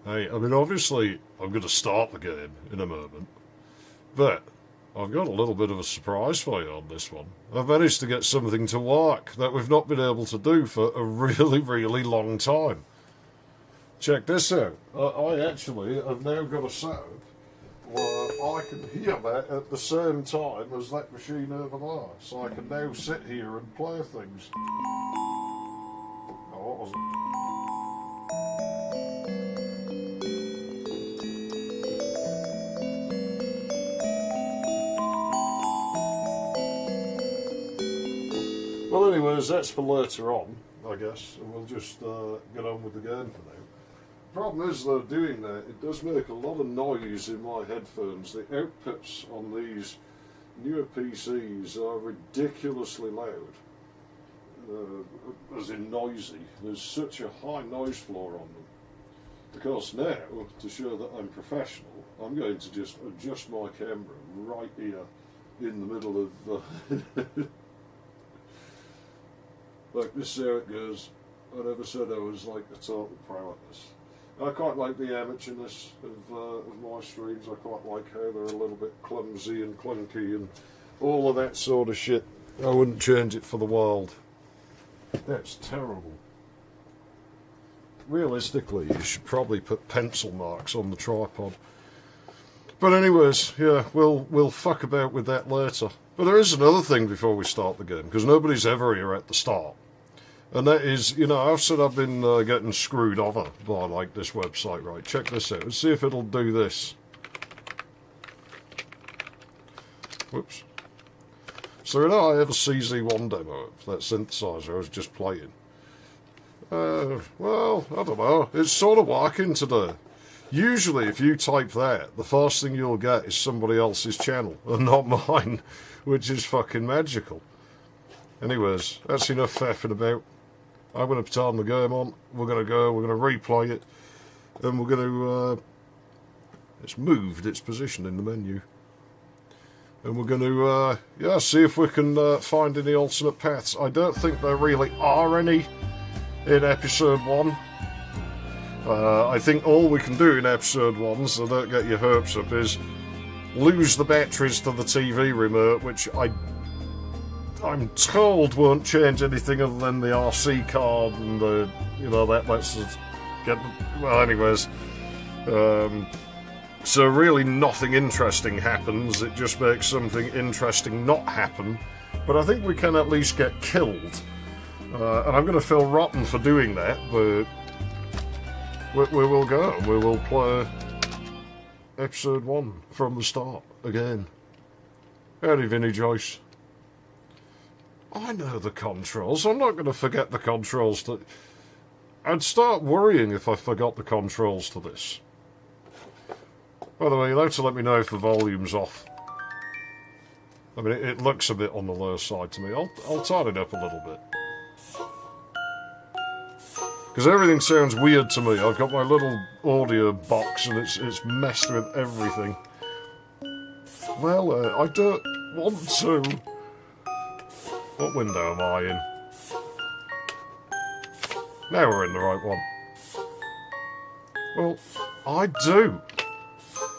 Hey, I mean, obviously, I'm going to start the game in a moment, but I've got a little bit of a surprise for you on this one. I've managed to get something to work that we've not been able to do for a really, really long time. Check this out. I actually have now got a setup where I can hear that at the same time as that machine over there. So I can now sit here and play things. Oh, what was it? Well, anyways, that's for later on, I guess, and we'll just get on with the game for now. Problem is, though, doing that, it does make a lot of noise in my headphones. The outputs on these newer PCs are ridiculously loud, as in noisy. There's such a high noise floor on them. Of course, now, to show that I'm professional, I'm going to just adjust my camera right here in the middle of... like this, how it goes. I never said I was like a total pro at this. I quite like the amateurness of my streams. I quite like how they're a little bit clumsy and clunky and all of that sort of shit. I wouldn't change it for the world. That's terrible. Realistically, you should probably put pencil marks on the tripod. But anyways, yeah, we'll fuck about with that later. But there is another thing before we start the game, because nobody's ever here at the start. And that is, you know, I've said I've been getting screwed over by, like, this website, right? Check this out. Let's see if it'll do this. Whoops. So, you know, I have a CZ1 demo, that synthesizer I was just playing. Well, I don't know. It's sort of working today. Usually, if you type that, the first thing you'll get is somebody else's channel, and not mine, which is fucking magical. Anyways, that's enough faffing about. I'm going to turn the game on. We're going to go. We're going to replay it, and we're going to. It's moved its position in the menu, and we're going to yeah, see if we can find any alternate paths. I don't think there really are any in episode 1. I think all we can do in episode 1, so don't get your hopes up, is lose the batteries to the TV remote, which I'm told won't change anything other than the RC card and the, you know, that lets us get, well, anyways. So really nothing interesting happens, it just makes something interesting not happen. But I think we can at least get killed. And I'm going to feel rotten for doing that, but we will go. We will play episode 1 from the start again. Howdy, Vinnie Joyce. I know the controls. I'm not going to forget the controls to... I'd start worrying if I forgot the controls to this. By the way, you'll have to let me know if the volume's off. I mean, it looks a bit on the low side to me. I'll turn it up a little bit. Because everything sounds weird to me. I've got my little audio box and it's messed with everything. Well, I don't want to... What window am I in? Now we're in the right one. Well, I do.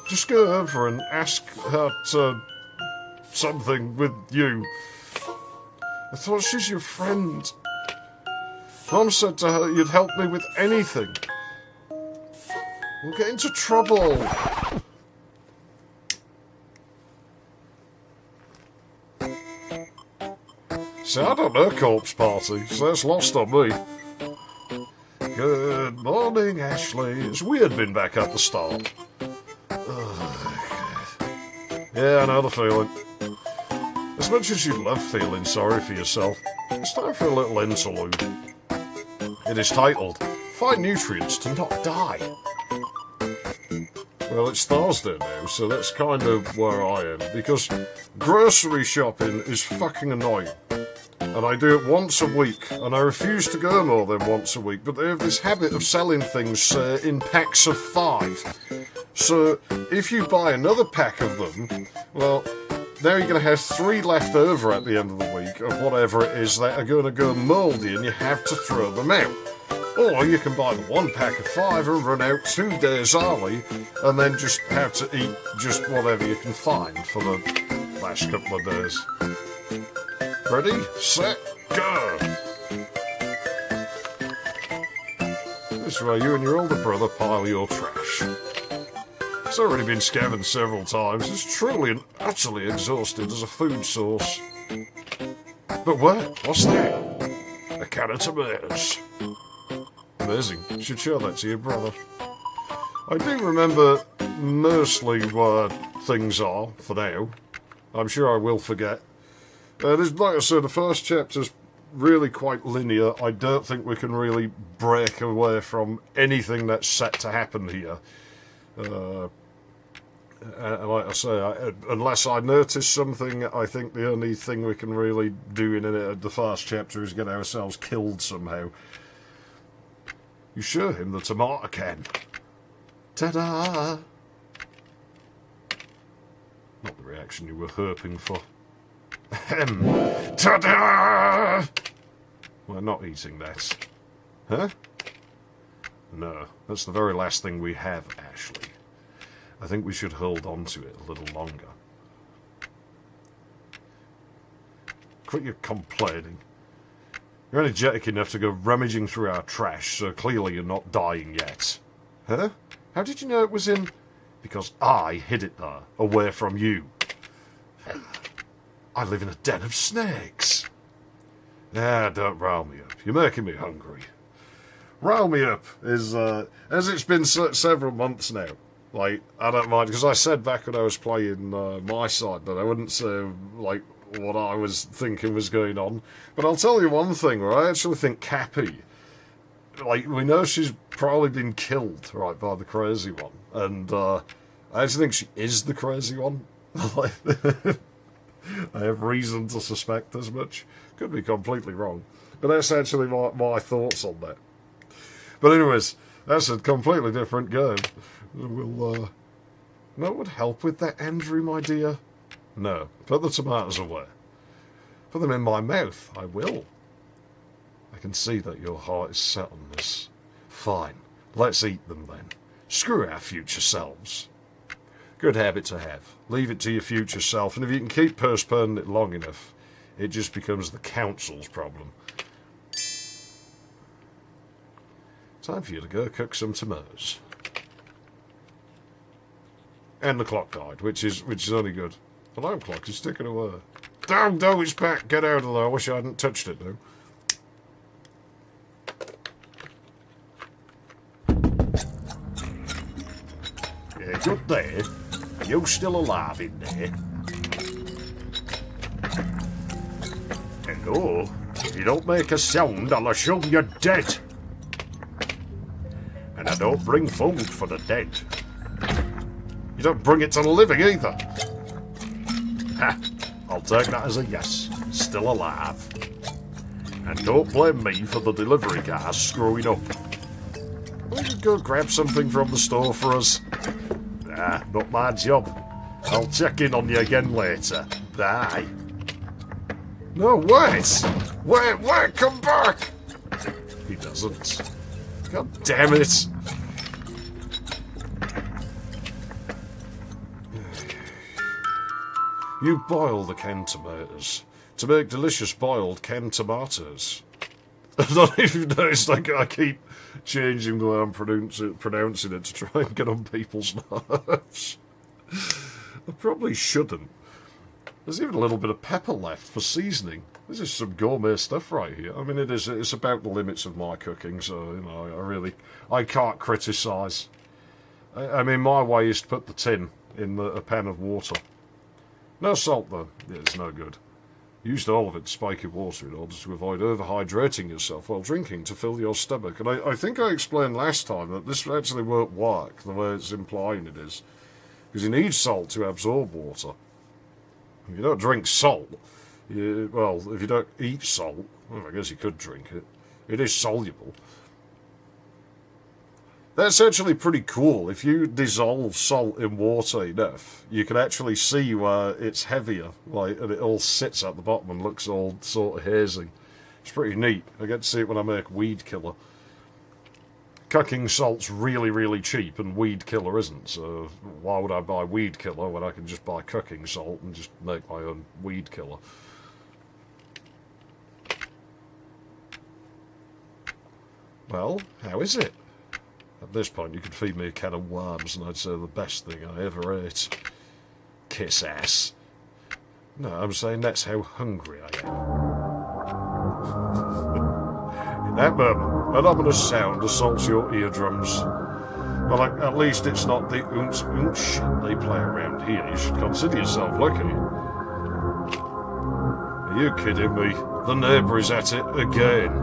Just go over and ask her to... something with you. I thought she's your friend. Mom said to her you'd help me with anything. We'll get into trouble. See, I don't know Corpse Party, so that's lost on me. Good morning, Ashley. It's weird being back at the start. Yeah, I know the feeling. As much as you love feeling sorry for yourself, it's time for a little interlude. It is titled, Find Nutrients to Not Die. Well, it's Thursday now, so that's kind of where I am, because grocery shopping is fucking annoying. And I do it once a week, and I refuse to go more than once a week, but they have this habit of selling things in packs of 5. So, if you buy another pack of them, well, now you're going to have 3 left over at the end of the week, of whatever it is that are going to go mouldy, and you have to throw them out. Or you can buy the 1 pack of 5 and run out 2 days early, and then just have to eat just whatever you can find for the last couple of days. Ready, set, go! This is where you and your older brother pile your trash. It's already been scavenged several times. It's truly and utterly exhausted as a food source. But wait, what's that? A can of tomatoes. Amazing. You should show that to your brother. I do remember mostly where things are for now. I'm sure I will forget. Like I said, the first chapter's really quite linear. I don't think we can really break away from anything that's set to happen here. Like I say, unless I notice something, I think the only thing we can really do in the first chapter is get ourselves killed somehow. You show him the tomato can. Ta-da! Not the reaction you were hoping for. Ta-da! We're not eating that. Huh? No, that's the very last thing we have, Ashley. I think we should hold on to it a little longer. Quit your complaining. You're energetic enough to go rummaging through our trash, so clearly you're not dying yet. Huh? How did you know it was in... Because I hid it there, away from you. I live in a den of snakes. Ah, don't rile me up. You're making me hungry. Rile me up is, as it's been several months now. Like, I don't mind, because I said back when I was playing my side that I wouldn't say, like, what I was thinking was going on. But I'll tell you one thing, where I actually think Cappy, like, we know she's probably been killed, right, by the crazy one. And I actually think she is the crazy one. I have reason to suspect as much. Could be completely wrong. But that's actually my thoughts on that. But anyways, that's a completely different game. We'll, no, it would help with that, Andrew, my dear. No, put the tomatoes away. Put them in my mouth, I will. I can see that your heart is set on this. Fine, let's eat them then. Screw our future selves. Good habit to have. Leave it to your future self, and if you can keep postponing it long enough, it just becomes the council's problem. Time for you to go cook some tomatoes. And the clock died, which is only good. The alarm clock is ticking away. Damn, no, it's back. Get out of there. I wish I hadn't touched it, though. Yeah, good there. Are you still alive in there? Hello? If you don't make a sound, I'll assume you're dead. And I don't bring food for the dead. You don't bring it to the living either. Ha! I'll take that as a yes. Still alive. And don't blame me for the delivery guys screwing up. Why don't you go grab something from the store for us? Nah, not my job. I'll check in on you again later. Bye. No, wait! Wait, come back! He doesn't. God damn it! You boil the canned tomatoes to make delicious boiled canned tomatoes. I don't know if you've noticed, I keep changing the way I'm pronouncing it to try and get on people's nerves. I probably shouldn't. There's even a little bit of pepper left for seasoning. This is some gourmet stuff right here. I mean, it's about the limits of my cooking, so, you know, I can't criticise. I mean, my way is to put the tin in a pan of water. No salt, though. Yeah, it's no good. Used all of it to spike your water in order to avoid overhydrating yourself while drinking to fill your stomach. And I think I explained last time that this actually won't work the way it's implying it is. Because you need salt to absorb water. If you don't drink salt, well, if you don't eat salt, well, I guess you could drink it. It is soluble. That's actually pretty cool. If you dissolve salt in water enough, you can actually see where it's heavier, like, and it all sits at the bottom and looks all sort of hazy. It's pretty neat. I get to see it when I make weed killer. cooking salt's really, really cheap and weed killer isn't, so why would I buy weed killer when I can just buy cooking salt and just make my own weed killer? Well, how is it? At this point, you could feed me a can of worms and I'd say the best thing I ever ate. Kiss ass. No, I'm saying that's how hungry I am. In that moment, an ominous sound assaults your eardrums. Well, at least it's not the oonce shit they play around here. You should consider yourself lucky. Are you kidding me? The neighbour is at it again.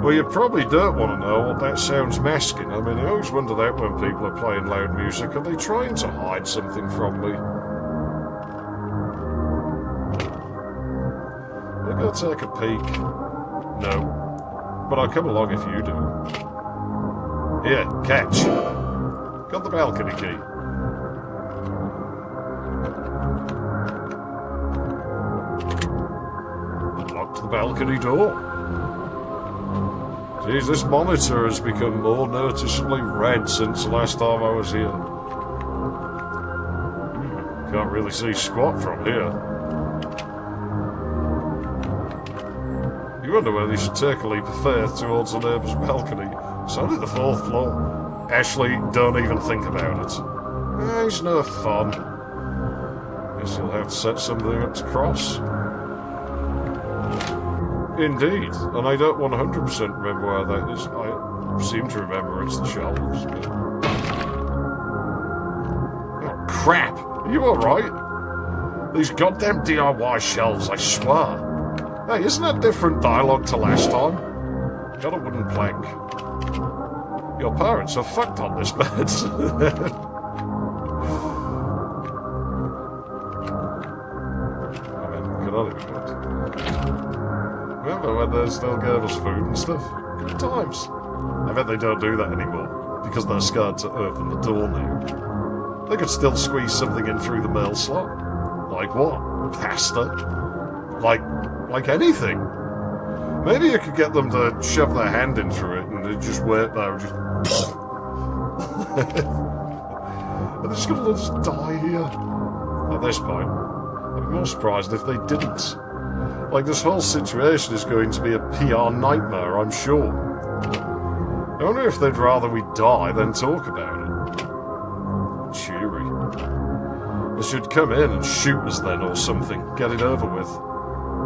Well, you probably don't want to know what that sound's masking. I mean, I always wonder that when people are playing loud music. Are they trying to hide something from me? I'll go take a peek. No. But I'll come along if you do. Here, catch. Got the balcony key. Unlocked the balcony door. Geez, this monitor has become more noticeably red since the last time I was here. Can't really see squat from here. You wonder whether you should take a leap of faith towards the neighbour's balcony. It's only the 4th floor. Ashley, don't even think about it. It's no fun. Guess you'll have to set something up to cross. Indeed, and I don't 100% remember where that is. I seem to remember it's the shelves. But... Oh, crap! Are you alright? These goddamn DIY shelves, I swear. Hey, isn't that different dialogue to last time? Got a wooden plank. Your parents are fucked on this bed. I mean, could only be good. Remember when they still gave us food and stuff? Good times. I bet they don't do that anymore, because they're scared to open the door now. They could still squeeze something in through the mail slot. Like what? Pasta? Like anything. Maybe you could get them to shove their hand in through it and they just wait there and just... Are they just gonna just die here? At this point, I'd be more surprised if they didn't. Like, this whole situation is going to be a PR nightmare, I'm sure. I wonder if they'd rather we die than talk about it. Cheery. They should come in and shoot us then or something. Get it over with.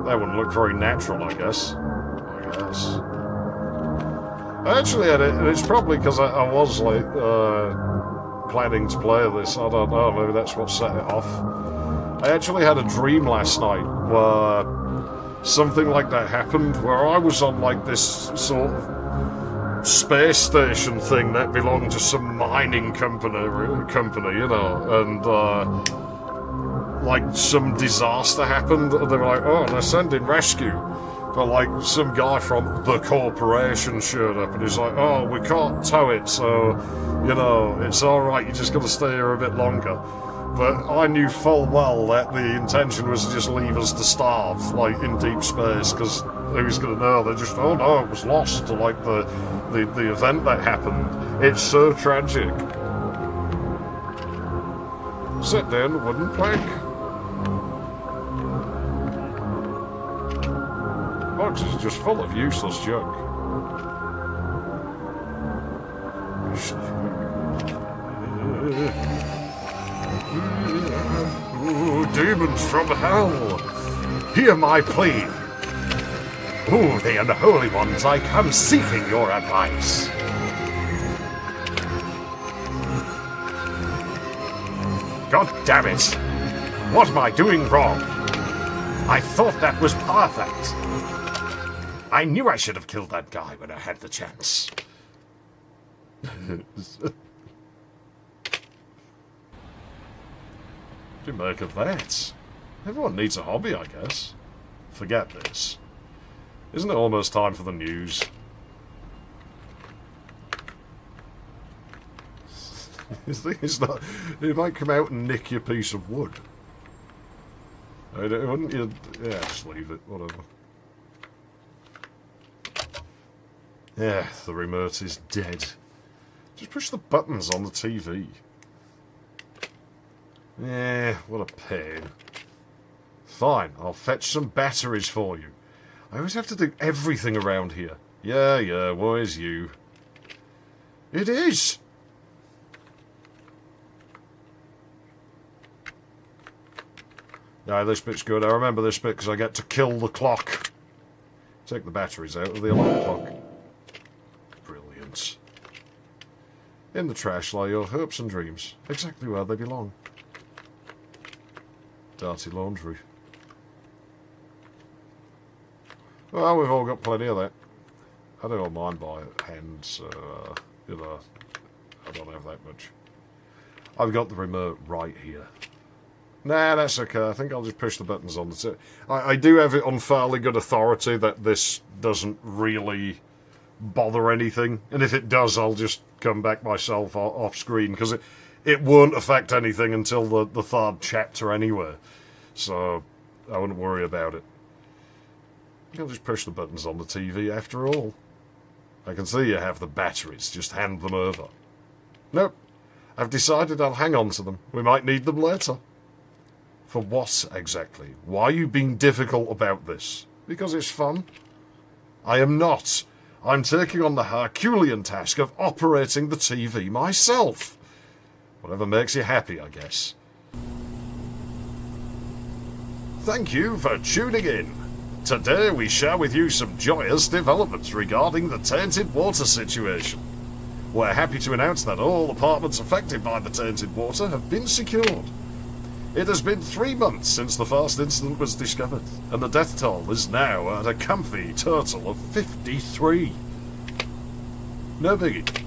That wouldn't look very natural, I guess. I actually had it, and it's probably because I was, like, planning to play this. I don't know, maybe that's what set it off. I actually had a dream last night where... something like that happened, where I was on like this sort of space station thing that belonged to some mining company, you know, and like some disaster happened, and they were like, oh, they're sending rescue. But like some guy from the corporation showed up and he's like, oh, we can't tow it, so, you know, it's alright, you just got to stay here a bit longer. But I knew full well that the intention was to just leave us to starve, like, in deep space, because who's going to know? They just, oh no, it was lost to, like, the event that happened. It's so tragic. Sit down, wooden plank. Boxes are just full of useless junk. Ooh, demons from hell, hear my plea. Ooh, the unholy ones, I come seeking your advice. God damn it! What am I doing wrong? I thought that was perfect. I knew I should have killed that guy when I had the chance. What do you make of that? Everyone needs a hobby, I guess. Forget this. Isn't it almost time for the news? It's not. It might come out and nick your piece of wood. Wouldn't you? Yeah, just leave it. Whatever. Yeah, the remote is dead. Just push the buttons on the TV. Yeah, what a pain. Fine, I'll fetch some batteries for you. I always have to do everything around here. Yeah, where's you? It is! Yeah, this bit's good. I remember this bit because I get to kill the clock. Take the batteries out of the alarm clock. Brilliant. In the trash lie your hopes and dreams, exactly where they belong. Dirty laundry. Well, we've all got plenty of that. I don't mind by hand, so, you know, I don't have that much. I've got the remote right here. Nah, that's okay. I think I'll just push the buttons on the tip. I do have it on fairly good authority that this doesn't really bother anything. And if it does, I'll just come back myself off screen, because it won't affect anything until the third chapter anyway. So I wouldn't worry about it. I'll just push the buttons on the TV after all. I can see you have the batteries. Just hand them over. Nope. I've decided I'll hang on to them. We might need them later. For what, exactly? Why are you being difficult about this? Because it's fun? I am not. I'm taking on the Herculean task of operating the TV myself. Whatever makes you happy, I guess. Thank you for tuning in. Today we share with you some joyous developments regarding the tainted water situation. We're happy to announce that all apartments affected by the tainted water have been secured. It has been 3 months since the first incident was discovered, and the death toll is now at a comfy total of 53. No biggie.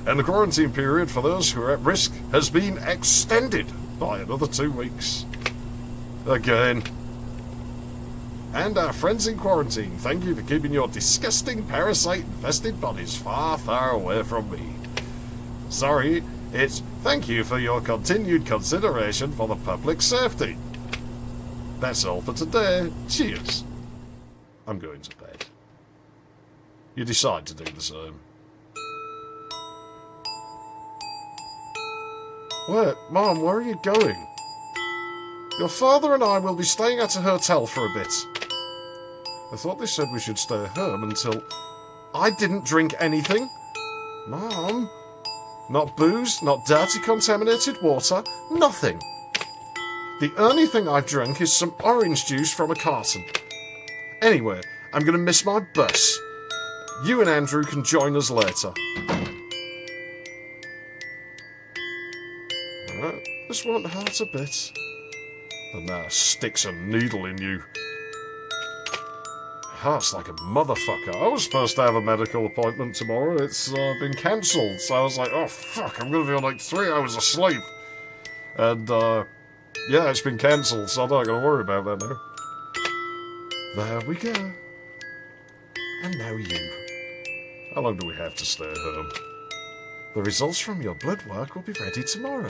And the quarantine period for those who are at risk has been extended by another 2 weeks. Again. And our friends in quarantine, thank you for keeping your disgusting parasite-infested bodies far, far away from me. Sorry, it's thank you for your continued consideration for the public safety. That's all for today. Cheers. I'm going to bed. You decide to do the same. Wait, Mom, where are you going? Your father and I will be staying at a hotel for a bit. I thought they said we should stay home until... I didn't drink anything. Mom? Not booze, not dirty contaminated water, nothing. The only thing I've drunk is some orange juice from a carton. Anyway, I'm going to miss my bus. You and Andrew can join us later. This won't hurt a bit. The nurse sticks a needle in you. Hurts like a motherfucker. I was supposed to have a medical appointment tomorrow. It's been cancelled. So I was like, oh fuck, I'm going to be on like 3 hours of sleep. And yeah, it's been cancelled, so I'm not going to worry about that now. There we go. And now you. How long do we have to stay home? The results from your blood work will be ready tomorrow.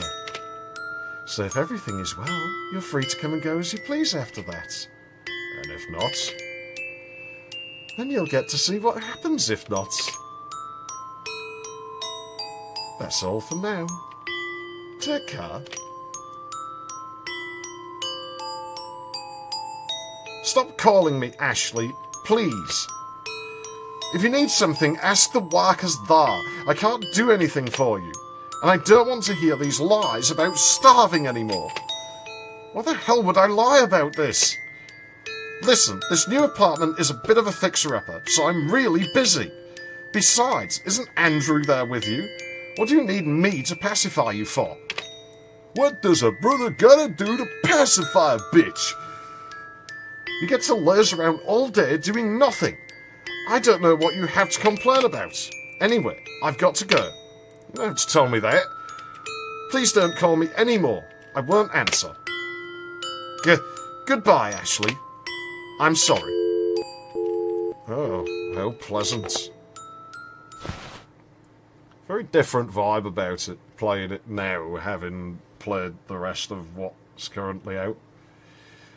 So if everything is well, you're free to come and go as you please after that. And if not, then you'll get to see what happens if not. That's all for now. Take care. Stop calling me Ashley, please. If you need something, ask the workers there. I can't do anything for you. And I don't want to hear these lies about starving anymore. Why the hell would I lie about this? Listen, this new apartment is a bit of a fixer-upper, so I'm really busy. Besides, isn't Andrew there with you? What do you need me to pacify you for? What does a brother gotta do to pacify a bitch? You get to laze around all day doing nothing. I don't know what you have to complain about. Anyway, I've got to go. You don't have to tell me that. Please don't call me anymore. I won't answer. Goodbye, Ashley. I'm sorry. Oh, how pleasant. Very different vibe about it, playing it now, having played the rest of what's currently out.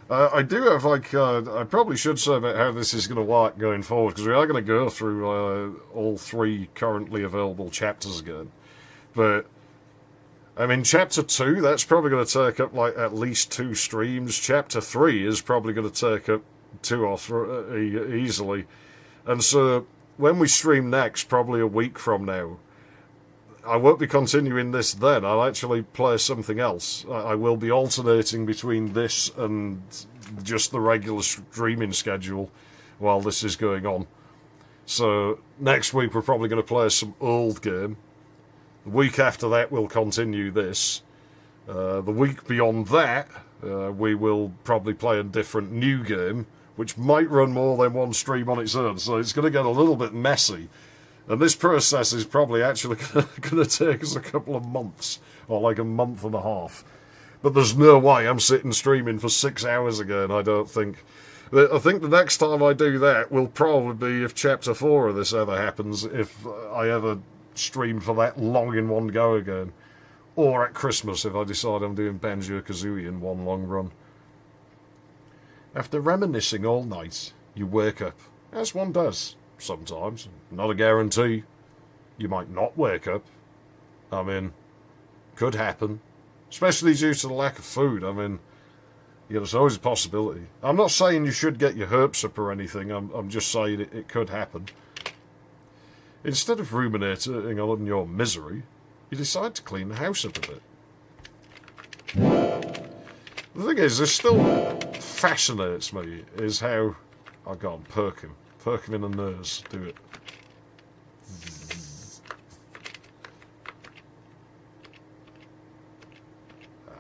I do have, like, I probably should say about how this is going to work going forward, because we are going to go through all 3 currently available chapters again. But I mean, Chapter 2, that's probably going to take up like at least 2 streams. Chapter 3 is probably going to take up 2 or 3 easily. And so when we stream next, probably a week from now, I won't be continuing this then. I'll actually play something else. I will be alternating between this and just the regular streaming schedule while this is going on. So next week we're probably going to play some old game. The week after that we'll continue this. The week beyond that we will probably play a different new game, which might run more than one stream on its own. So it's going to get a little bit messy. And this process is probably actually going to take us a couple of months, or like a month and a half. But there's no way I'm sitting streaming for 6 hours again, I don't think. I think the next time I do that will probably be if Chapter 4 of this ever happens, if I ever stream for that long in one go again. Or at Christmas if I decide I'm doing Banjo-Kazooie in one long run. After reminiscing all night, you wake up, as one does. Sometimes. Not a guarantee. You might not wake up. I mean, could happen. Especially due to the lack of food. I mean, there's always a possibility. I'm not saying you should get your hopes up or anything. I'm just saying it could happen. Instead of ruminating on your misery, you decide to clean the house up a bit. The thing is, this still fascinates me, is how... Oh God, perk him. Perk him in the nose. Do it.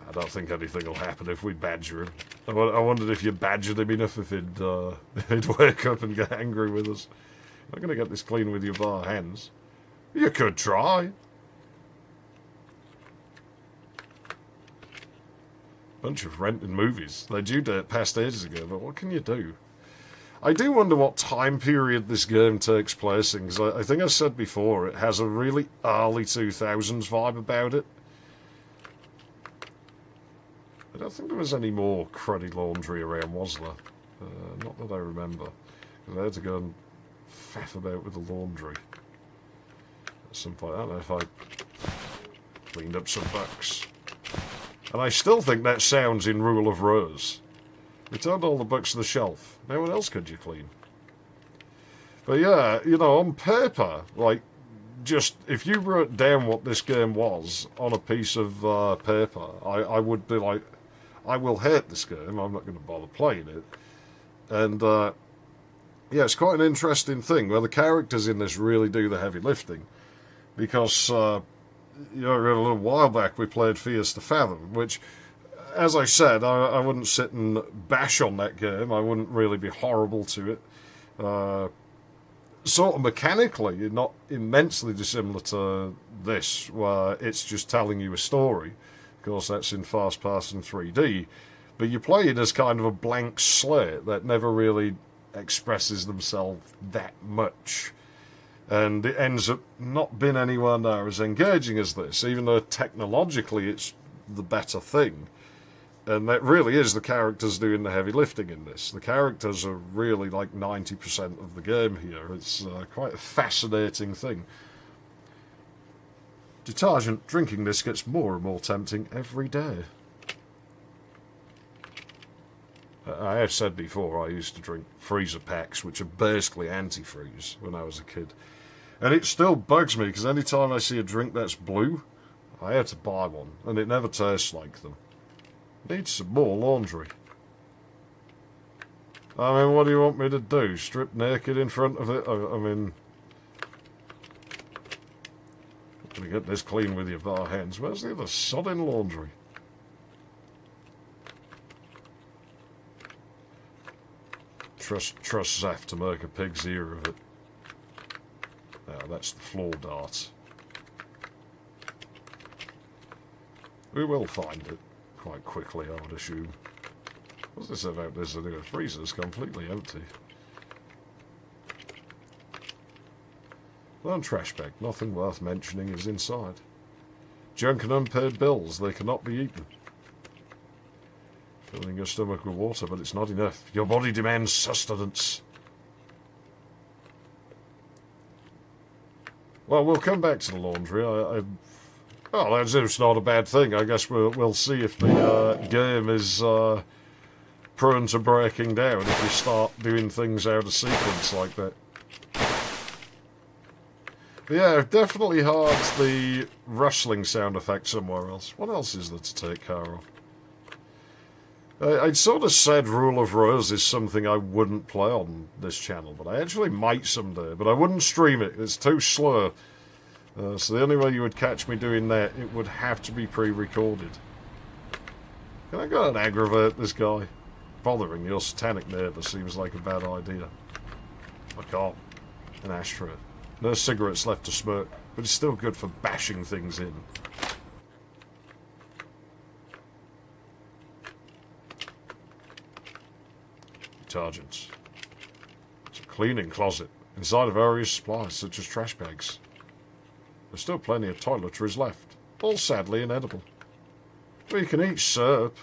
I don't think anything will happen if we badger him. I wondered if you badgered him enough if he'd wake up and get angry with us. I'm not going to get this clean with your bare hands. You could try. Bunch of rented movies. They do date past ages ago, but what can you do? I do wonder what time period this game takes place in, because I think I said before, it has a really early 2000s vibe about it. I don't think there was any more cruddy laundry around, was there? Not that I remember. Because I had to go and faff about with the laundry at some point. I don't know if I cleaned up some books. And I still think that sounds in Rule of Rose. Returned all the books to the shelf. Now what else could you clean? But yeah, on paper, like, just, if you wrote down what this game was on a piece of paper, I would be like, I will hate this game, I'm not going to bother playing it. And, yeah, it's quite an interesting thing, where the characters in this really do the heavy lifting. Because, a little while back we played Fears to Fathom, which... As I said, I wouldn't sit and bash on that game. I wouldn't really be horrible to it. Sort of mechanically, not immensely dissimilar to this, where it's just telling you a story. Of course, that's in fast-passing 3D. But you play it as kind of a blank slate that never really expresses themselves that much. And it ends up not being anywhere near as engaging as this, even though technologically it's the better thing. And that really is the characters doing the heavy lifting in this. The characters are really like 90% of the game here. It's quite a fascinating thing. Detergent, drinking this gets more and more tempting every day. I have said before, I used to drink freezer packs, which are basically antifreeze, when I was a kid. And it still bugs me, because any time I see a drink that's blue, I have to buy one, and it never tastes like them. Needs some more laundry. I mean, what do you want me to do? Strip naked in front of it? I mean... I'm going to get this clean with your bare hands. Where's the other sodding laundry? Trust Zaf to make a pig's ear of it. Now, that's the floor dart. We will find it. Quite quickly, I would assume. What's this about this? The freezer's completely empty. Lone trash bag. Nothing worth mentioning is inside. Junk and unpaid bills. They cannot be eaten. Filling your stomach with water, but it's not enough. Your body demands sustenance. Well, we'll come back to the laundry. Oh, that's not a bad thing. I guess we'll see if the game is prone to breaking down if you start doing things out of sequence like that. But yeah, I've definitely heard the rustling sound effect somewhere else. What else is there to take care of? I'd sort of said Rule of Rose is something I wouldn't play on this channel, but I actually might someday. But I wouldn't stream it. It's too slow. So the only way you would catch me doing that, it would have to be pre-recorded. Can I go and aggravate this guy? Bothering your satanic neighbour seems like a bad idea. I can't. An ashtray. No cigarettes left to smoke, but it's still good for bashing things in. Detergents. It's a cleaning closet. Inside are various supplies, such as trash bags. There's still plenty of toiletries left, all sadly inedible. Well, you can eat soap.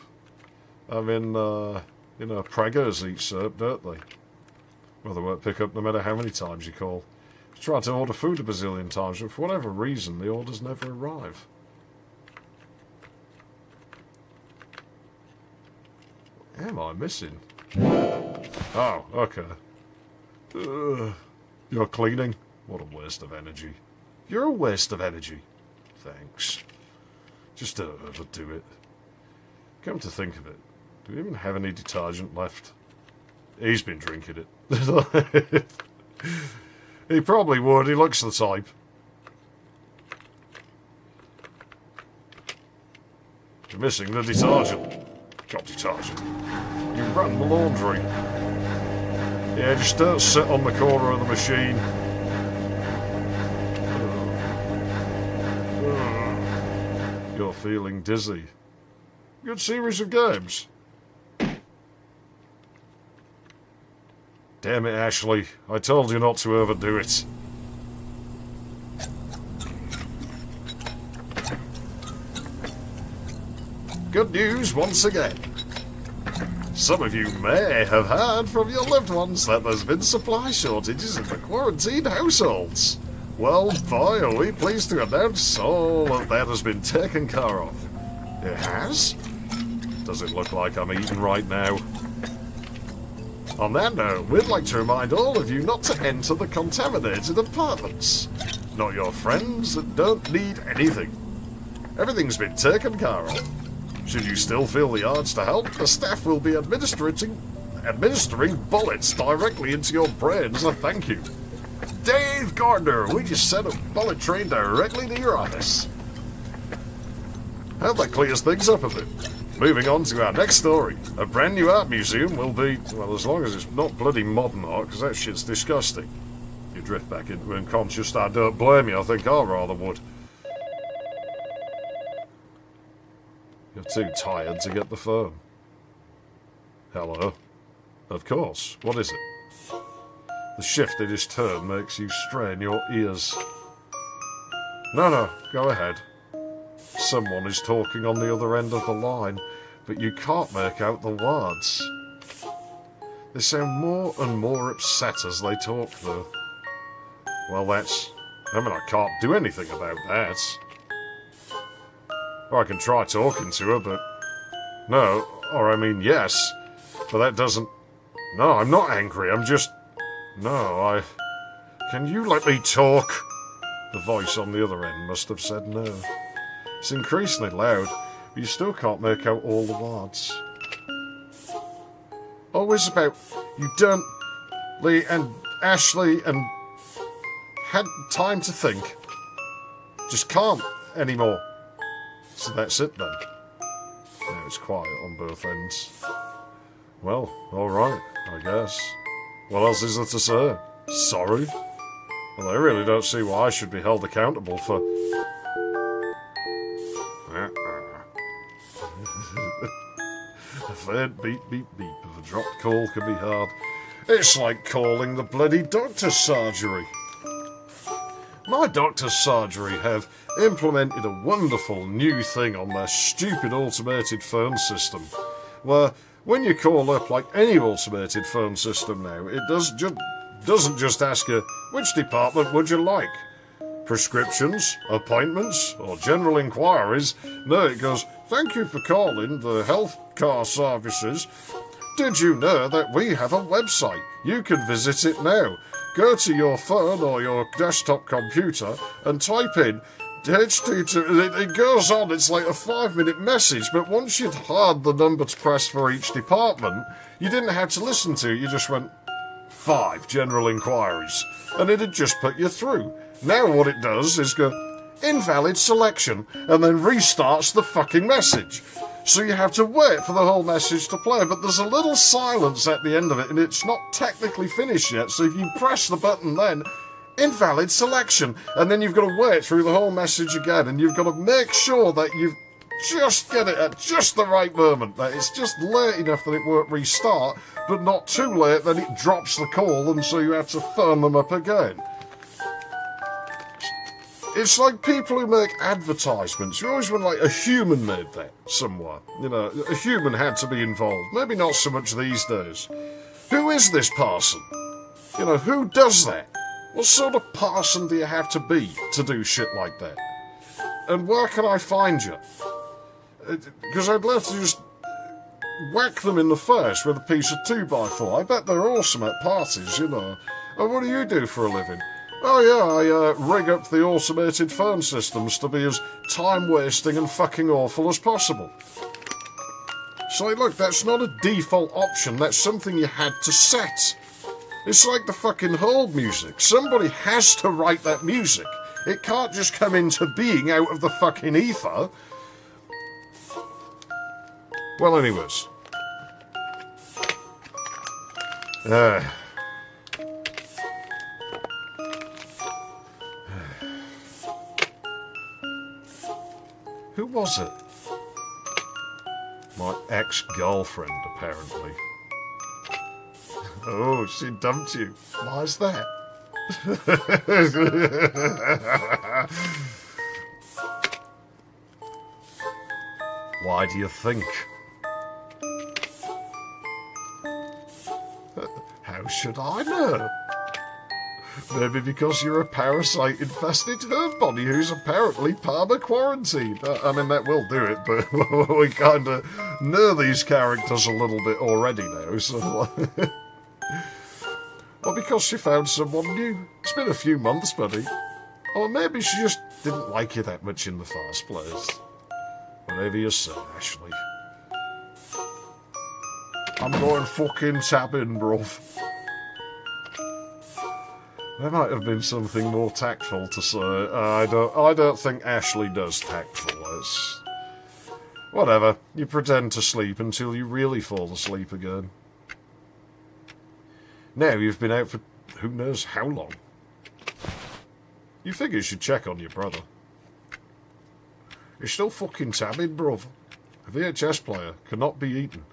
I mean, you know, preggers eat soap, don't they? Well, they won't pick up no matter how many times you call. You try to order food a bazillion times, but for whatever reason, the orders never arrive. What am I missing? Oh, okay. You're cleaning? What a waste of energy. You're a waste of energy. Thanks. Just don't overdo it. Come to think of it, do we even have any detergent left? He's been drinking it. He probably would, he looks the type. You're missing the detergent. Got detergent. You run the laundry. Yeah, just don't sit on the corner of the machine. You're feeling dizzy. Good series of games. Damn it, Ashley. I told you not to overdo it. Good news once again. Some of you may have heard from your loved ones that there's been supply shortages in the quarantined households. Well, boy, are we pleased to announce all of that has been taken care of. It has? Does it look like I'm eating right now? On that note, we'd like to remind all of you not to enter the contaminated apartments. Not your friends that don't need anything. Everything's been taken care of. Should you still feel the urge to help, the staff will be administering bullets directly into your brain as a thank you. Dave Gardner, we just sent a bullet train directly to your office. Hope that clears things up a bit. Moving on to our next story. A brand new art museum will be, well, as long as it's not bloody modern art, because that shit's disgusting. You drift back into unconscious, I don't blame you, I think I rather would. You're too tired to get the phone. Hello? Of course, what is it? The shift in his tone makes you strain your ears. No, go ahead. Someone is talking on the other end of the line, but you can't make out the words. They sound more and more upset as they talk, though. Well, I can't do anything about that. Or I can try talking to her, but... No, or I mean, yes, but that doesn't... No, I'm not angry, I'm just... No, Can you let me talk? The voice on the other end must have said no. It's increasingly loud, but you still can't make out all the words. Always about you don't, Lee and Ashley, and had time to think. Just can't anymore. So that's it then. Now it's quiet on both ends. Well, alright, I guess. What else is there to say? Sorry? Well, I really don't see why I should be held accountable for... A faint beep, beep, beep of a dropped call can be heard. It's like calling the bloody doctor's surgery. My doctor's surgery have implemented a wonderful new thing on their stupid automated phone system, where when you call up like any automated phone system now, it doesn't just ask you, which department would you like? prescriptions, appointments, or general inquiries. No, it goes, thank you for calling the health car services. Did you know that we have a website? You can visit it now. Go to your phone or your desktop computer and type in HTTP. It goes on, it's like a 5-minute message, but once you'd heard the number to press for each department, you didn't have to listen to it, you just went, 5 general inquiries, and it'd just put you through. Now what it does is go, invalid selection, and then restarts the fucking message. So you have to wait for the whole message to play, but there's a little silence at the end of it, and it's not technically finished yet, so if you press the button then, invalid selection, and then you've got to wait through the whole message again, and you've got to make sure that you just get it at just the right moment, that it's just late enough that it won't restart, but not too late that it drops the call, and so you have to phone them up again. It's like people who make advertisements. You always want, like, a human made that somewhere. You know, a human had to be involved. Maybe not so much these days. Who is this person? You know, who does that? What sort of person do you have to be to do shit like that? And where can I find you? Because I'd love to just whack them in the face with a piece of 2x4. I bet they're awesome at parties, you know. Oh, what do you do for a living? Oh yeah, I rig up the automated phone systems to be as time-wasting and fucking awful as possible. So look, that's not a default option, that's something you had to set. It's like the fucking hold music. Somebody has to write that music. It can't just come into being out of the fucking ether. Well, anyways. Who was it? My ex-girlfriend, apparently. Oh, she dumped you. Why's that? Why do you think? How should I know? Maybe because you're a parasite-infested herb body who's apparently perma-quarantined. I mean, that will do it, but we kind of know these characters a little bit already now, so... Or because she found someone new. It's been a few months, buddy. Or maybe she just didn't like you that much in the first place. Whatever you say, Ashley. I'm going fucking tapping, bruv. There might have been something more tactful to say. I don't think Ashley does tactful. It's... Whatever. You pretend to sleep until you really fall asleep again. Now you've been out for who knows how long. You figure you should check on your brother. You're still fucking tabbing, bruv. A VHS player cannot be eaten.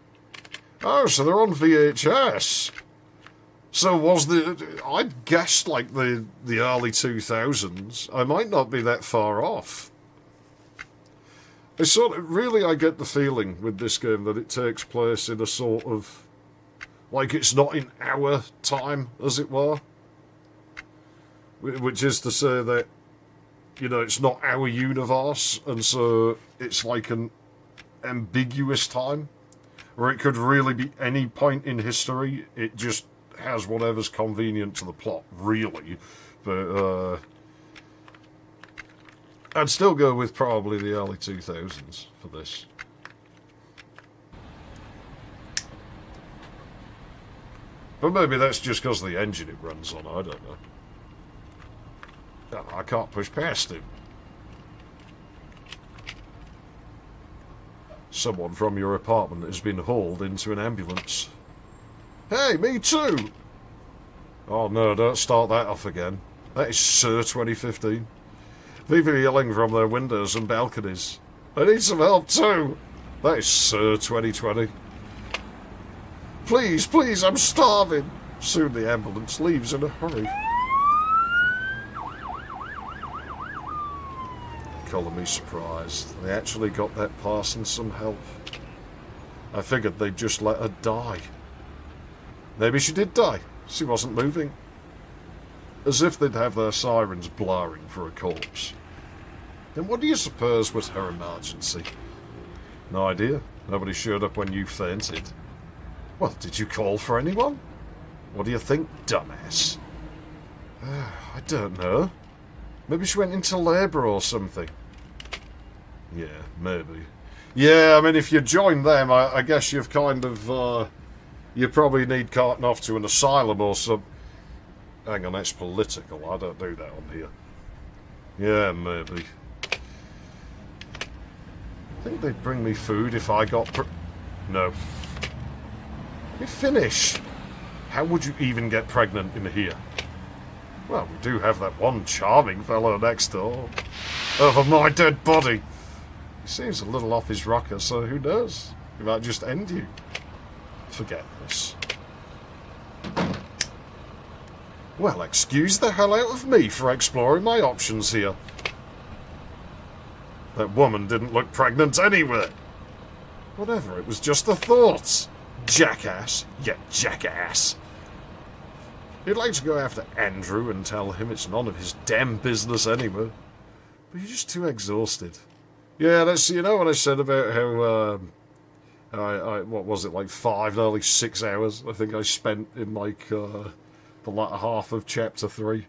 Oh, so they're on VHS. So was I'd guessed like the early 2000s. I might not be that far off. It's sort of, really, I get the feeling with this game that it takes place in a sort of, like it's not in our time, as it were. Which is to say that, you know, it's not our universe, and so it's like an ambiguous time, where it could really be any point in history. It just has whatever's convenient to the plot, really. But I'd still go with probably the early 2000s for this. But maybe that's just because of the engine it runs on, I don't know. I can't push past him. Someone from your apartment has been hauled into an ambulance. Hey, me too! Oh no, don't start that off again. That is so 2015. People yelling from their windows and balconies. I need some help too! That is so 2020. Please, please, I'm starving! Soon the ambulance leaves in a hurry. Calling me surprised. They actually got that person some help. I figured they'd just let her die. Maybe she did die. She wasn't moving. as if they'd have their sirens blaring for a corpse. Then what do you suppose was her emergency? No idea. Nobody showed up when you fainted. Well, did you call for anyone? What do you think, dumbass? I don't know. Maybe she went into labour or something. Yeah, maybe. Yeah, I mean, if you join them, I guess you've kind of, you probably need carting off to an asylum or some... Hang on, that's political. I don't do that on here. Yeah, maybe. I think they'd bring me food if I got... No. Let me finish. How would you even get pregnant in here? Well, we do have that one charming fellow next door. Over my dead body. He seems a little off his rocker, so who knows? He might just end you. Forget this. Well, excuse the hell out of me for exploring my options here. That woman didn't look pregnant anyway. Whatever, it was just a thought. Jackass. Yeah, jackass. You'd like to go after Andrew and tell him it's none of his damn business anyway. But you're just too exhausted. Yeah, that's, you know what I said about how, what was it, like 5, nearly 6 hours, I think I spent in, like, the latter half of Chapter 3.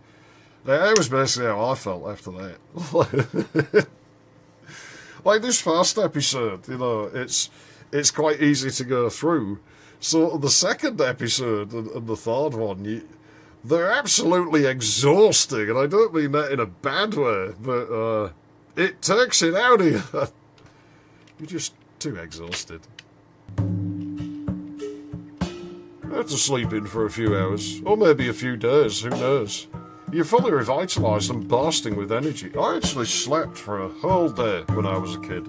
That was basically how I felt after that. Like this first episode, you know, it's quite easy to go through. So the second episode and the third one, they're absolutely exhausting, and I don't mean that in a bad way, but it takes it out of you. You're just too exhausted. I have to sleep in for a few hours, or maybe a few days, who knows. You're fully revitalised and bursting with energy. I actually slept for a whole day when I was a kid.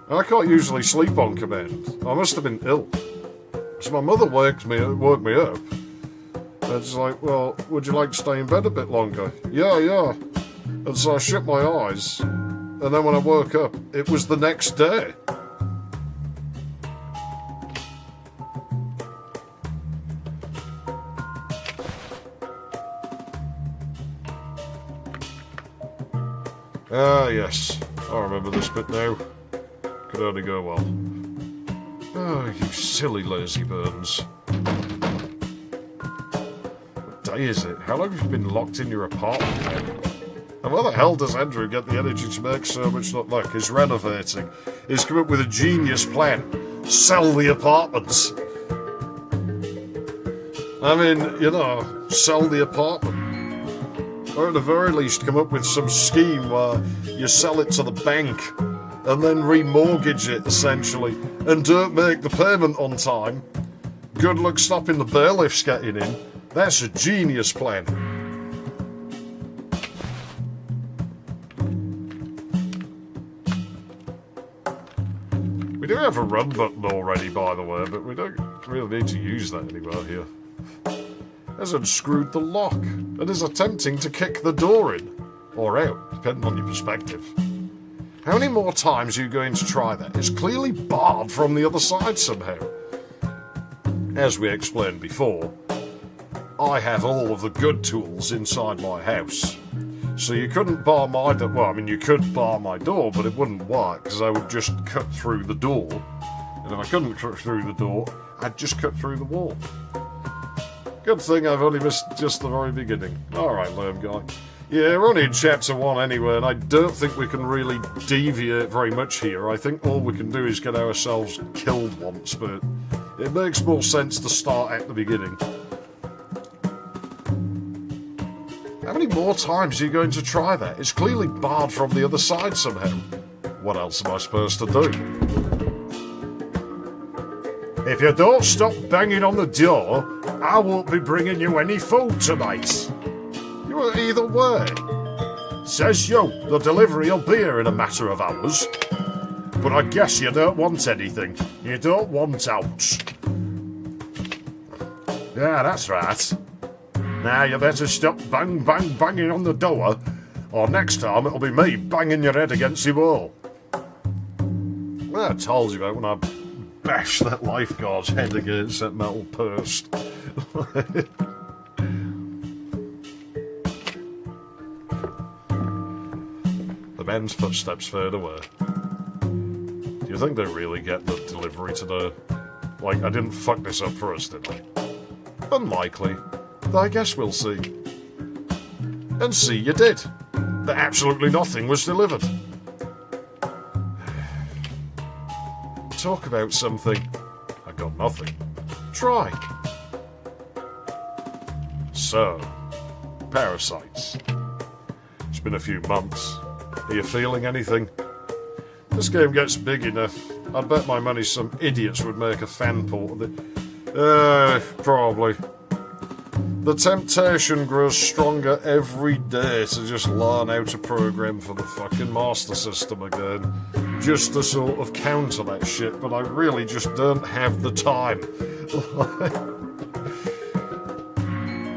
I can't usually sleep on command. I must have been ill. So my mother woke me up. And it's like, well, would you like to stay in bed a bit longer? Yeah. And so I shut my eyes. And then when I woke up, it was the next day. Ah, yes. I remember this bit now. Could only go well. Oh, you silly lazy burns. What day is it? How long have you been locked in your apartment now? And where the hell does Andrew get the energy to make so much not luck? He's renovating. He's come up with a genius plan. Sell the apartments. I mean, you know, sell the apartment. Or at the very least come up with some scheme where you sell it to the bank and then remortgage it, essentially, and don't make the payment on time. Good luck stopping the bailiffs getting in. That's a genius plan. We do have a run button already, by the way, but we don't really need to use that anywhere here. Has unscrewed the lock and is attempting to kick the door in. Or out, depending on your perspective. How many more times are you going to try that? It's clearly barred from the other side somehow. As we explained before, I have all of the good tools inside my house. So you couldn't bar my door. Well, I mean, you could bar my door, but it wouldn't work because I would just cut through the door. And if I couldn't cut through the door, I'd just cut through the wall. Good thing I've only missed just the very beginning. Alright, lame guy. Yeah, we're only in Chapter 1 anyway, and I don't think we can really deviate very much here. I think all we can do is get ourselves killed once, but it makes more sense to start at the beginning. How many more times are you going to try that? It's clearly barred from the other side somehow. What else am I supposed to do? If you don't stop banging on the door, I won't be bringing you any food tonight. You are either way. Says you, the delivery will be here in a matter of hours. But I guess you don't want anything. You don't want out. Yeah, that's right. Now you better stop banging on the door, or next time it'll be me banging your head against the wall. Well, I told you about when I bash that lifeguard's head against that metal post. men's footsteps fade away. Do you think they really get the delivery today? Like, I didn't fuck this up for us, did I? Unlikely. I guess we'll see. And see you did. That absolutely nothing was delivered. Talk about something. I got nothing. Try. So, parasites. It's been a few months. Are you feeling anything? This game gets big enough. I'd bet my money some idiots would make a fan port of it. Probably. The temptation grows stronger every day to just learn how to program for the fucking Master System again. Just to sort of counter that shit, but I really just don't have the time.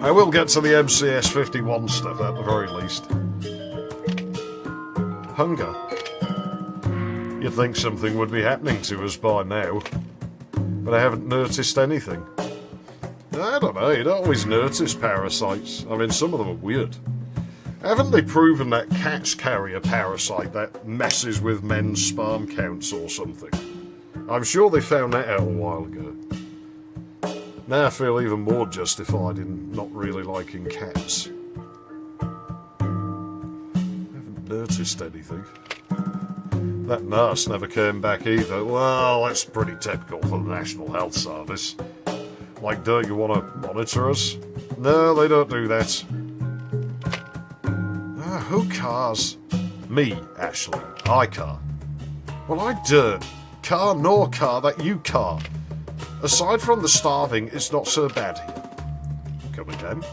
I will get to the MCS 51 stuff at the very least. Hunger. You'd think something would be happening to us by now, but I haven't noticed anything. I don't know, you don't always notice parasites. I mean, some of them are weird. Haven't they proven that cats carry a parasite that messes with men's sperm counts or something? I'm sure they found that out a while ago. Now I feel even more justified in not really liking cats. I haven't noticed anything. That nurse never came back either. Well, that's pretty typical for the National Health Service. Like, don't you want to monitor us? No, they don't do that. Who cars? Me, Ashley. I car. Well, I don't. Car nor car that you car. Aside from the starving, it's not so bad here. Come again?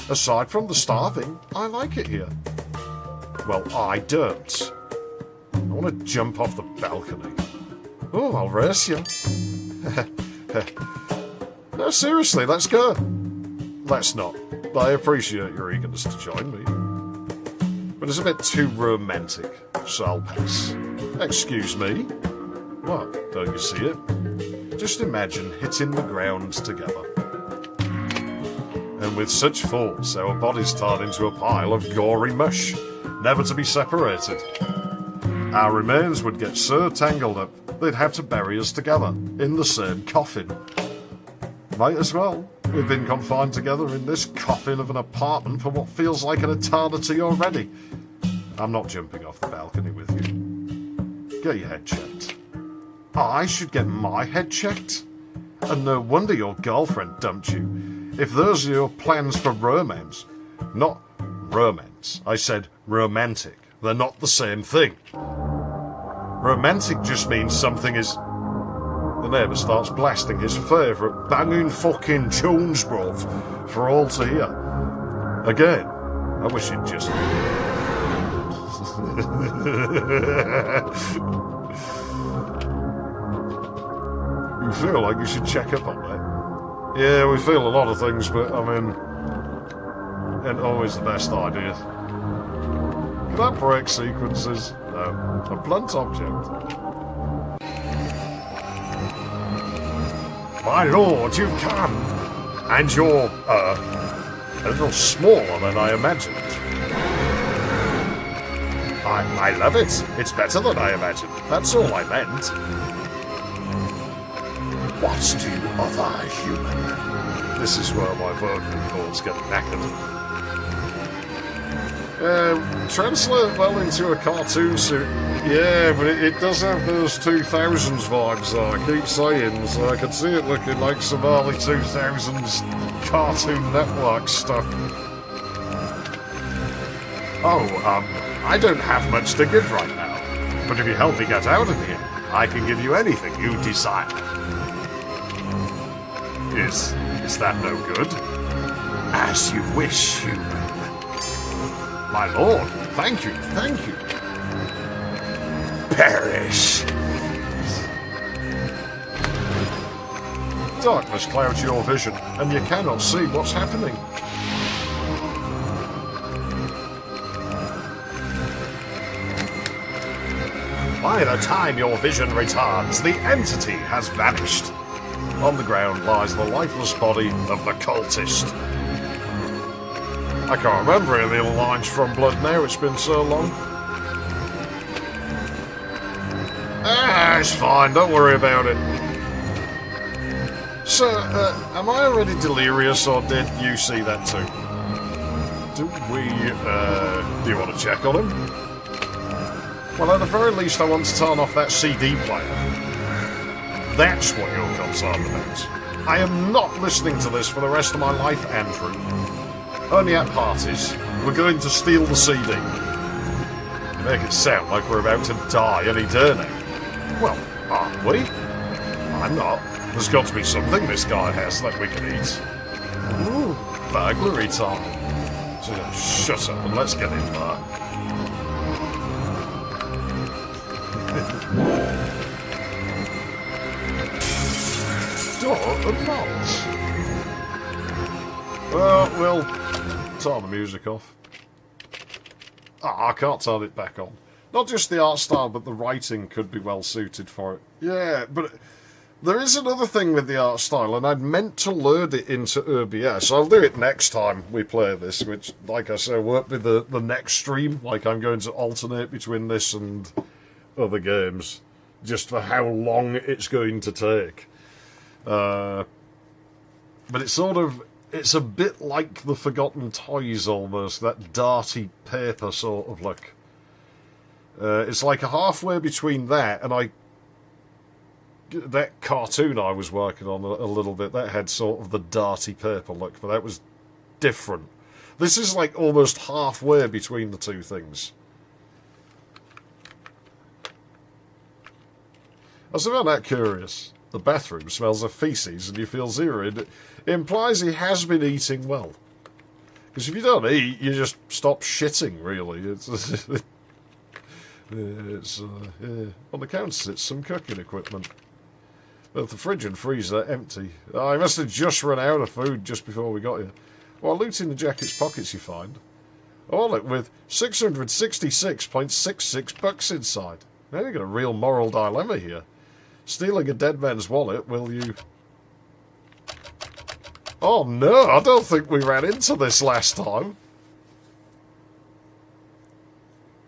Aside from the starving, I like it here. Well, I don't. I want to jump off the balcony. Oh, I'll race you. No, seriously, let's go. Let's not. I appreciate your eagerness to join me. But it's a bit too romantic, so I'll pass. Excuse me? What, don't you see it? Just imagine hitting the ground together. And with such force, our bodies turn into a pile of gory mush, never to be separated. Our remains would get so tangled up, they'd have to bury us together, in the same coffin. Might as well. We've been confined together in this coffin of an apartment for what feels like an eternity already. I'm not jumping off the balcony with you. Get your head checked. I should get my head checked? And no wonder your girlfriend dumped you. If those are your plans for romance. Not romance. I said romantic. They're not the same thing. Romantic just means something is... The neighbour starts blasting his favourite banging fucking tunes, bruv, for all to hear. Again, I wish he'd just... You feel like you should check up on that? Yeah, we feel a lot of things, but, I mean... Ain't always the best idea. Can I break sequences? No. A blunt object. My lord, you've come! And you're, a little smaller than I imagined. I love it. It's better than I imagined. That's all I meant. What do you offer, human? This is where my vocal cords get knackered. Translate well into a cartoon suit. Yeah, but it does have those 2000s vibes, though, I keep saying, so I could see it looking like some early 2000s Cartoon Network stuff. I don't have much to give right now, but if you help me get out of here, I can give you anything you desire. Is that no good? As you wish, human. My lord, thank you. Perish. Darkness clouds your vision, and you cannot see what's happening. By the time your vision returns, the entity has vanished. On the ground lies the lifeless body of the cultist. I can't remember any of the lines from Blood now, it's been so long. Ah, it's fine, don't worry about it. So, am I already delirious, or did you see that too? Do you want to check on him? Well, at the very least, I want to turn off that CD player. That's what you're concerned about. I am not listening to this for the rest of my life, Andrew. Only at parties. We're going to steal the CD. You make it sound like we're about to die any day now. Well, aren't we? I'm not. There's got to be something this guy has that we can eat. Ooh, burglary time. So shut up and let's get in there. Door unlocked. We'll turn the music off. I can't turn it back on. Not just the art style, but the writing could be well suited for it. Yeah, but there is another thing with the art style, and I'd meant to load it into OBS. I'll do it next time we play this, which, like I say, won't be the next stream. Like, I'm going to alternate between this and other games, just for how long it's going to take. But it's sort of... It's a bit like the Forgotten Toys, almost. That darty paper sort of look. It's like a halfway between that and that cartoon I was working on a little bit. That had sort of the darty paper look, but that was different. This is like almost halfway between the two things. I was about that curious. The bathroom smells of feces and you feel zero. It implies he has been eating well. Because if you don't eat, you just stop shitting, really. On the counter sits some cooking equipment. Both the fridge and freezer are empty. I must have just run out of food just before we got here. While looting the jacket's pockets you find. A wallet with 666.66 bucks inside. Now you've got a real moral dilemma here. Stealing a dead man's wallet, will you... Oh no, I don't think we ran into this last time.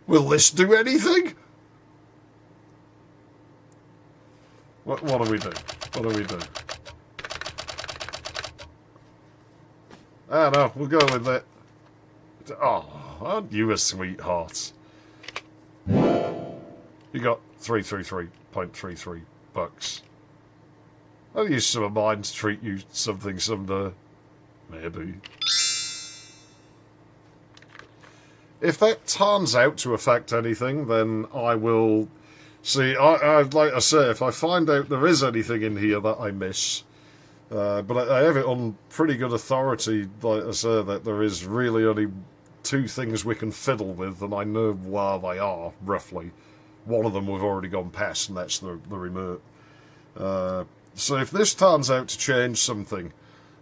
Will this do anything? What do we do? What do we do? Ah no, we'll go with it. Oh, aren't you a sweetheart? You got 333.33 bucks. I'll use some of mine to treat you something someday. Maybe. If that turns out to affect anything, then I will see. Like I say, if I find out there is anything in here that I miss, but I have it on pretty good authority, like I say, that there is really only two things we can fiddle with, and I know where they are, roughly. One of them we've already gone past, and that's the remote. So if this turns out to change something,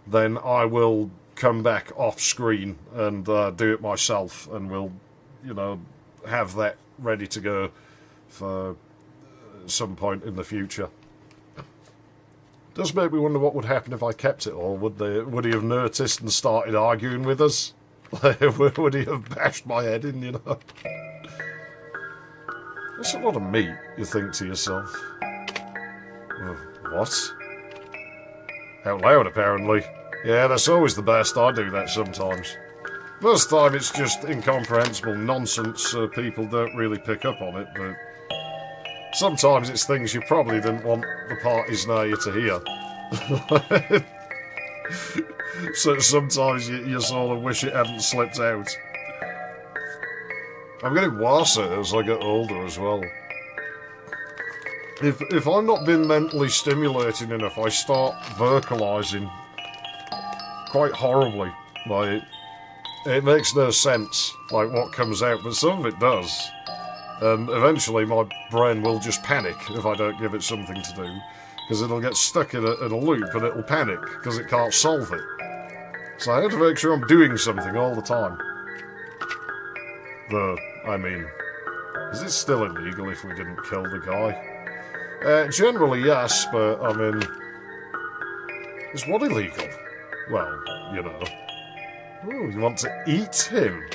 then I will come back off screen and do it myself, and we'll, have that ready to go for some point in the future. Does make me wonder what would happen if I kept it, or would he have noticed and started arguing with us? Would he have bashed my head in, That's a lot of meat, you think to yourself. What? Out loud, apparently. Yeah, that's always the best. I do that sometimes. Most time it's just incomprehensible nonsense, so people don't really pick up on it, but sometimes it's things you probably didn't want the parties near you to hear. So sometimes you sort of wish it hadn't slipped out. I'm getting worse at it as I get older as well. If I'm not being mentally stimulating enough, I start vocalising quite horribly. Like, it makes no sense, like, what comes out, but some of it does. And eventually my brain will just panic if I don't give it something to do, because it'll get stuck in a loop and it'll panic because it can't solve it. So I have to make sure I'm doing something all the time. Though, I mean, is it still illegal if we didn't kill the guy? Generally, yes, but, I mean... Is what illegal? Well, Ooh, you want to eat him?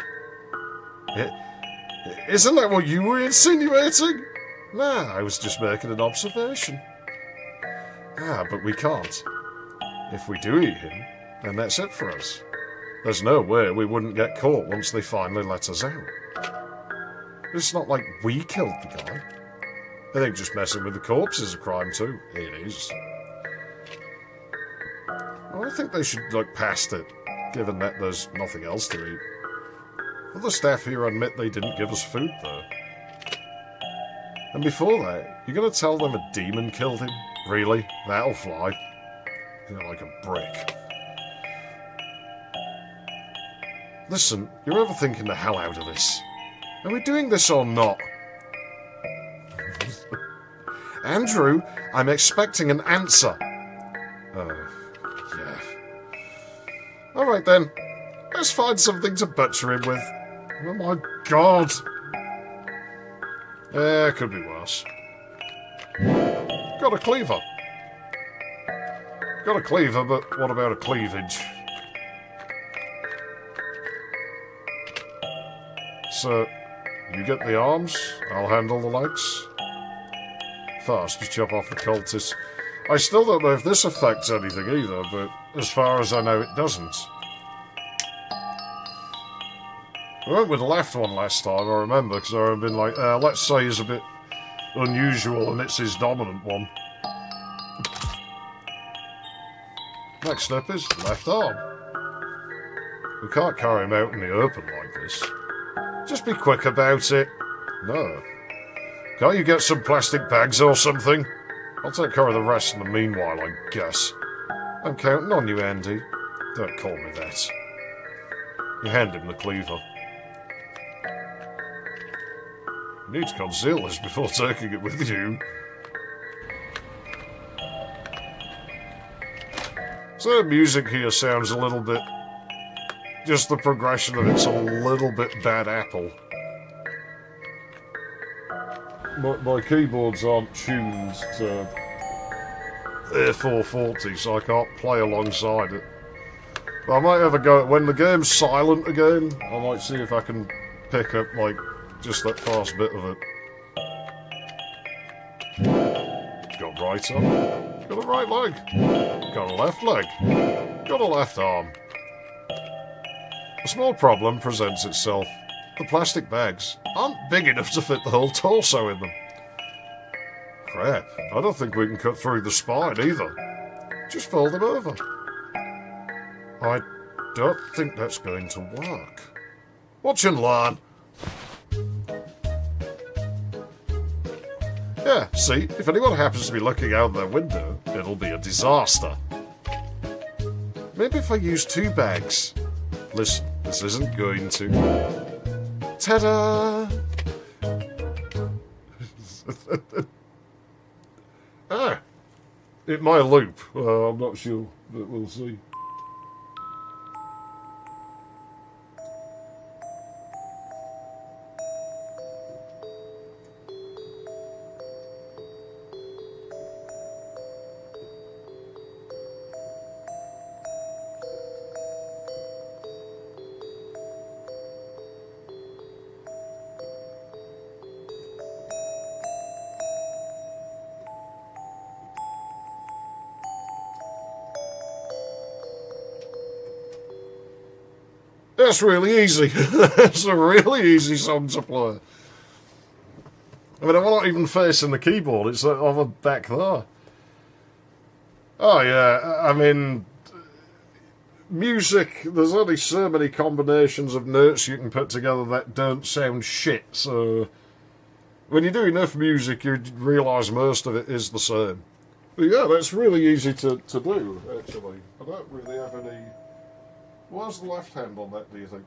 Isn't that what you were insinuating? Nah, I was just making an observation. Ah, but we can't. If we do eat him, then that's it for us. There's no way we wouldn't get caught once they finally let us out. It's not like we killed the guy. I think just messing with the corpse is a crime too. It is. Well, I think they should look past it, given that there's nothing else to eat. Other staff here admit they didn't give us food, though. And before that, you're going to tell them a demon killed him? Really? That'll fly. You're like a brick. Listen, you're overthinking the hell out of this. Are we doing this or not? Andrew, I'm expecting an answer. Yeah. Alright then. Let's find something to butcher him with. Oh my god. Yeah, could be worse. Got a cleaver. Got a cleaver, but what about a cleavage? So, you get the arms, I'll handle the legs. First, just chop off the cultists. I still don't know if this affects anything either, but as far as I know, it doesn't. I went with the left one last time, I remember, because I've been like, let's say he's a bit unusual and it's his dominant one. Next step is left arm. We can't carry him out in the open like this. Just be quick about it. No. Can't you get some plastic bags or something? I'll take care of the rest in the meanwhile, I guess. I'm counting on you, Andy. Don't call me that. You hand him the cleaver. You need to conceal this before taking it with you. So the music here sounds a little bit... Just the progression of it's a little bit bad apple. My keyboards aren't tuned to Air 440, so I can't play alongside it. But I might have a go... When the game's silent again, I might see if I can pick up, like, just that first bit of it. Got right arm. Got a right leg. Got a left leg. Got a left arm. A small problem presents itself. The plastic bags aren't big enough to fit the whole torso in them. Crap, I don't think we can cut through the spine either. Just fold them over. I don't think that's going to work. Watch and learn. Yeah, see, if anyone happens to be looking out their window, it'll be a disaster. Maybe if I use 2 bags. Listen, this isn't going to... Ta-da! It might loop. I'm not sure, but we'll see. That's really easy. That's a really easy song to play. I mean, I'm not even facing the keyboard. It's like over back there. Oh, yeah. I mean, music, there's only so many combinations of notes you can put together that don't sound shit. So when you do enough music, you realise most of it is the same. But yeah, that's really easy to do, actually. I don't really have any... Where's the left hand on that, do you think?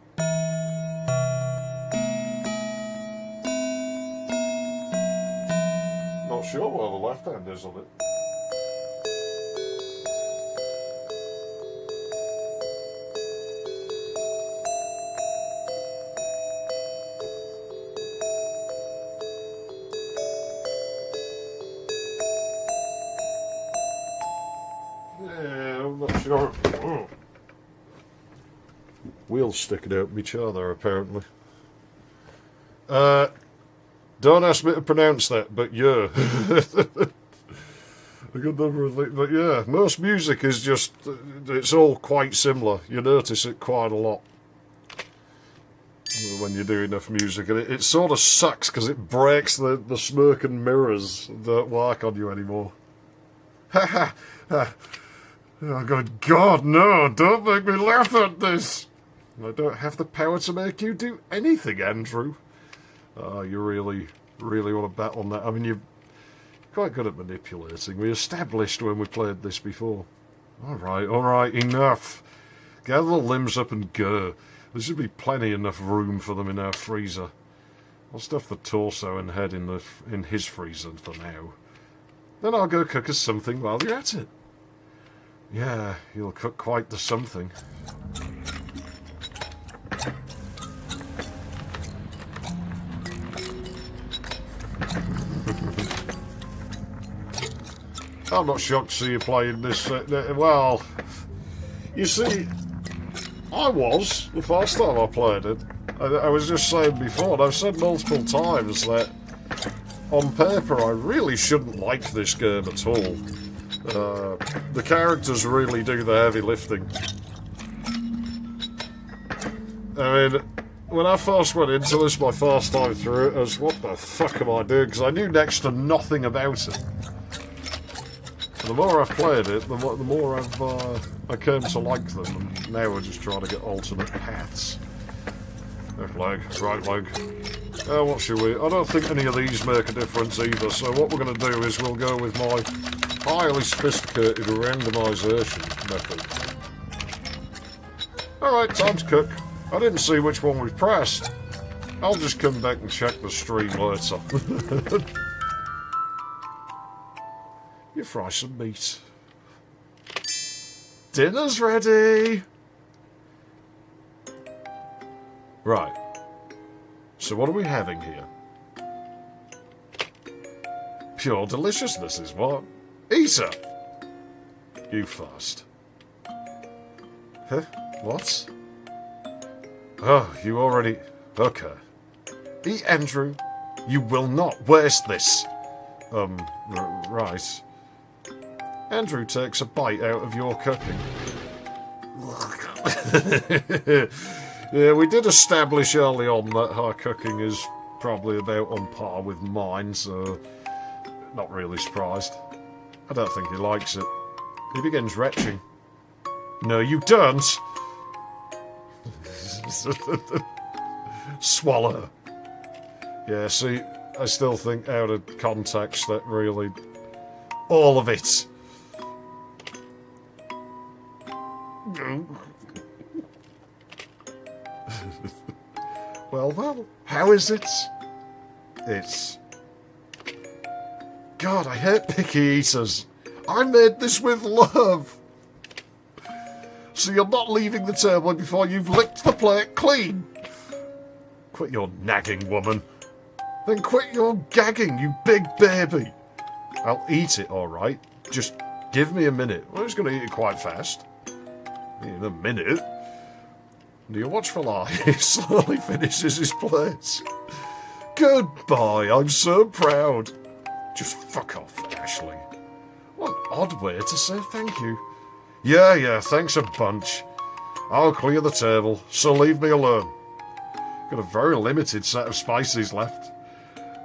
Not sure where the left hand is on it. Yeah, I'm not sure. Oh. Wheels sticking out of each other, apparently. Don't ask me to pronounce that, but yeah. A good number of things, but yeah, most music is just, it's all quite similar. You notice it quite a lot when you do enough music, and it sort of sucks because it breaks the smoke and mirrors don't work on you anymore. Ha ha! Oh God, no, don't make me laugh at this! I don't have the power to make you do anything, Andrew. Oh, you really want to bet on that? I mean, you're quite good at manipulating. We established when we played this before. Alright, enough. Gather the limbs up and go. There should be plenty enough room for them in our freezer. I'll stuff the torso and head in his freezer for now. Then I'll go cook us something while you're at it. Yeah, you'll cook quite the something. I'm not shocked to see you playing this. Well, you see, I was the first time I played it. I was just saying before, and I've said multiple times that on paper I really shouldn't like this game at all. The characters really do the heavy lifting. I mean, when I first went into this my first time through it, I was, what the fuck am I doing? Because I knew next to nothing about it. And the more I've played it, the more I came to like them, and now we're just trying to get alternate paths. Left leg, right leg. What should we? I don't think any of these make a difference either, so what we're going to do is we'll go with my highly sophisticated randomisation method. Alright, time to cook. I didn't see which one we pressed. I'll just come back and check the stream later. You fry some meat. Dinner's ready! Right. So what are we having here? Pure deliciousness is what? Eat her! You first. Huh? What? Oh, you already... Okay. Eat, Andrew. You will not waste this. Right. Andrew takes a bite out of your cooking. Yeah, we did establish early on that her cooking is probably about on par with mine, so not really surprised. I don't think he likes it. He begins retching. No, you don't! Swallow. Yeah, see, I still think out of context that really... all of it. Well, how is it? It's... God, I hate picky eaters. I made this with love. So you're not leaving the table before you've licked the plate clean. Quit your nagging, woman. Then quit your gagging, you big baby. I'll eat it, alright. Just give me a minute. I'm just going to eat it quite fast. In a minute. Do you watch for eye? He slowly finishes his plate. Goodbye, I'm so proud. Just fuck off, Ashley. What an odd way to say thank you. Yeah, thanks a bunch. I'll clear the table, so leave me alone. Got a very limited set of spices left.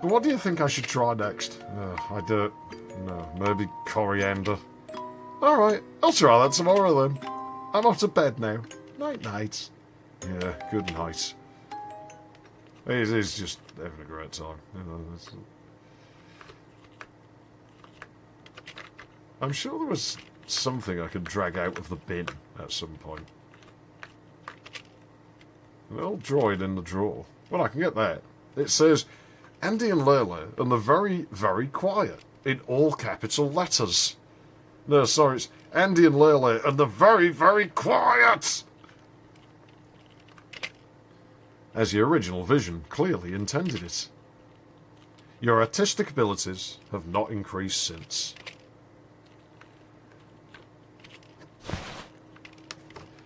But what do you think I should try next? I don't... No, maybe coriander. Alright, I'll try that tomorrow then. I'm off to bed now. Night-night. Yeah, good night. He's just having a great time. You know, I'm sure there was something I could drag out of the bin at some point. An old droid in the drawer. Well, I can get that. It says, Andy and Leyley, and they're very, very quiet. In all capital letters. No, sorry, it's Andy and Leyley, and they're very, very quiet! As your original vision clearly intended it. Your artistic abilities have not increased since.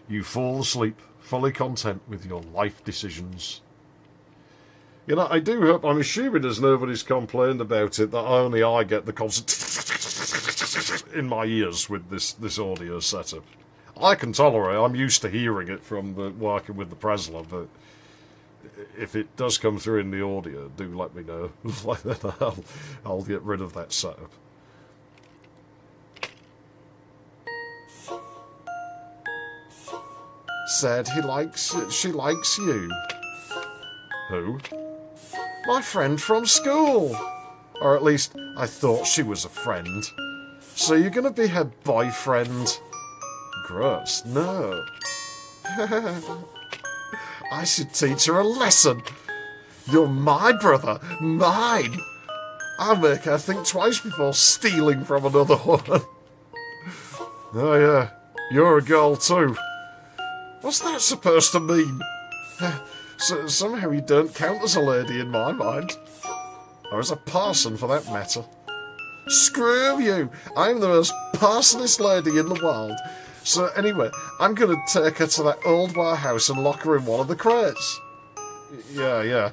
You fall asleep, fully content with your life decisions. You know, I do hope, I'm assuming as nobody's complained about it, that only I get the constant in my ears with this audio setup. I can tolerate it. I'm used to hearing it from working with the Presler, but if it does come through in the audio, do let me know. Like then I'll get rid of that setup. Said she likes you. Who? My friend from school. Or at least, I thought she was a friend. So you're gonna be her boyfriend? Gross, no. I should teach her a lesson. You're my brother, mine. I'll make her think twice before stealing from another woman. Oh yeah, you're a girl too. What's that supposed to mean? So somehow you don't count as a lady in my mind. Or as a parson, for that matter. Screw you! I'm the most parsonist lady in the world. So anyway, I'm going to take her to that old warehouse and lock her in one of the crates. Yeah.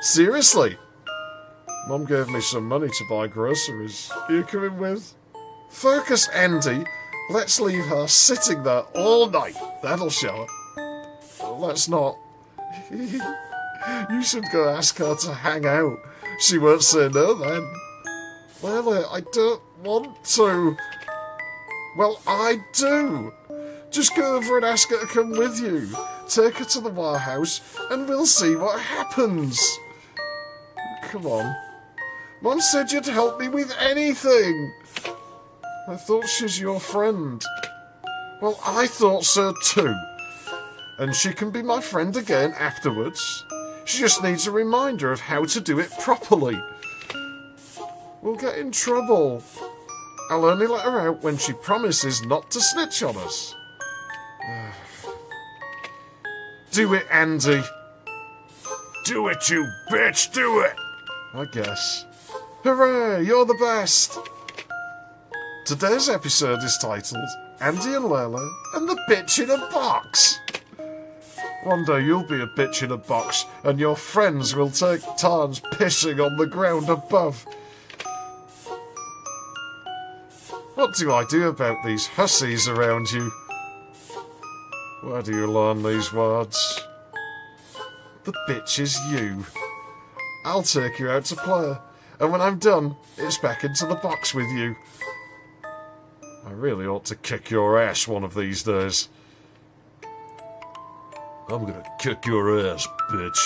Seriously? Mum gave me some money to buy groceries. Are you coming with? Focus, Andy. Let's leave her sitting there all night. That'll show her. Let's not. You should go ask her to hang out. She won't say no then. Leyley, I don't want to. Well, I do. Just go over and ask her to come with you. Take her to the warehouse and we'll see what happens. Come on. Mum said you'd help me with anything. I thought she's your friend. Well, I thought so too. And she can be my friend again afterwards. She just needs a reminder of how to do it properly. We'll get in trouble. I'll only let her out when she promises not to snitch on us. Do it, Andy. Do it, you bitch, do it! I guess. Hooray, you're the best! Today's episode is titled Andy and Leyley and the Bitch in a Box. One day you'll be a bitch in a box and your friends will take turns pissing on the ground above. What do I do about these hussies around you? Where do you learn these words? The bitch is you. I'll take you out to play, and when I'm done, it's back into the box with you. I really ought to kick your ass one of these days. I'm gonna kick your ass, bitch.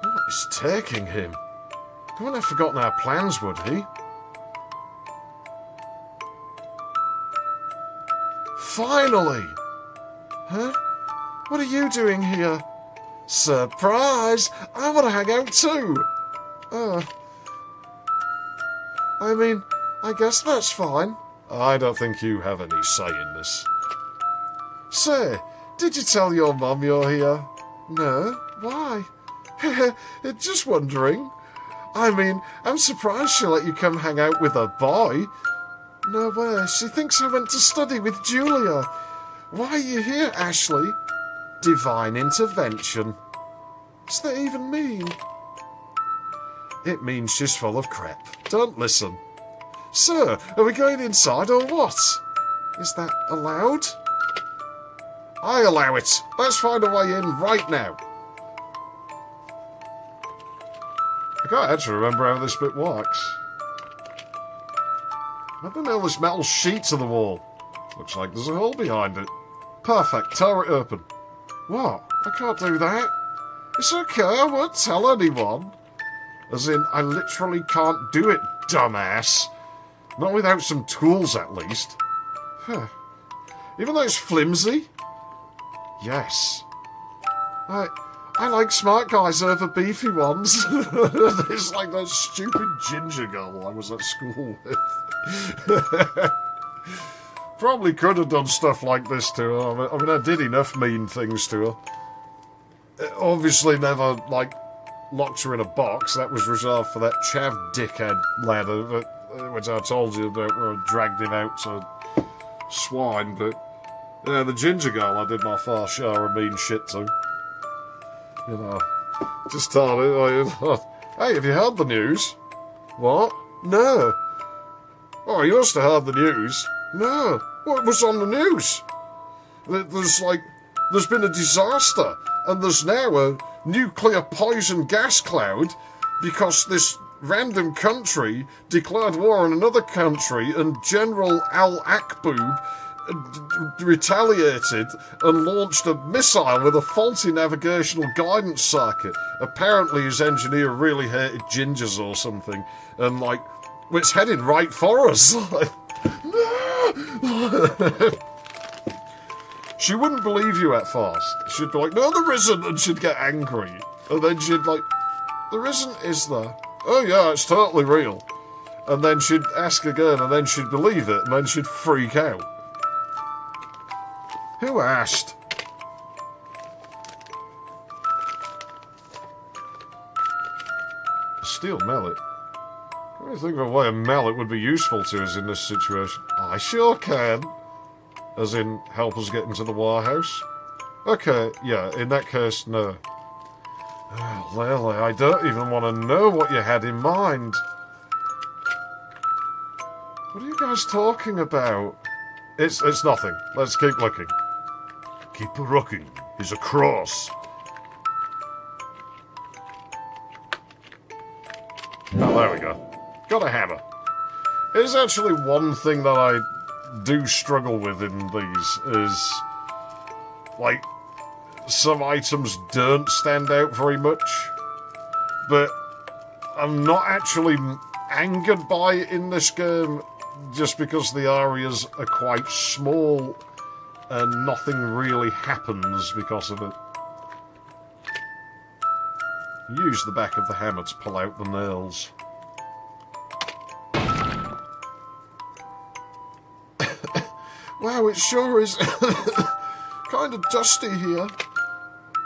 What is taking him? He wouldn't have forgotten our plans, would he? Finally! Huh? What are you doing here? Surprise! I want to hang out too! I mean, I guess that's fine. I don't think you have any say in this. Say, did you tell your mum you're here? No? Why? Just wondering. I mean, I'm surprised she let you come hang out with a boy. No way, she thinks I went to study with Julia. Why are you here, Ashley? Divine intervention. What's that even mean? It means she's full of crap. Don't listen. Sir, are we going inside or what? Is that allowed? I allow it. Let's find a way in right now. I can't actually remember how this bit works. I don't know, this metal sheet to the wall. Looks like there's a hole behind it. Perfect, tear it open. What? I can't do that. It's okay, I won't tell anyone. As in, I literally can't do it, dumbass. Not without some tools, at least. Huh. Even though it's flimsy? Yes. I like smart guys over beefy ones. It's like that stupid ginger girl I was at school with. Probably could have done stuff like this to her. I mean, I did enough mean things to her. Obviously never, like, locked her in a box. That was reserved for that chav dickhead lad, which I told you about, where I dragged him out to swine. But, yeah, the ginger girl I did my fair share of mean shit to. You know, Just told it. Hey, have you heard the news? What? No. Oh, you must have heard the news. No. What was on the news? There's been a disaster, and there's now a nuclear poison gas cloud because this random country declared war on another country, and General Al-Akboob retaliated and launched a missile with a faulty navigational guidance circuit. Apparently his engineer really hated gingers or something, and it's heading right for us. No! She wouldn't believe you at first. She'd be like, no, there isn't, and she'd get angry. And then she'd there isn't, is there? Oh yeah, it's totally real. And then she'd ask again, and then she'd believe it, and then she'd freak out. Who asked? A steel mallet? I don't think of a way a mallet would be useful to us in this situation. I sure can. As in, help us get into the warehouse? Okay, yeah, in that case, no. Oh, Leyley, I don't even want to know what you had in mind. What are you guys talking about? It's nothing. Let's keep looking. Keep looking. He's across. Oh, there we go. Got a hammer. There's actually one thing that I do struggle with in these is, some items don't stand out very much, but I'm not actually angered by it in this game just because the areas are quite small and nothing really happens because of it. Use the back of the hammer to pull out the nails. Wow, it sure is kind of dusty here.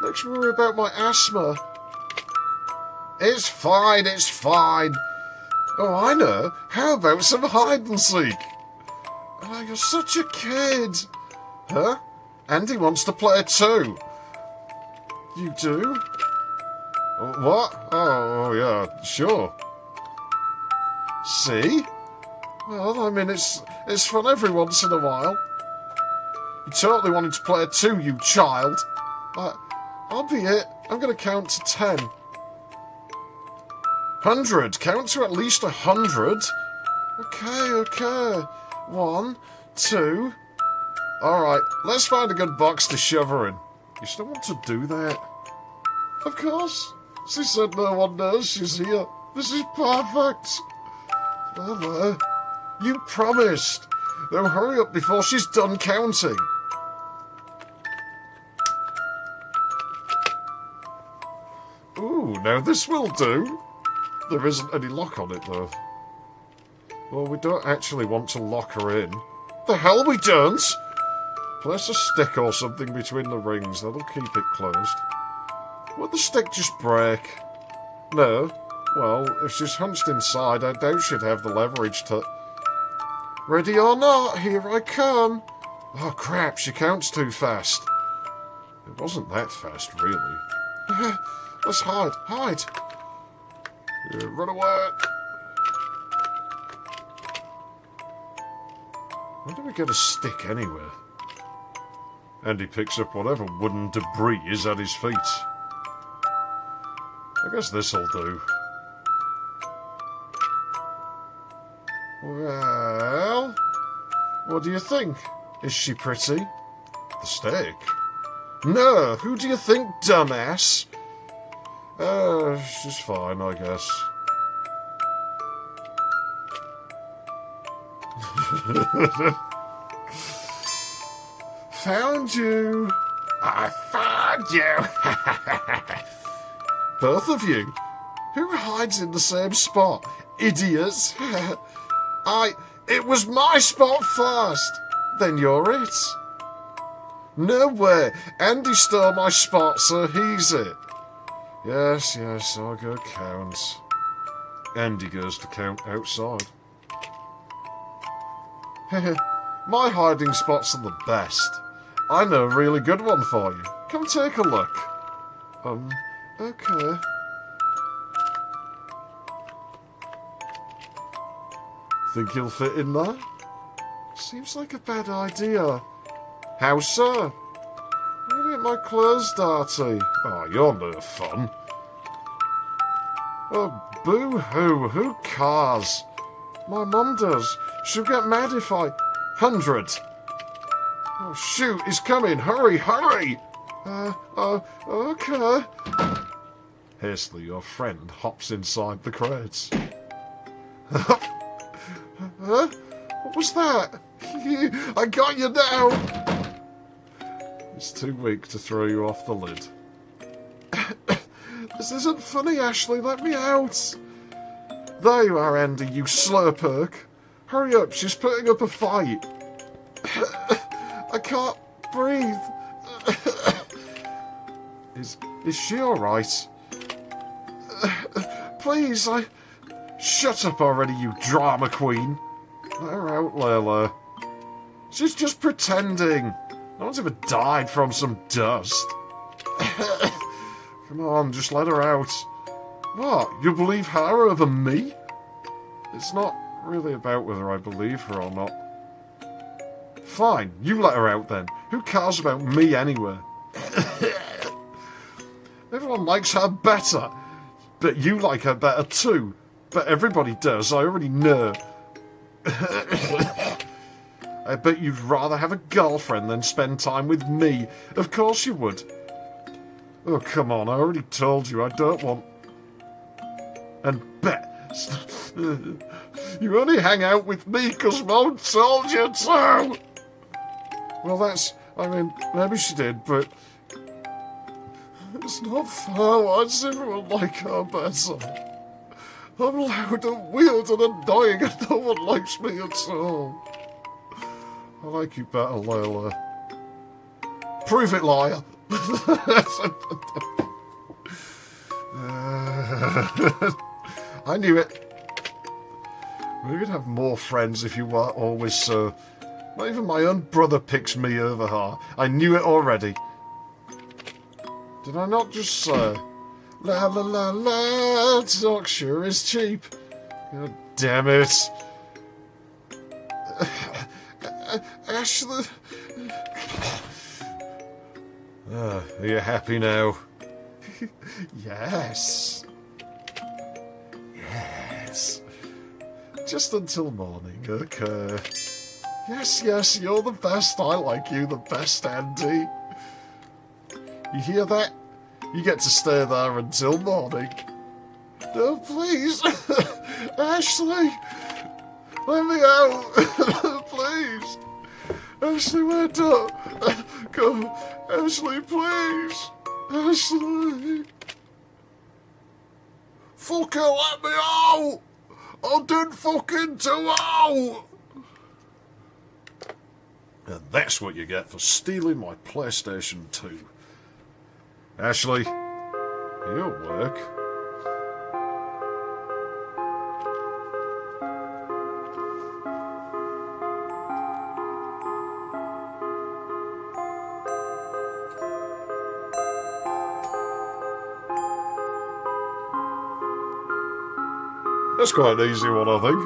Makes me worry about my asthma. It's fine, it's fine. Oh, I know. How about some hide and seek? Oh, you're such a kid. Huh? Andy wants to play too. You do? What? Oh, yeah, sure. See? Well, I mean, it's fun every once in a while. You totally wanted to play too, you child. I'll be it. I'm going to count to 10. 100. Count to at least 100. Okay. 1, 2. Alright, let's find a good box to shove her in. You still want to do that? Of course. She said no one knows she's here. This is perfect. Hello. You promised. Now hurry up before she's done counting. Ooh, now this will do. There isn't any lock on it, though. Well, we don't actually want to lock her in. The hell we don't! Place a stick or something between the rings. That'll keep it closed. Would the stick just break? No. Well, if she's hunched inside, I doubt she'd have the leverage to... Ready or not, here I come. Oh, crap, she counts too fast. It wasn't that fast, really. Let's hide. Hide. Yeah, run away. Where do we get a stick, anyway? And he picks up whatever wooden debris is at his feet. I guess this'll do. Well, what do you think? Is she pretty? The steak? No, who do you think, dumbass? She's fine, I guess. Found you! I found you! Both of you? Who hides in the same spot? Idiots! It was my spot first! Then you're it. No way! Andy stole my spot, so he's it. Yes, I'll go count. Andy goes to count outside. My hiding spots are the best. I know a really good one for you. Come take a look. Okay. Think you'll fit in there? Seems like a bad idea. How, sir? Really, my clothes dirty. Oh, you're no fun. Oh, boo-hoo. Who cares? My mum does. She'll get mad if I... 100. Oh, shoot, he's coming. Hurry, hurry. Okay. Hastily, your friend hops inside the crates. Huh? What was that? I got you now. It's too weak to throw you off the lid. This isn't funny, Ashley. Let me out. There you are, Andy, you slurperk. Hurry up, she's putting up a fight. I can't breathe. Is she alright? Please, Shut up already, you drama queen. Let her out, Leyley. She's just pretending. No one's ever died from some dust. Come on, just let her out. What? You believe her over me? It's not really about whether I believe her or not. Fine, you let her out then. Who cares about me anyway? Everyone likes her better. But you like her better too. But everybody does, I already know. I bet you'd rather have a girlfriend than spend time with me. Of course you would. Oh, come on, I already told you I don't want... And bet... You only hang out with me because Mom told you to! Well, that's... I mean, maybe she did, but... It's not fair. Why does everyone like her better? I'm loud and weird and annoying and no one likes me at all. I like you better, Leyley. Prove it, liar. I knew it. We could have more friends if you weren't always so... Not even my own brother picks me over her. I knew it already. Did I not just say... La la la la, talk sure is cheap. God damn it. Ashley... Are you happy now? Yes. Yes. Just until morning, okay. Yes, yes, you're the best. I like you the best, Andy. You hear that? You get to stay there until morning. No, please. Ashley. Let me out. Please. Ashley, wait up. Come. Ashley, please. Ashley. Fucking let me out. I didn't fucking do out. And that's what you get for stealing my PlayStation 2. Ashley, your work. That's quite an easy one, I think.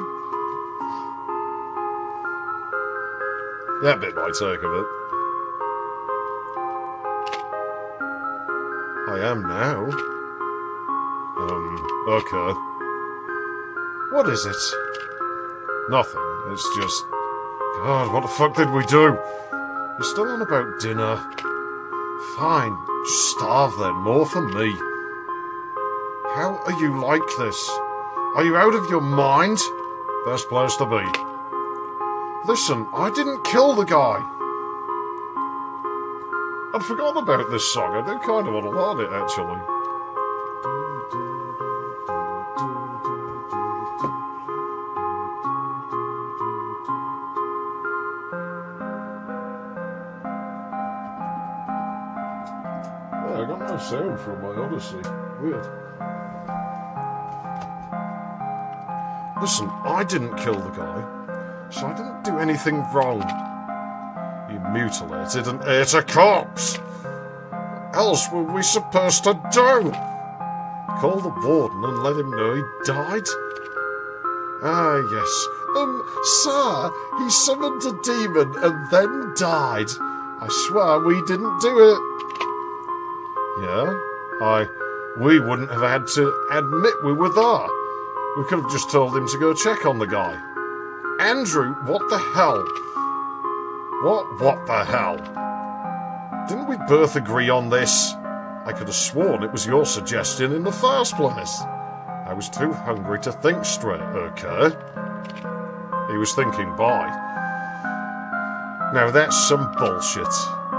That bit might take a bit. I am now. Okay. What is it? Nothing. It's just... God, what the fuck did we do? You're still on about dinner. Fine. Just starve then. More for me. How are you like this? Are you out of your mind? Best place to be. Listen, I didn't kill the guy. I'd forgotten about this song. I do kind of want to learn it, actually. Yeah, I got no sound from my Odyssey. Weird. Listen, I didn't kill the guy, so I didn't do anything wrong. You mutilated and ate a corpse. What else were we supposed to do? call the warden and let him know he died? Ah, yes. Sir, he summoned a demon and then died. I swear we didn't do it. Yeah? We wouldn't have had to admit we were there. We could have just told him to go check on the guy. Andrew, what the hell? What the hell? Didn't we both agree on this? I could have sworn it was your suggestion in the first place. I was too hungry to think straight, okay? He was thinking bye. Now that's some bullshit.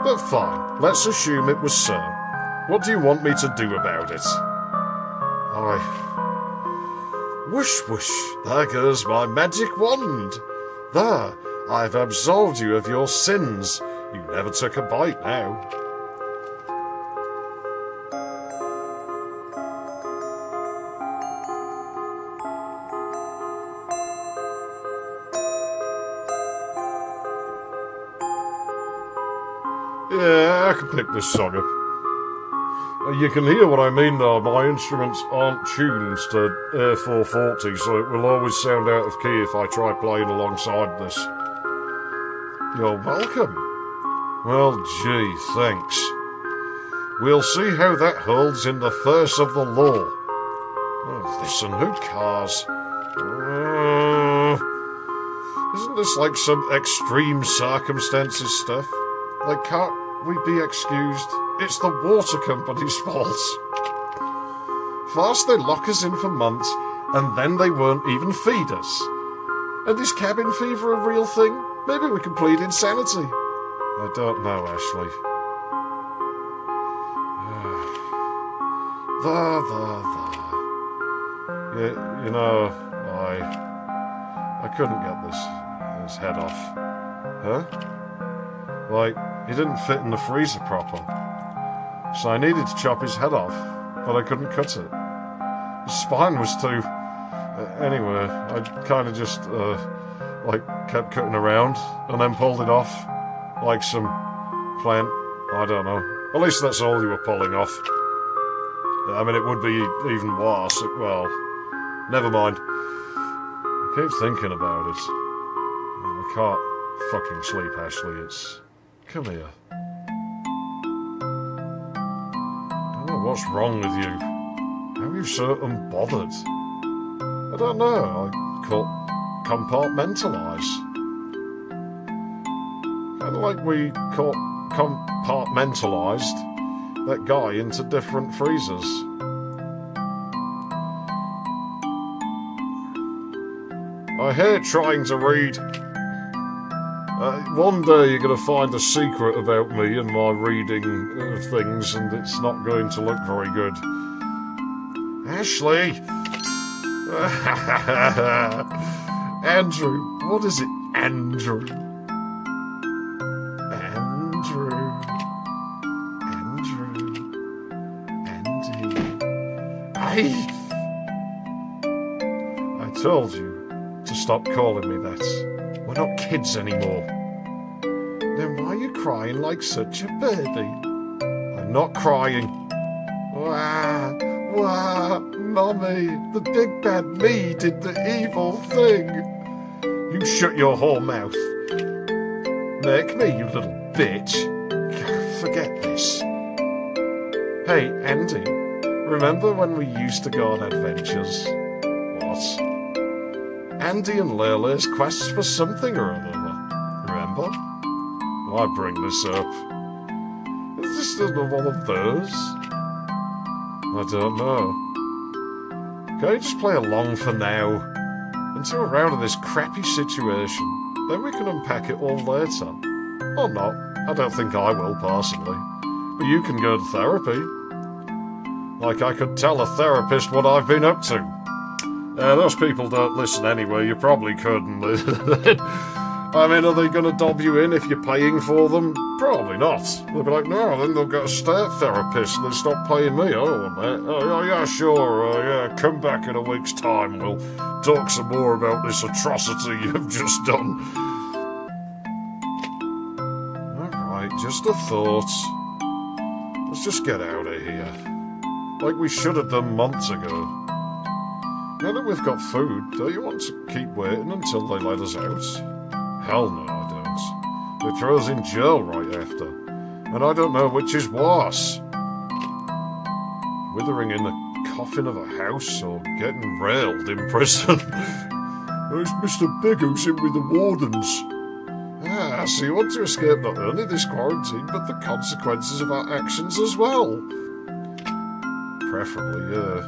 But fine, let's assume it was so. What do you want me to do about it? Whoosh whoosh, there goes my magic wand. There, I've absolved you of your sins. You never took a bite now. Yeah, I can pick this song up. You can hear what I mean though, my instruments aren't tuned to A440, so it will always sound out of key if I try playing alongside this. You're welcome. Well, gee, thanks. We'll see how that holds in the face of the law. Oh, listen, who cares? Isn't this like some extreme circumstances stuff? Like, can't we be excused? It's the water company's fault. First they lock us in for months, and then they won't even feed us. And is cabin fever a real thing? Maybe we can plead insanity. I don't know, Ashley. There. You know, I couldn't get his head off. Huh? Like, he didn't fit in the freezer proper. So I needed to chop his head off, but I couldn't cut it. His spine was too... anyway, I kind of just, kept cutting around, and then pulled it off, like some plant. I don't know. At least that's all you were pulling off. I mean, it would be even worse. Well, never mind. I keep thinking about it. I can't fucking sleep, Ashley. Come here. I don't know what's wrong with you. How are you so unbothered? I don't know. I compartmentalise. Kind of like we compartmentalised that guy into different freezers. I hate trying to read. One day you're going to find a secret about me and my reading of things, and it's not going to look very good. Ashley! Andrew. What is it? Andrew. Andy. I told you to stop calling me that. We're not kids anymore. Then why are you crying like such a baby? I'm not crying. Wah, wah, Mummy, the big bad me did the evil thing. You shut your whole mouth. Make me, you little bitch. Forget this. Hey, Andy, remember when we used to go on adventures? What? Andy and Leyley's quests for something or other. Remember? Why bring this up? Is this another one of those? I don't know. Can you just play along for now? Until we're out of this crappy situation. Then we can unpack it all later. Or not. I don't think I will, personally. But you can go to therapy. Like I could tell a therapist what I've been up to. Those people don't listen anyway, you probably couldn't. I mean, are they going to dob you in if you're paying for them? Probably not. They'll be like, no, then they'll get a state therapist and they'll stop paying me. Oh, yeah, sure, yeah, come back in a week's time. We'll talk some more about this atrocity you've just done. Alright, just a thought. Let's just get out of here. Like we should have done months ago. Now that we've got food, do you want to keep waiting until they let us out? Hell no, I don't. They throw us in jail right after. And I don't know which is worse. Withering in the coffin of a house or getting railed in prison. There's Mr. Big who's in with the wardens. Ah, so you want to escape not only this quarantine, but the consequences of our actions as well. Preferably, yeah.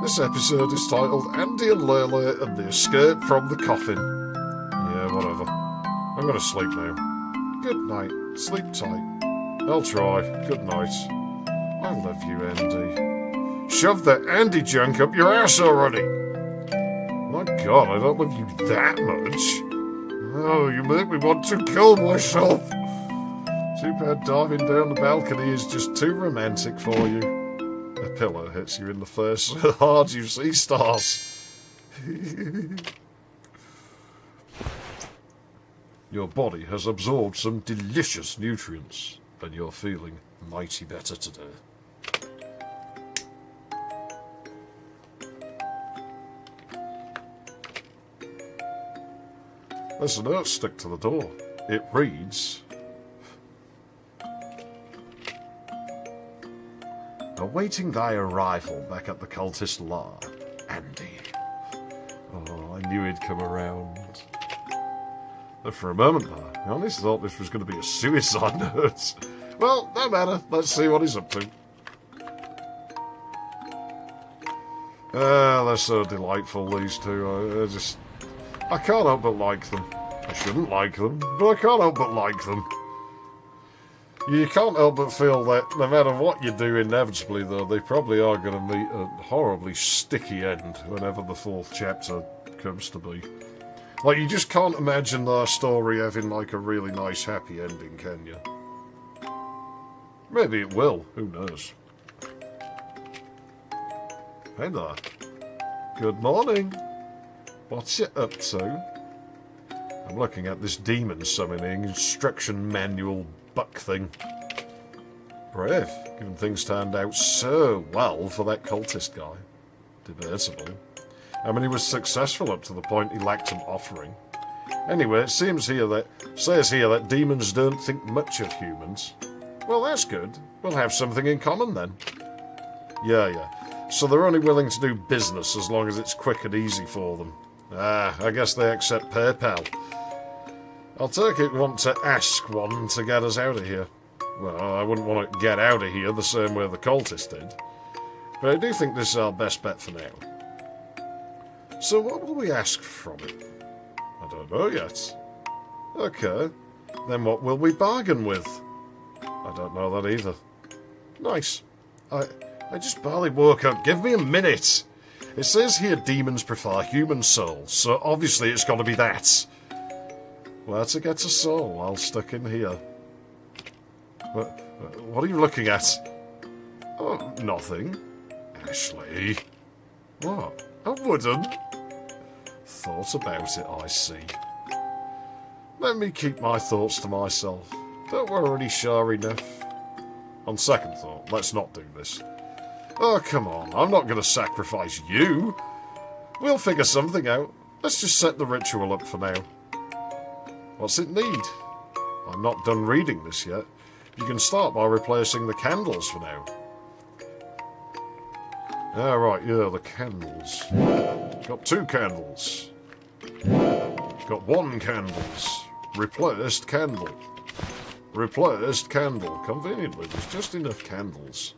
This episode is titled Andy and Leyley and the Escape from the Coffin. Yeah, whatever. I'm going to sleep now. Good night. Sleep tight. I'll try. Good night. I love you, Andy. Shove that Andy junk up your ass already. My God, I don't love you that much. Oh, you make me want to kill myself. Too bad diving down the balcony is just too romantic for you. A pillow hits you in the face so hard you see stars. Your body has absorbed some delicious nutrients, and you're feeling mighty better today. There's a note stuck to the door. It reads, awaiting thy arrival back at the cultist lair, Andy. Oh, I knew he'd come around. But for a moment there, I honestly thought this was going to be a suicide note. Well, no matter. Let's see what he's up to. They're so delightful, these two. I can't help but like them. I shouldn't like them, but I can't help but like them. You can't help but feel that no matter what you do, inevitably, though, they probably are going to meet a horribly sticky end whenever the fourth chapter comes to be. Like, you just can't imagine their story having, like, a really nice, happy ending, can you? Maybe it will. Who knows? Hey there. Good morning. What's you up to? I'm looking at this demon summoning instruction manual buck thing. Brave, given things turned out so well for that cultist guy. Debatable. I mean, he was successful up to the point he lacked an offering. Anyway, it says here that demons don't think much of humans. Well, that's good. We'll have something in common then. Yeah. So they're only willing to do business as long as it's quick and easy for them. Ah, I guess they accept PayPal. I'll take it we want to ask one to get us out of here. Well, I wouldn't want to get out of here the same way the cultist did. But I do think this is our best bet for now. So what will we ask from it? I don't know yet. Okay. Then what will we bargain with? I don't know that either. Nice. I just barely woke up. Give me a minute. It says here demons prefer human souls, so obviously it's got to be that. Where to get a soul while stuck in here? What are you looking at? Oh, nothing. Ashley. What? I wouldn't. Thought about it, I see. Let me keep my thoughts to myself. Don't worry, sure enough. On second thought, let's not do this. Oh, come on, I'm not going to sacrifice you. We'll figure something out. Let's just set the ritual up for now. What's it need? I'm not done reading this yet. You can start by replacing the candles for now. Ah, right, yeah, the candles. Got 2 candles. Got 1 candles. Replaced candle. Replaced candle. Conveniently, there's just enough candles.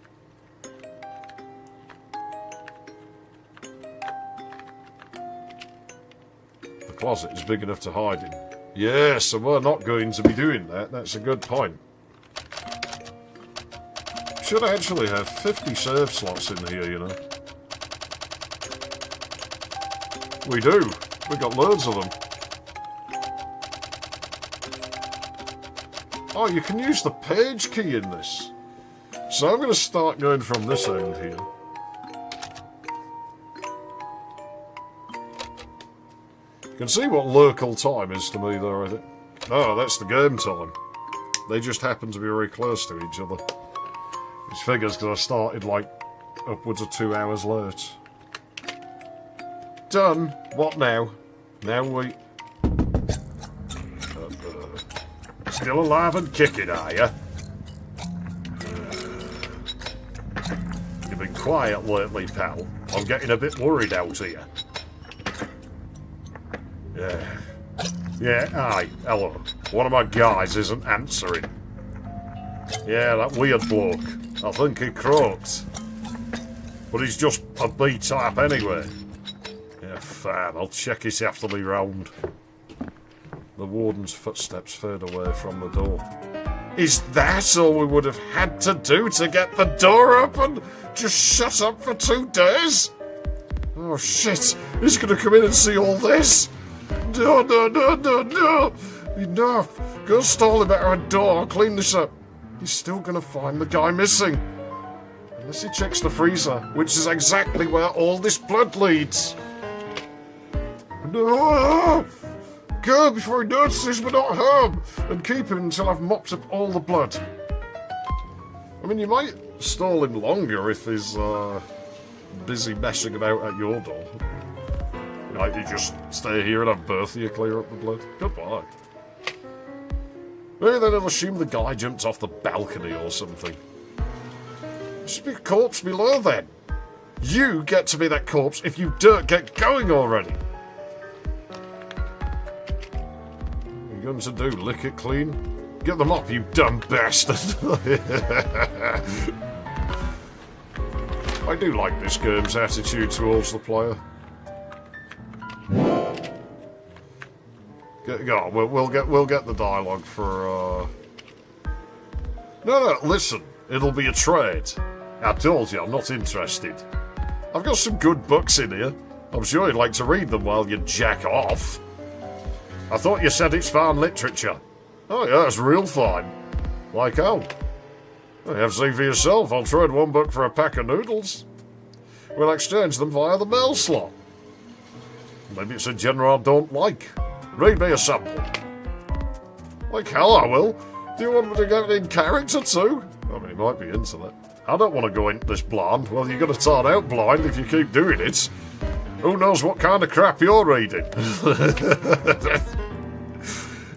The closet is big enough to hide in. Yes, so we're not going to be doing that. That's a good point. Should actually have 50 save slots in here, you know. We do. We got loads of them. Oh, you can use the page key in this. So I'm going to start going from this end here. You can see what local time is to me there, I think. Oh, that's the game time. They just happen to be very close to each other. Which figures because I started like upwards of 2 hours late. Done. What now? Now we... Still alive and kicking, are you? You've been quiet lately, pal. I'm getting a bit worried out here. Yeah. Yeah, aye. Hello. One of my guys isn't answering. Yeah, that weird bloke. I think he croaked. But he's just a B-type anyway. Yeah, fine. I'll check his after me round. The warden's footsteps fade away from the door. Is that all we would have had to do to get the door open? Just shut up for 2 days? Oh shit, he's gonna come in and see all this? No, no, no, no, no! Enough! Go stall him at our door, I'll clean this up. He's still gonna find the guy missing. Unless he checks the freezer, which is exactly where all this blood leads. No! Go before he notices we're not home, and keep him until I've mopped up all the blood. I mean, you might stall him longer if he's busy messing about at your door. Like, you just stay here and have Berthia clear up the blood. Goodbye. Maybe then he'll assume the guy jumped off the balcony or something. There should be a corpse below then. You get to be that corpse if you don't get going already. What are you going to do? Lick it clean? Get them up, you dumb bastard. I do like this game's attitude towards the player. Yeah, we'll get the dialogue for. No, listen. It'll be a trade. I told you I'm not interested. I've got some good books in here. I'm sure you'd like to read them while you jack off. I thought you said it's fine literature. Oh yeah, it's real fine. Like how? You have seen for yourself. I'll trade one book for a pack of noodles. We'll exchange them via the mail slot. Maybe it's a genre I don't like. Read me a sample. Like hell I will. Do you want me to get in character too? I mean, he might be into that. I don't want to go into this blind. Well, you're going to turn out blind if you keep doing it. Who knows what kind of crap you're reading?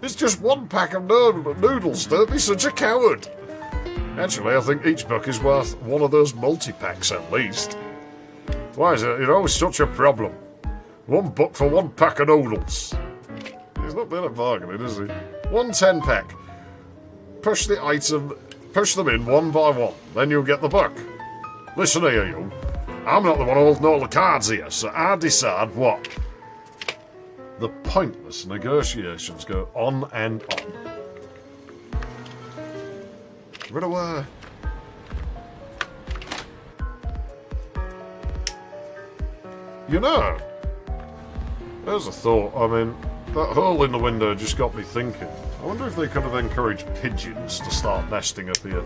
It's just one pack of noodles. Don't be such a coward. Actually, I think each book is worth one of those multi-packs at least. Why is it you're always such a problem? One book for one pack of noodles. He's not been a bargaining, is he? 1 10-pack. Push them in one by one, then you'll get the book. Listen here, you. I'm not the one holding all the cards here, so I decide what. The pointless negotiations go on and on. Right away. You know, there's a thought. I mean, that hole in the window just got me thinking. I wonder if they could have encouraged pigeons to start nesting up here.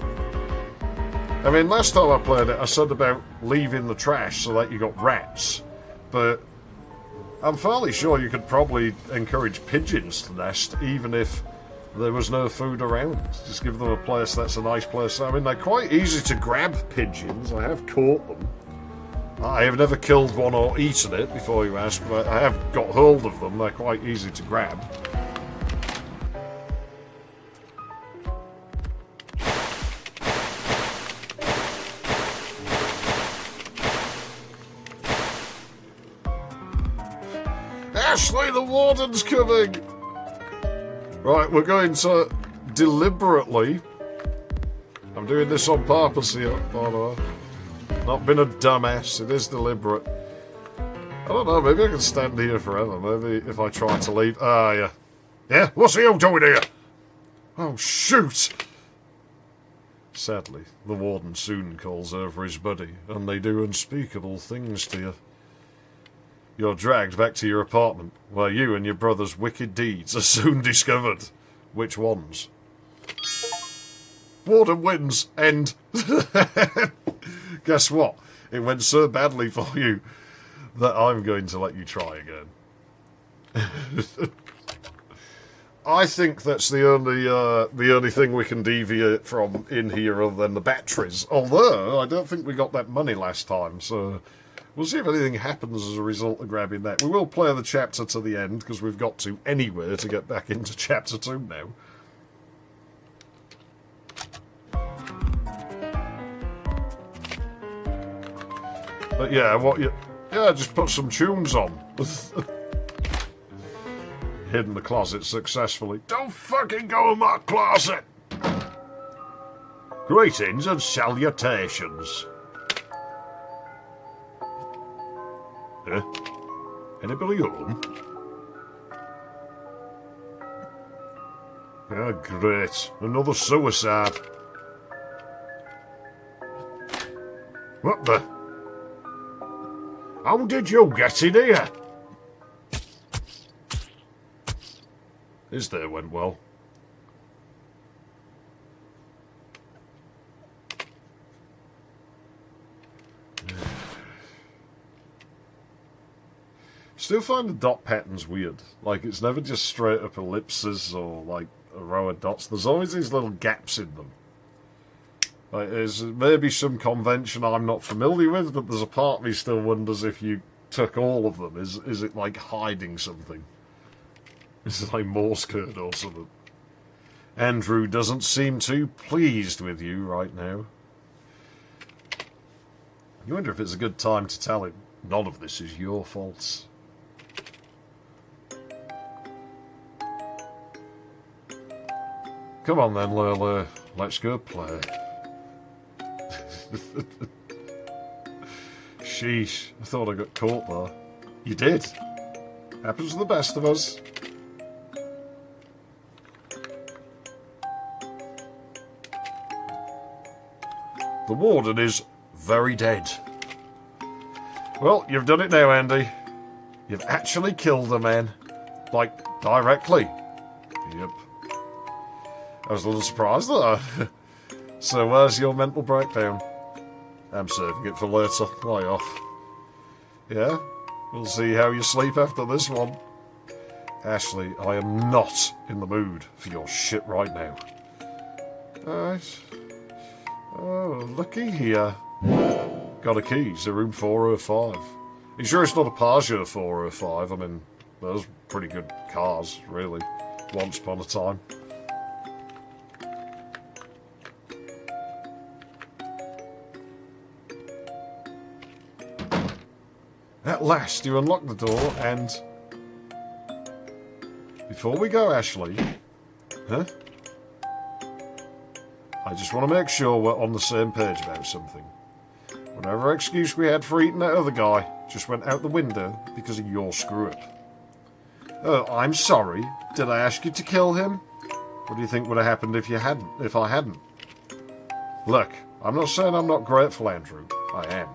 I mean, last time I played it, I said about leaving the trash so that you got rats. But I'm fairly sure you could probably encourage pigeons to nest, even if there was no food around. Just give them a place that's a nice place. I mean, they're quite easy to grab, pigeons. I have caught them. I have never killed one or eaten it, before you ask, but I have got hold of them. They're quite easy to grab. Ashley, the warden's coming! Right, we're going to deliberately... I'm doing this on purpose here, by the way. Not been a dumbass, it is deliberate. I don't know, maybe I can stand here forever. Maybe if I try to leave... Ah, yeah. Yeah? What's you doing here? Oh, shoot! Sadly, the warden soon calls over his buddy, and they do unspeakable things to you. You're dragged back to your apartment, where you and your brother's wicked deeds are soon discovered. Which ones? Warden Wins, end. Guess what? It went so badly for you that I'm going to let you try again. I think that's the only thing we can deviate from in here other than the batteries. Although, I don't think we got that money last time, so we'll see if anything happens as a result of grabbing that. We will play the chapter to the end, because we've got to anyway to get back into chapter 2 now. But yeah, just put some tunes on. Hid in the closet successfully. Don't fucking go in my closet! Greetings and salutations. Anybody home? Ah, great. Another suicide. What the? How did you get in here? His day went well. Still find the dot patterns weird. Like, it's never just straight up ellipses or, like, a row of dots. There's always these little gaps in them. Like, there's maybe some convention I'm not familiar with, but there's a part of me still wonders if you took all of them. Is it, like, hiding something? This is like Morse code or something. Andrew doesn't seem too pleased with you right now. You wonder if it's a good time to tell him none of this is your fault. Come on then, Leyley. Let's go play. Sheesh. I thought I got caught there. You did. Happens to the best of us. The warden is very dead. Well, you've done it now, Andy. You've actually killed a man. Like, directly. Yep. I was a little surprised there. So where's your mental breakdown? I'm saving it for later. Lie off. Yeah? We'll see how you sleep after this one. Ashley, I am not in the mood for your shit right now. Alright. Oh, looky here. Got a key to room 405. You sure it's not a Peugeot 405? I mean, those pretty good cars, really. Once upon a time. At last, you unlock the door and... Before we go, Ashley... Huh? I just want to make sure we're on the same page about something. Whatever excuse we had for eating that other guy just went out the window because of your screw-up. Oh, I'm sorry. Did I ask you to kill him? What do you think would have happened if I hadn't? Look, I'm not saying I'm not grateful, Andrew. I am.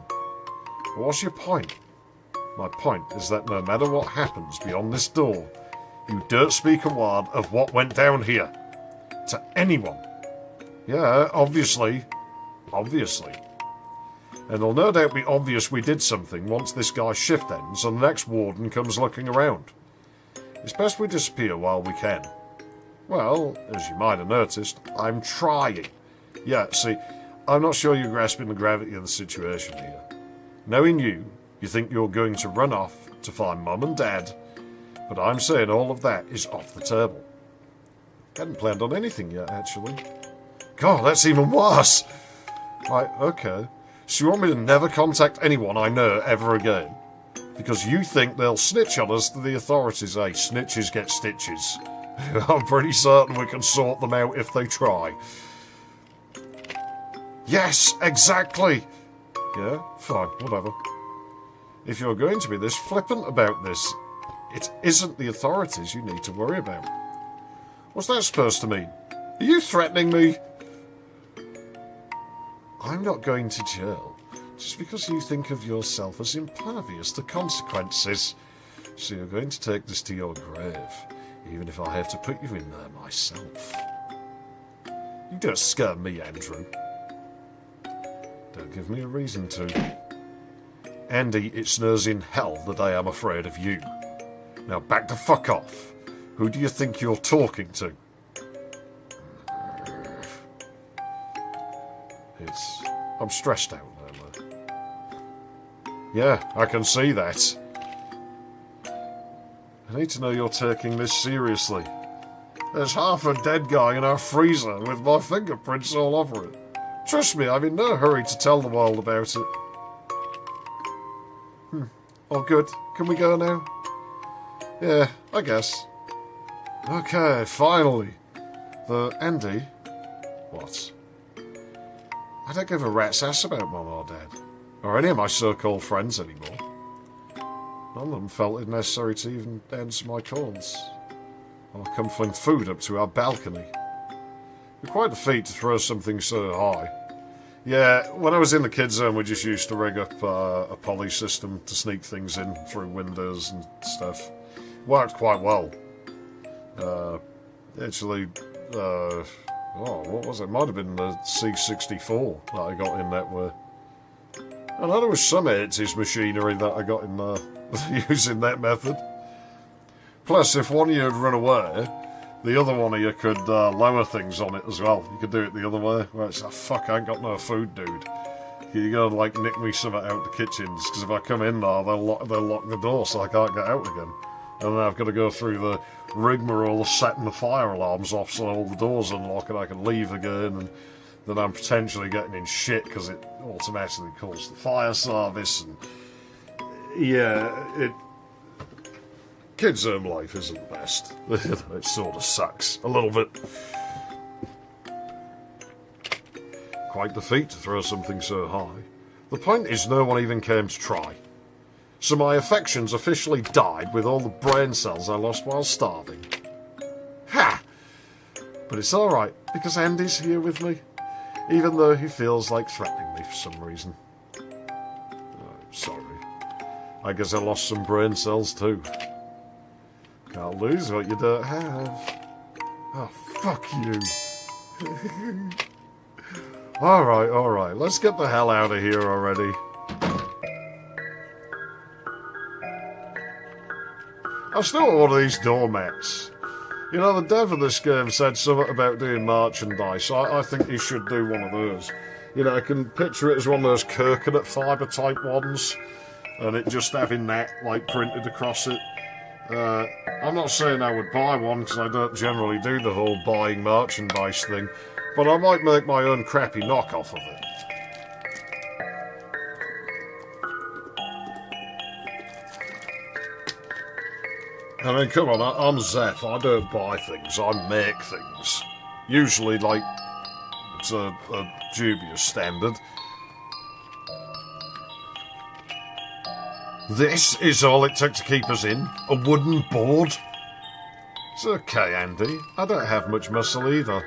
But what's your point? My point is that no matter what happens beyond this door, you don't speak a word of what went down here. To anyone. Yeah, obviously. Obviously. And it'll no doubt be obvious we did something once this guy's shift ends and the next warden comes looking around. It's best we disappear while we can. Well, as you might have noticed, I'm trying. Yeah, see, I'm not sure you're grasping the gravity of the situation here. Knowing you, you think you're going to run off to find Mum and Dad, but I'm saying all of that is off the table. Hadn't planned on anything yet, actually. God, that's even worse! Right, okay. So you want me to never contact anyone I know ever again? Because you think they'll snitch on us to the authorities, eh? Snitches get stitches. I'm pretty certain we can sort them out if they try. Yes, exactly! Yeah, fine, whatever. If you're going to be this flippant about this, it isn't the authorities you need to worry about. What's that supposed to mean? Are you threatening me? I'm not going to jail just because you think of yourself as impervious to consequences. So you're going to take this to your grave, even if I have to put you in there myself. You don't scare me, Andrew. Don't give me a reason to. Andy, it snows in hell that I am afraid of you. Now back the fuck off, Who do you think you're talking to? I'm stressed out now, man. Yeah, I can see that. I need to know you're taking this seriously. There's half a dead guy in our freezer with my fingerprints all over it. Trust me, I'm in no hurry to tell the world about it. Oh, good. Can we go now? Yeah, I guess. Okay, finally. Andy? What? I don't give a rat's ass about Mum or Dad, or any of my so-called friends anymore. None of them felt it necessary to even answer my calls, or come fling food up to our balcony. It's quite a feat to throw something so high. Yeah, when I was in the kids' zone, we just used to rig up a poly system to sneak things in through windows and stuff. Worked quite well. What was it? Might have been the C64 that I got in that way. I know there was some 80s machinery that I got in there using that method. Plus, if one of you had run away, the other one of you could lower things on it as well. You could do it the other way, where it's like, fuck, I ain't got no food, dude. You go and, like, nick me something out the kitchens, because if I come in there, they'll lock the door so I can't get out again. And then I've got to go through the rigmarole of setting the fire alarms off so all the doors unlock and I can leave again, and then I'm potentially getting in shit because it automatically calls the fire service, and yeah, kids' home life isn't the best. It sort of sucks a little bit. Quite the feat to throw something so high. The point is, no one even came to try. So my affections officially died with all the brain cells I lost while starving. Ha! But it's alright, because Andy's here with me, even though he feels like threatening me for some reason. Oh, sorry. I guess I lost some brain cells too. Can't lose what you don't have. Oh, fuck you. Alright, let's get the hell out of here already. I still want one of these doormats. You know, the dev of this game said something about doing merchandise. I think he should do one of those. You know, I can picture it as one of those coconut fibre type ones, and it just having that, like, printed across it. I'm not saying I would buy one, because I don't generally do the whole buying merchandise thing, but I might make my own crappy knockoff of it. I mean, come on, I'm Zeph. I don't buy things, I make things. Usually, like, it's a dubious standard. This is all it took to keep us in? A wooden board? It's okay, Andy. I don't have much muscle either.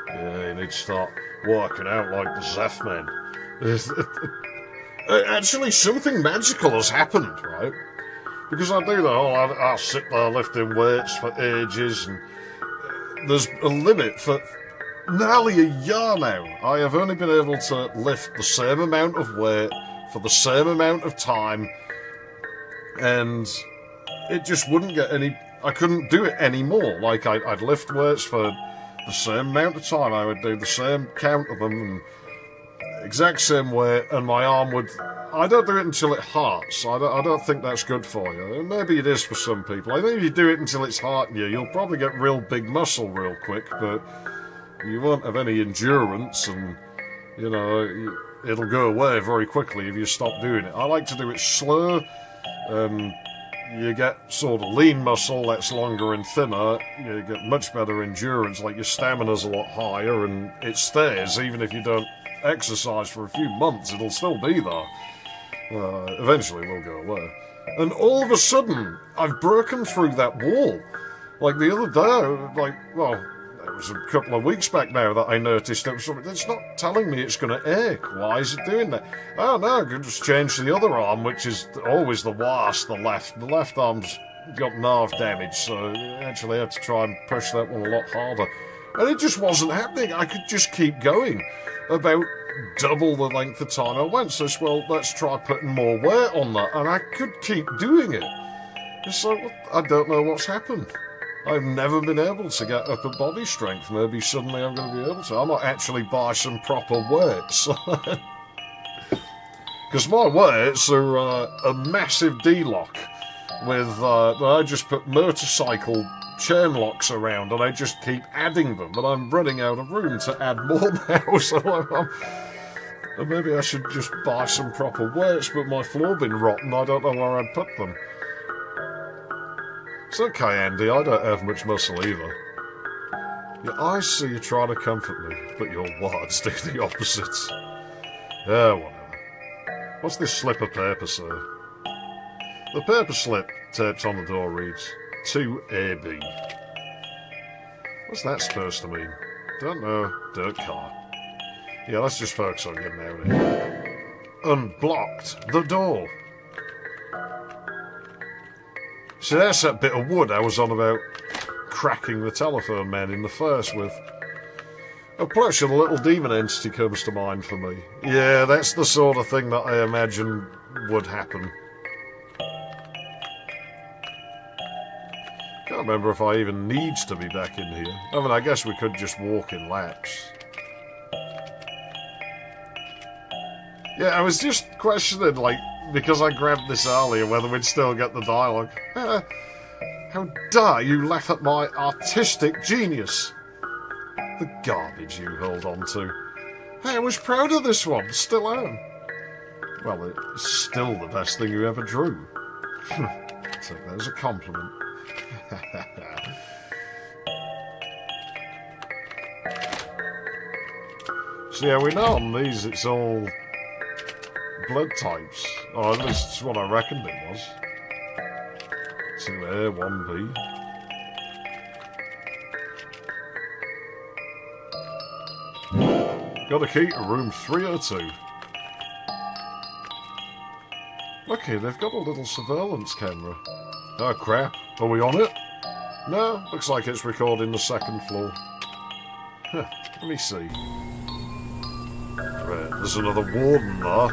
Yeah, you need to start working out like the Zeph man. Actually, something magical has happened, right? Because I do the whole, I'll sit there lifting weights for ages, and there's a limit for nearly a year now. I have only been able to lift the same amount of weight for the same amount of time, and it just wouldn't get any, I couldn't do it anymore. Like, I'd lift weights for the same amount of time, I would do the same count of them, and exact same weight, and my arm would, I don't do it until it hurts. I don't think that's good for you. Maybe it is for some people. I think if you do it until it's hurting you, you'll probably get real big muscle real quick, but you won't have any endurance, and, you know, it'll go away very quickly if you stop doing it. I like to do it slow, and you get sort of lean muscle that's longer and thinner. You get much better endurance, like your stamina's a lot higher, and it stays. Even if you don't exercise for a few months, it'll still be there. Eventually will go away. And all of a sudden, I've broken through that wall. Like the other day, it was a couple of weeks back now that I noticed it was something. It's not telling me it's going to ache. Why is it doing that? Oh no, I can just change the other arm, which is always the worst, the left. The left arm's got nerve damage, so I actually had to try and push that one a lot harder. And it just wasn't happening. I could just keep going. About double the length of time I went. So, well, let's try putting more weight on that. And I could keep doing it. It's like, I don't know what's happened. I've never been able to get upper body strength. Maybe suddenly I'm going to be able to. I might actually buy some proper weights. Because my weights are a massive D-lock with, I just put motorcycle chain locks around and I just keep adding them, and I'm running out of room to add more now, so maybe I should just buy some proper weights, but my floor been rotten, I don't know where I'd put them. It's okay, Andy, I don't have much muscle either. Your eyes see you try to comfort me, but your words do the opposite. Yeah, whatever. What's this slip of paper, sir? The paper slip taped on the door reads, 2AB. What's that supposed to mean? Don't know. Don't care. Yeah, let's just focus on getting out of here. Unblocked the door. See, that's that bit of wood I was on about cracking the telephone man in the face with. A plush of the little demon entity comes to mind for me. Yeah, that's the sort of thing that I imagine would happen. Can't remember if I even needs to be back in here. I mean, I guess we could just walk in laps. Yeah, I was just questioning, like, because I grabbed this earlier, whether we'd still get the dialogue. How dare you laugh at my artistic genius? The garbage you hold on to. Hey, I was proud of this one, still am. Well, it's still the best thing you ever drew. Take that as a compliment. So yeah, we know on these it's all blood types, or at least it's what I reckoned it was. 2A, 1B. Got a key to room 302. Lucky, they've got a little surveillance camera. Oh crap, are we on it? No, looks like it's recording the second floor. Huh, let me see. Right, there's another warden there.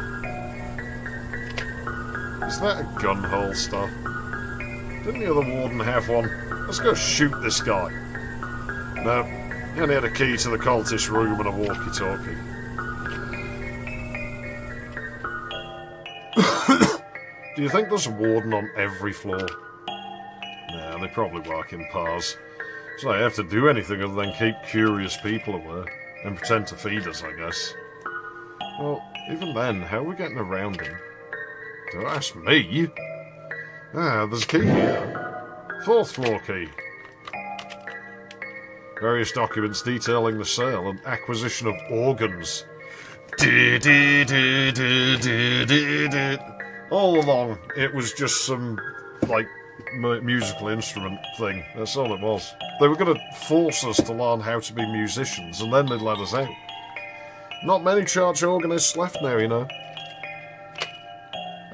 Is that a gun holster? Didn't the other warden have one? Let's go shoot this guy. No, he only had a key to the cultist room and a walkie-talkie. Do you think there's a warden on every floor? Nah, they probably work in pairs. So they have to do anything other than keep curious people away. And pretend to feed us, I guess. Well, even then, how are we getting around him? Don't ask me. Ah, there's a key here. 4th floor key. Various documents detailing the sale and acquisition of organs. All along, it was just some, like, musical instrument thing. That's all it was. They were going to force us to learn how to be musicians, and then they'd let us out. Not many church organists left now, you know.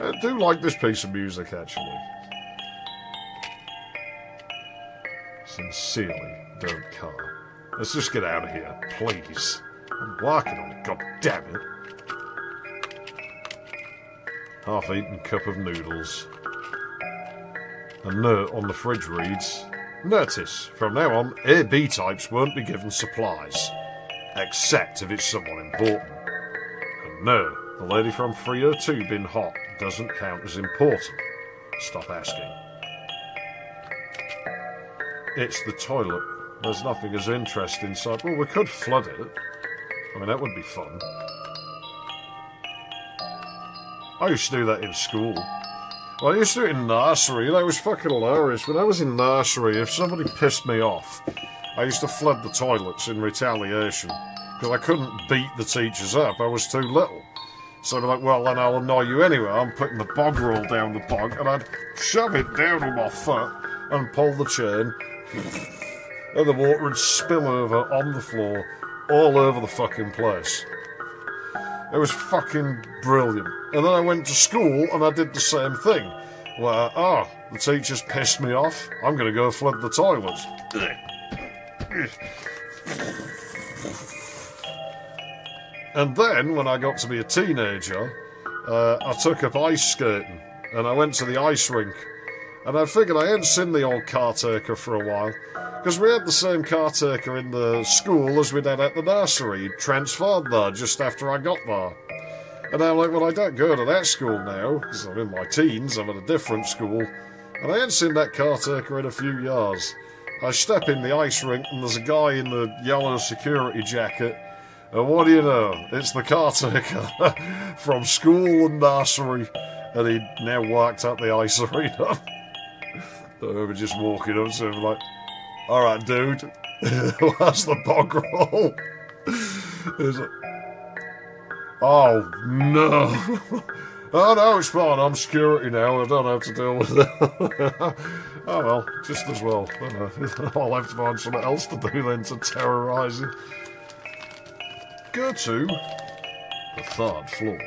I do like this piece of music, actually. Sincerely, don't care. Let's just get out of here, please. I'm working on it, goddammit. Half-eaten cup of noodles. A note on the fridge reads, Notice, from now on, AB types won't be given supplies. Except if it's someone important. And no, the lady from 302 bin hot doesn't count as important. Stop asking. It's the toilet. There's nothing as interesting inside. Well, we could flood it. I mean, that would be fun. I used to do that in school. Well, I used to do it in nursery. That was fucking hilarious. When I was in nursery, if somebody pissed me off, I used to flood the toilets in retaliation. Because I couldn't beat the teachers up. I was too little. So they're like, well, then I'll annoy you anyway. I'm putting the bog roll down the bog, and I'd shove it down with my foot and pull the chain. And the water would spill over on the floor, all over the fucking place. It was fucking brilliant. And then I went to school and I did the same thing. Where, the teachers pissed me off. I'm going to go flood the toilets. And then, when I got to be a teenager, I took up ice skating. And I went to the ice rink. And I figured I hadn't seen the old caretaker for a while, because we had the same caretaker in the school as we'd had at the nursery. He'd transferred there just after I got there. And I'm like, well, I don't go to that school now, because I'm in my teens, I'm at a different school, and I hadn't seen that caretaker in a few years. I step in the ice rink, and there's a guy in the yellow security jacket, and what do you know? It's the caretaker from school and nursery, and he now worked at the ice arena. So I remember just walking up to him like, alright dude, where's the bog roll? He's like, oh no. Oh no, it's fine, I'm security now, I don't have to deal with it. Oh well, just as well. I'll have to find something else to do then to terrorise him. Go to the 3rd floor.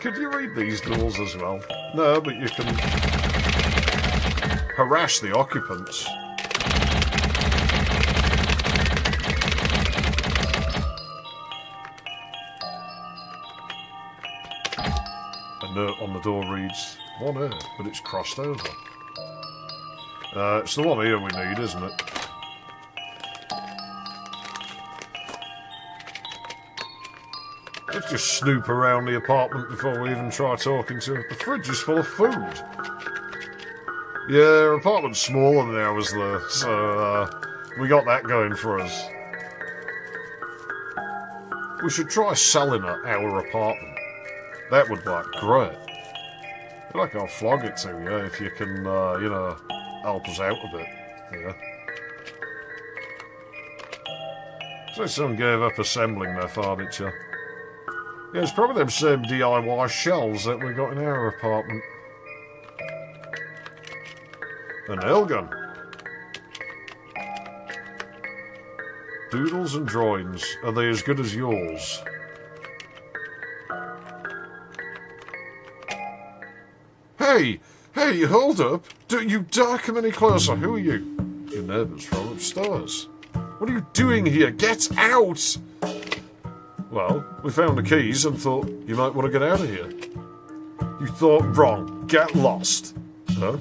Could you read these doors as well? No, but you can harass the occupants. A note on the door reads, "One here," but it's crossed over. It's the one here we need, isn't it? Let's just snoop around the apartment before we even try talking to her. The fridge is full of food. Yeah, her apartment's smaller than ours though, so we got that going for us. We should try selling her our apartment. That would work great. I feel like I'll flog it to you if you can, you know, help us out a bit. Yeah. So someone gave up assembling their furniture. Yeah, it's probably them same DIY shelves that we got in our apartment. A nail gun. Doodles and drawings. Are they as good as yours? Hey! Hey, hold up! Don't you dare come any closer! Who are you? Your neighbours from upstairs. What are you doing here? Get out! Well, we found the keys and thought you might want to get out of here. You thought wrong. Get lost. Huh?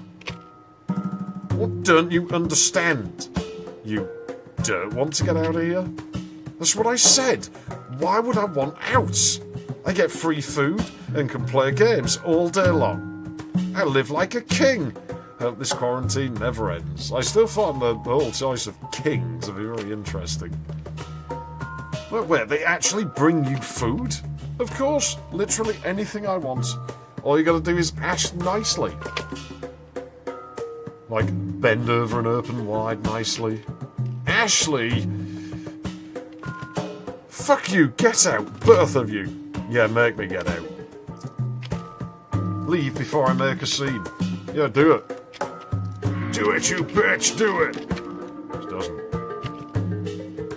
What don't you understand? You don't want to get out of here? That's what I said. Why would I want out? I get free food and can play games all day long. I live like a king. I hope this quarantine never ends. I still find the whole choice of king to be very interesting. Well, where they actually bring you food? Of course, literally anything I want. All you gotta do is ask nicely. Like, bend over and open wide nicely. Ashley! Fuck you, get out, both of you. Yeah, make me get out. Leave before I make a scene. Yeah, do it. Do it, you bitch, do it! She doesn't.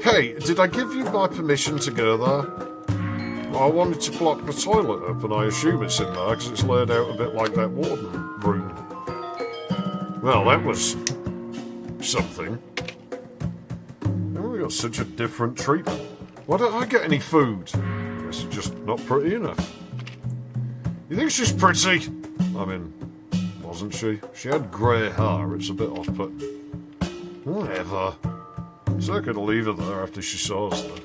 Hey, did I give you my permission to go there? I wanted to block the toilet up, and I assume it's in there because it's laid out a bit like that Warden room. Well, that was something. Oh, we got such a different treatment. Why don't I get any food? I guess it's just not pretty enough. You think she's pretty? I mean, wasn't she? She had grey hair, it's a bit off-putting. Whatever. So I could leave her there after she saw us though.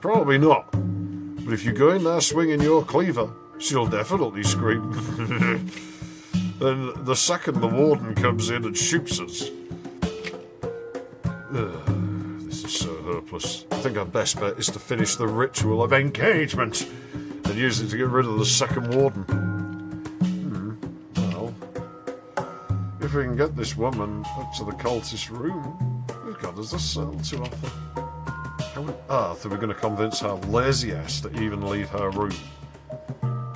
Probably not. But if you go in there swinging your cleaver, she'll definitely scream. And the second the warden comes in and shoots us. This is so hopeless. I think our best bet is to finish the ritual of engagement and use it to get rid of the second warden. Well, if we can get this woman up to the cultist room, we've got us a cell to offer. How on earth are we going to convince her lazy ass to even leave her room?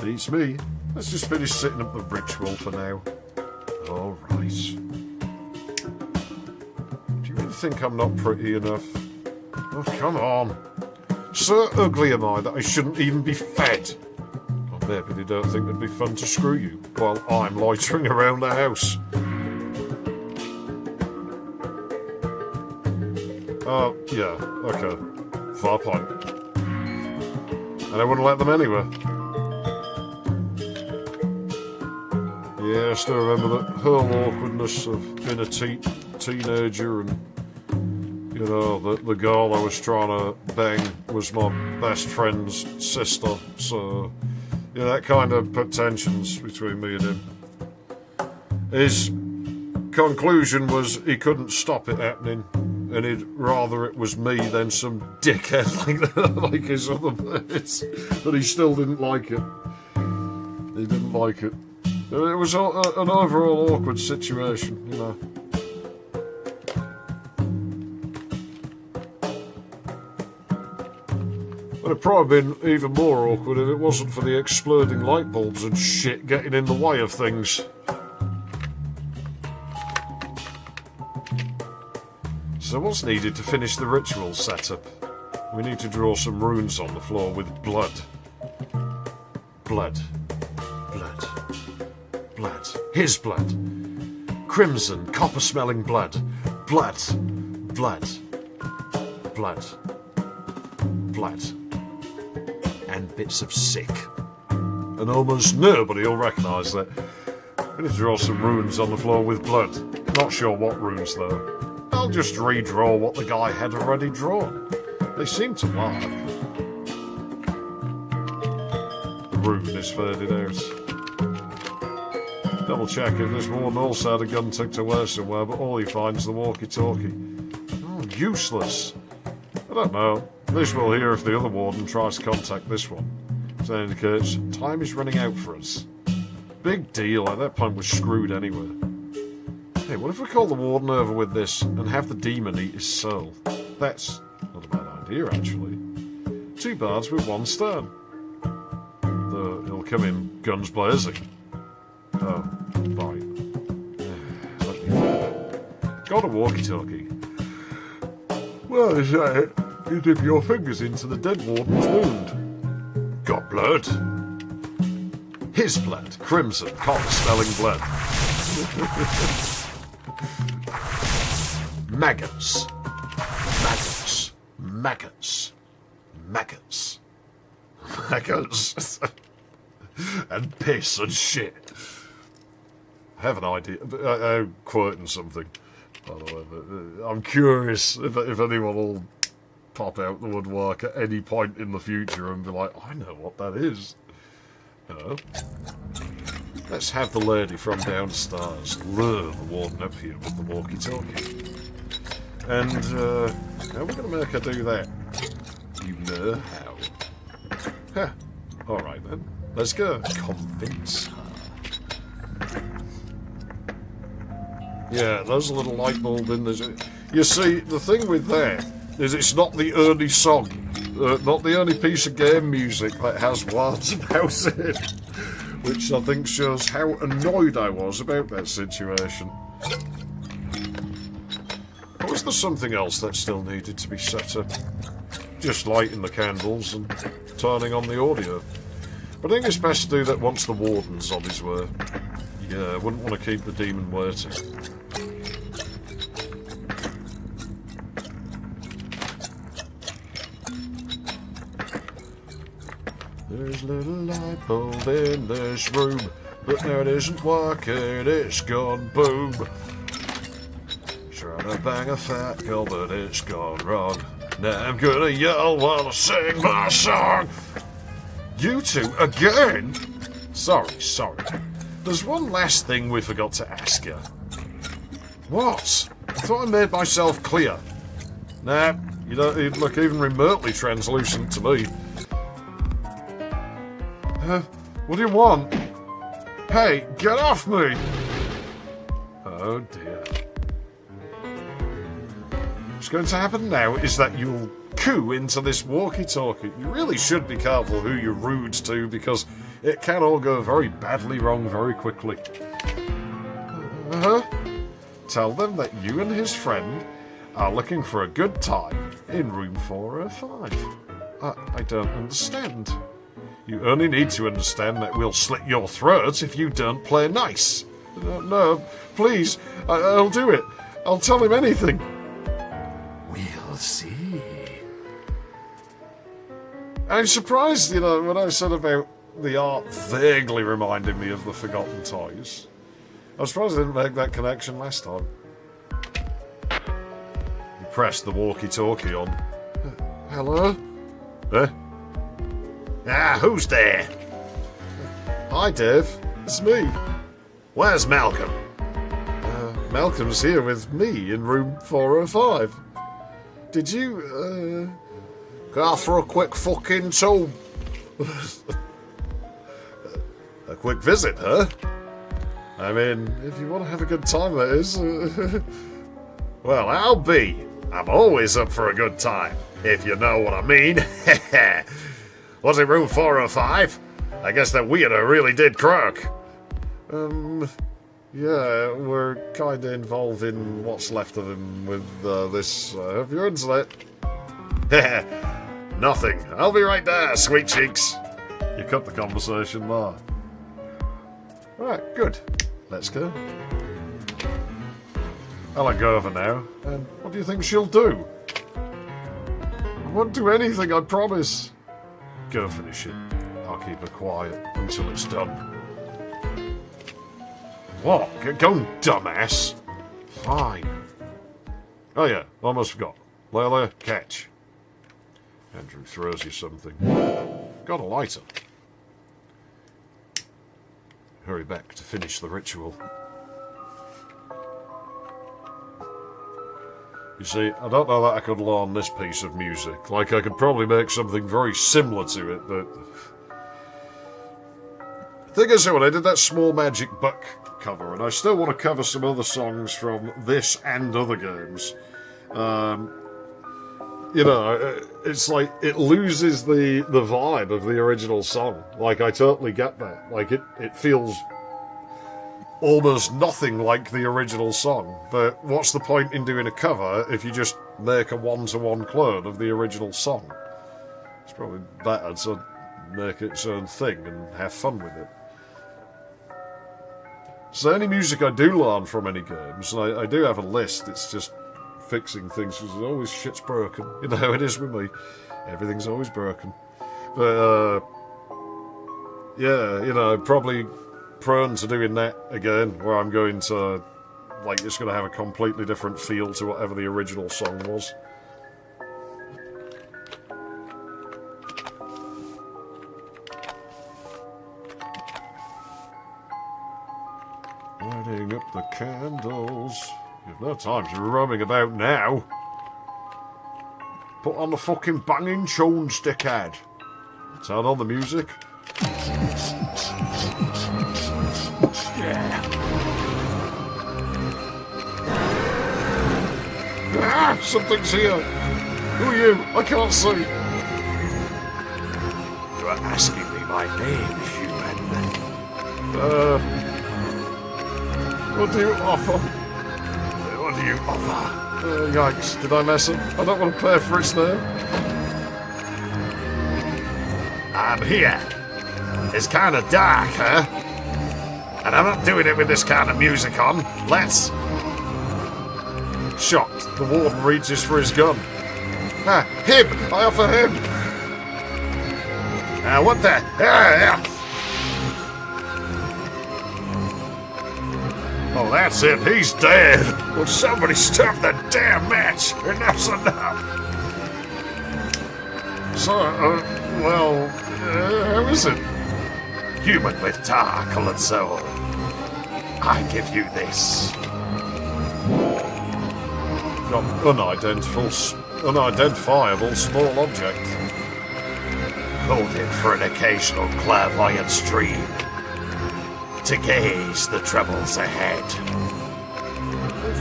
Beats me. Let's just finish setting up the ritual for now. Alright. Do you really think I'm not pretty enough? Oh, come on. So ugly am I that I shouldn't even be fed. Or maybe they don't think it'd be fun to screw you while I'm loitering around the house. Oh, yeah, okay. Fair point. And I wouldn't let them anywhere. Yeah, I still remember that whole awkwardness of being a teenager and, you know, the girl I was trying to bang was my best friend's sister. So, yeah, that kind of put tensions between me and him. His conclusion was he couldn't stop it happening, and he'd rather it was me than some dickhead like his other mates. But he still didn't like it. He didn't like it. It was an overall awkward situation, you know. Would have probably been even more awkward if it wasn't for the exploding light bulbs and shit getting in the way of things. So what's needed to finish the ritual setup? We need to draw some runes on the floor with blood. Blood. Blood. Blood. His blood. Crimson, copper-smelling blood. Blood. Blood. Blood. Blood. And bits of sick. And almost nobody will recognise that. We need to draw some runes on the floor with blood. Not sure what runes though. I'll just redraw what the guy had already drawn. They seem to work. The rune is faded out. Double check if this warden also had a gun tucked away somewhere, but all he finds is the walkie-talkie. Oh, useless. I don't know. This will hear if the other warden tries to contact this one. So that indicates time is running out for us. Big deal. At that point we're screwed anyway. Hey, what if we call the warden over with this and have the demon eat his soul? That's not a bad idea, actually. 2 birds with 1 stone. Though he'll come in guns blazing. Oh, right. Let me think. Got a walkie-talkie. Well, is that it? You dip your fingers into the dead warden's wound. Got blood. His blood. Crimson, copper-smelling blood. Maggots. Maggots. Maggots. Maggots. Maggots. And piss and shit. I have an idea. I'm quoting something, by the way, but I'm curious if anyone will pop out the woodwork at any point in the future and be like, I know what that is. You know? Let's have the lady from downstairs lure the warden up here with the walkie-talkie. And, how are we going to make her do that? You know how. Huh. Alright then. Let's go. Convince her. Yeah, there's a little light bulb in there. You see, the thing with that is it's not the only song, not the only piece of game music that has words about it. Which I think shows how annoyed I was about that situation. Or was there something else that still needed to be set up? Just lighting the candles and turning on the audio. But I think it's best to do that once the warden's on his way. Yeah, I wouldn't want to keep the demon waiting. There's a little light bulb in this room, but now it isn't working, it's gone boom. Trying to bang a fat girl, but it's gone wrong. Now I'm gonna yell while I sing my song. You two again? Sorry. There's one last thing we forgot to ask you. What? I thought I made myself clear. Nah, you don't look even remotely translucent to me. What do you want? Hey, get off me! Oh dear. What's going to happen now is that you'll coo into this walkie-talkie. You really should be careful who you're rude to, because it can all go very badly wrong very quickly. Tell them that you and his friend are looking for a good time in room 405. I don't understand. You only need to understand that we'll slit your throat if you don't play nice. No, please, I'll do it. I'll tell him anything. We'll see. I'm surprised, when I said about the art vaguely reminding me of the Forgotten Toys. I'm surprised I didn't make that connection last time. You pressed the walkie-talkie on. Hello? Eh? Ah, who's there? Hi, Dave. It's me. Where's Malcolm? Malcolm's here with me in room 405. Did you, Go for a quick fucking tour. A quick visit, huh? I mean, if you want to have a good time, that is. Well, I'll be. I'm always up for a good time, if you know what I mean. Was it room 405? I guess that weirdo really did croak. Yeah, we're kinda involved in what's left of him with this, of your internet. Nothing. I'll be right there, sweet cheeks. You cut the conversation there. Right, good. Let's go. I'll let go of her now. And what do you think she'll do? I won't do anything, I promise. Go finish it. I'll keep her quiet until it's done. What? Get going, dumbass. Fine. Oh yeah, almost forgot. Leyley, catch. Andrew throws you something. Got a lighter. Hurry back to finish the ritual. You see, I don't know that I could learn this piece of music. Like, I could probably make something very similar to it, but... Thing is, when I did that Small Magic Book cover, and I still want to cover some other songs from this and other games. You know, it's like, it loses the vibe of the original song. Like, I totally get that. Like, it feels almost nothing like the original song. But what's the point in doing a cover if you just make a one-to-one clone of the original song? It's probably better to make it its own thing and have fun with it. So any music I do learn from any games, and I do have a list, it's just fixing things, because always shit's broken. You know how it is with me. Everything's always broken. But, yeah, you know, probably prone to doing that again, where I'm going to, like, it's going to have a completely different feel to whatever the original song was. Lighting up the candles. You've no time to be roaming about now. Put on the fucking banging tune, stickhead. Turn on the music. Yeah. Ah, something's here. Who are you? I can't see. You are asking me my name, human. What do you offer? What do you offer? Yikes, did I mess up? I don't want to pay for its name. I'm here. It's kind of dark, huh? And I'm not doing it with this kind of music on. Let's... Shocked, the warden reaches for his gun. Ah, him! I offer him! What the... Oh, that's it. He's dead. Will somebody stop the damn match? Enough's enough. So, well, how is it? Human with tar-colored soul. I give you this. Got unidentifiable small object. Hold it for an occasional clairvoyant stream. To gaze the troubles ahead.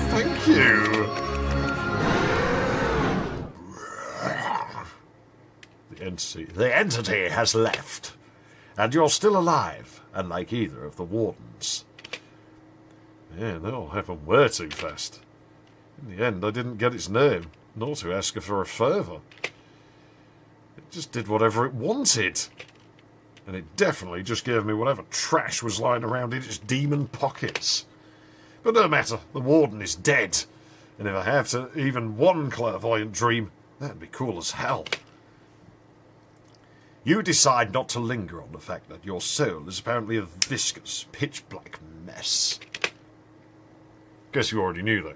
Thank you. The entity has left, and you're still alive, unlike either of the wardens. Yeah, that all happened way too fast. In the end, I didn't get its name, nor to ask her for a favour. It just did whatever it wanted. And it definitely just gave me whatever trash was lying around in its demon pockets. But no matter, the warden is dead. And if I have to even one clairvoyant dream, that'd be cool as hell. You decide not to linger on the fact that your soul is apparently a viscous, pitch-black mess. Guess you already knew that.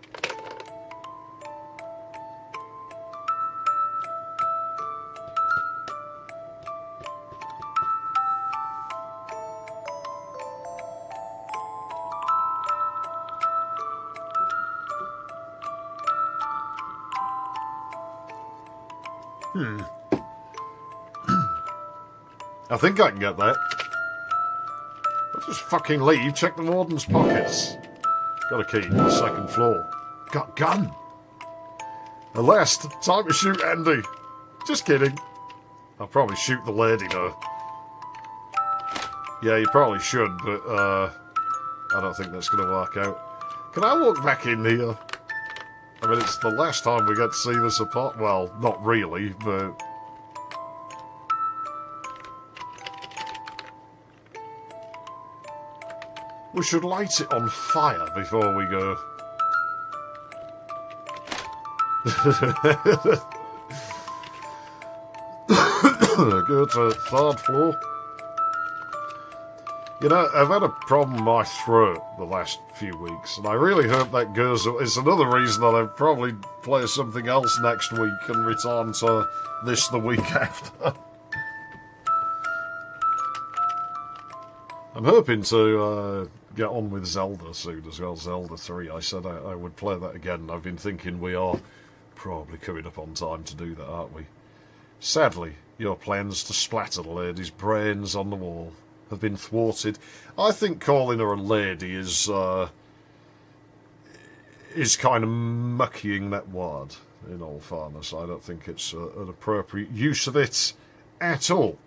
I think I can get that. I'll just fucking leave, check the warden's pockets. Got a key to the second floor. Got gun. At last, time to shoot Andy. Just kidding. I'll probably shoot the lady though. Yeah, you probably should, but I don't think that's going to work out. Can I walk back in here? I mean, it's the last time we get to see this apart. Well, not really, but... we should light it on fire before we go. Go to third floor. You know, I've had a problem with my throat the last few weeks, and I really hope that goes away. It's another reason that I'll probably play something else next week and return to this the week after. I'm hoping to get on with Zelda soon as well, Zelda 3. I said I would play that again. I've been thinking we are probably coming up on time to do that, aren't we? Sadly, your plans to splatter the lady's brains on the wall have been thwarted. I think calling her a lady is kind of muckying that word, in all fairness. I don't think it's an appropriate use of it at all.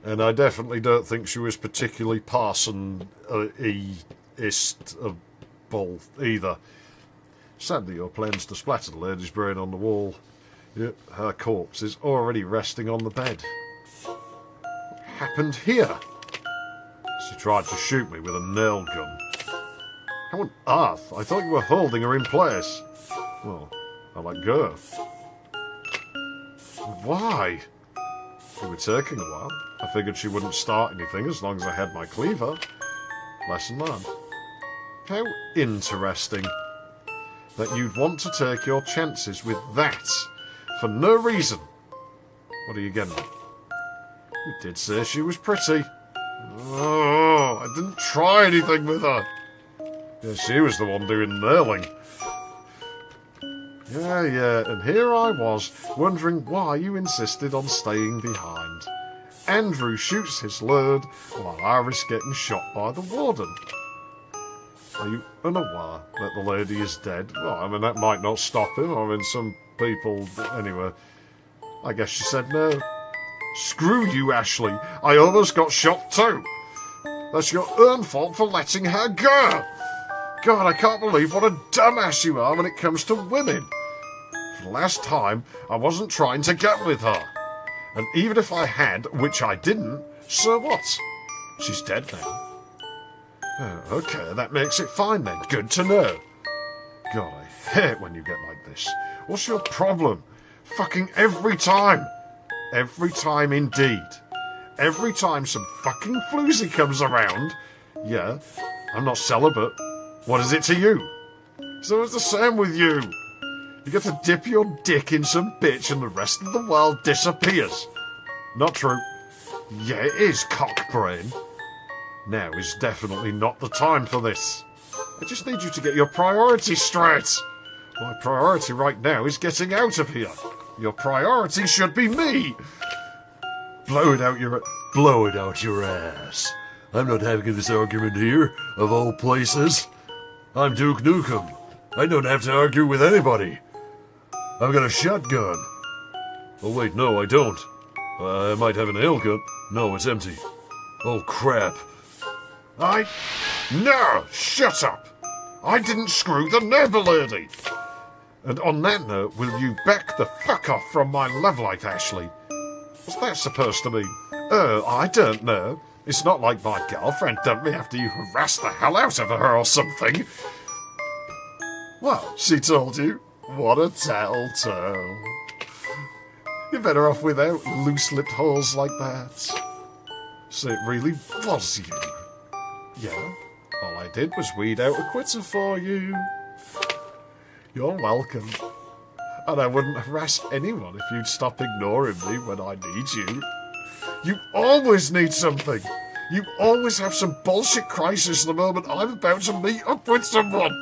And I definitely don't think she was particularly parson-eistable either. Sadly, your plans to splatter the lady's brain on the wall. Yep, her corpse is already resting on the bed. What happened here? She tried to shoot me with a nail gun. How on earth? I thought you were holding her in place. Well, I let go. Why? We were taking a while. I figured she wouldn't start anything as long as I had my cleaver. Lesson learned. How interesting that you'd want to take your chances with that for no reason. What are you getting at? You did say she was pretty. Oh, I didn't try anything with her. Yeah, she was the one doing nailing. Yeah, and here I was, wondering why you insisted on staying behind. Andrew shoots his load while I risk getting shot by the warden. Are you unaware that the lady is dead? Well, I mean, that might not stop him. I mean, some people... Anyway, I guess she said no. Screw you, Ashley. I almost got shot too. That's your own fault for letting her go. God, I can't believe what a dumbass you are when it comes to women. For the last time, I wasn't trying to get with her. And even if I had, which I didn't, so what? She's dead now. Oh, okay, that makes it fine then. Good to know. God, I hate when you get like this. What's your problem? Fucking every time. Every time indeed. Every time some fucking floozy comes around. Yeah, I'm not celibate. What is it to you? So it's the same with you. You get to dip your dick in some bitch and the rest of the world disappears. Not true. Yeah, it is, cockbrain. Now is definitely not the time for this. I just need you to get your priorities straight. My priority right now is getting out of here. Your priority should be me. Blow it out your ass. I'm not having this argument here, of all places. I'm Duke Nukem. I don't have to argue with anybody. I've got a shotgun. Oh wait, no, I don't. I might have an ale gun. No, it's empty. Oh crap. No! Shut up! I didn't screw the neighbour lady! And on that note, will you back the fuck off from my love life, Ashley? What's that supposed to mean? Oh, I don't know. It's not like my girlfriend dumped me after you harassed the hell out of her or something. Well, she told you. What a tattletale. You're better off without loose-lipped holes like that. So it really was you. Yeah, All I did was weed out a quitter for you. You're welcome. And I wouldn't harass anyone if you'd stop ignoring me when I need you. You always need something. You always have some bullshit crisis the moment I'm about to meet up with someone.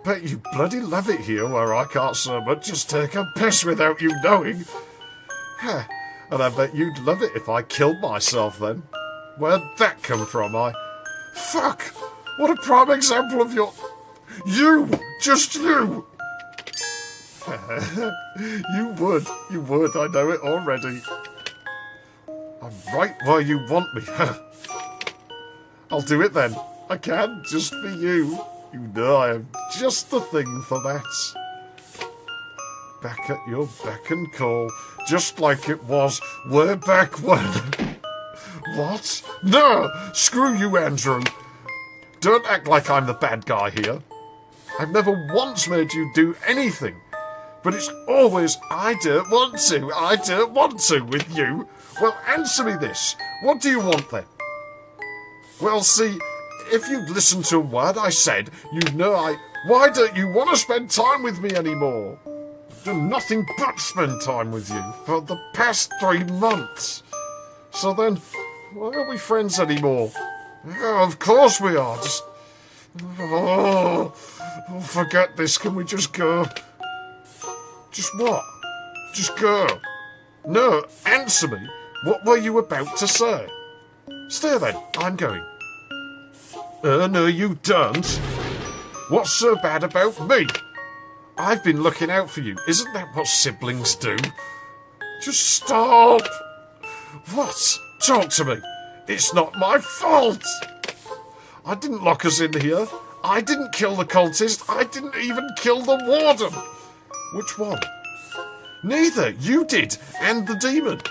Bet you bloody love it here where I can't so much as take a piss without you knowing. And I bet you'd love it if I killed myself then. Where'd that come from? Fuck! What a prime example of your... You! Just you! You would, I know it already. I'm right where you want me. I'll do it then. I can, just for you. You know I am just the thing for that. Back at your beck and call, just like it was way back when. What? No! Screw you, Andrew. Don't act like I'm the bad guy here. I've never once made you do anything. But it's always, I don't want to with you. Well, answer me this. What do you want then? Well, see, if you'd listened to a word I said, you'd know Why don't you want to spend time with me anymore? I've done nothing but spend time with you for the past 3 months. So then, why aren't we friends anymore? Oh, of course we are. Just... Oh, forget this. Can we just go? Just what? Just go. No, answer me. What were you about to say? Stay then. I'm going. No, you don't. What's so bad about me? I've been looking out for you. Isn't that what siblings do? Just stop. What? Talk to me. It's not my fault. I didn't lock us in here. I didn't kill the cultist. I didn't even kill the warden. Which one? Neither. You did. And the demon.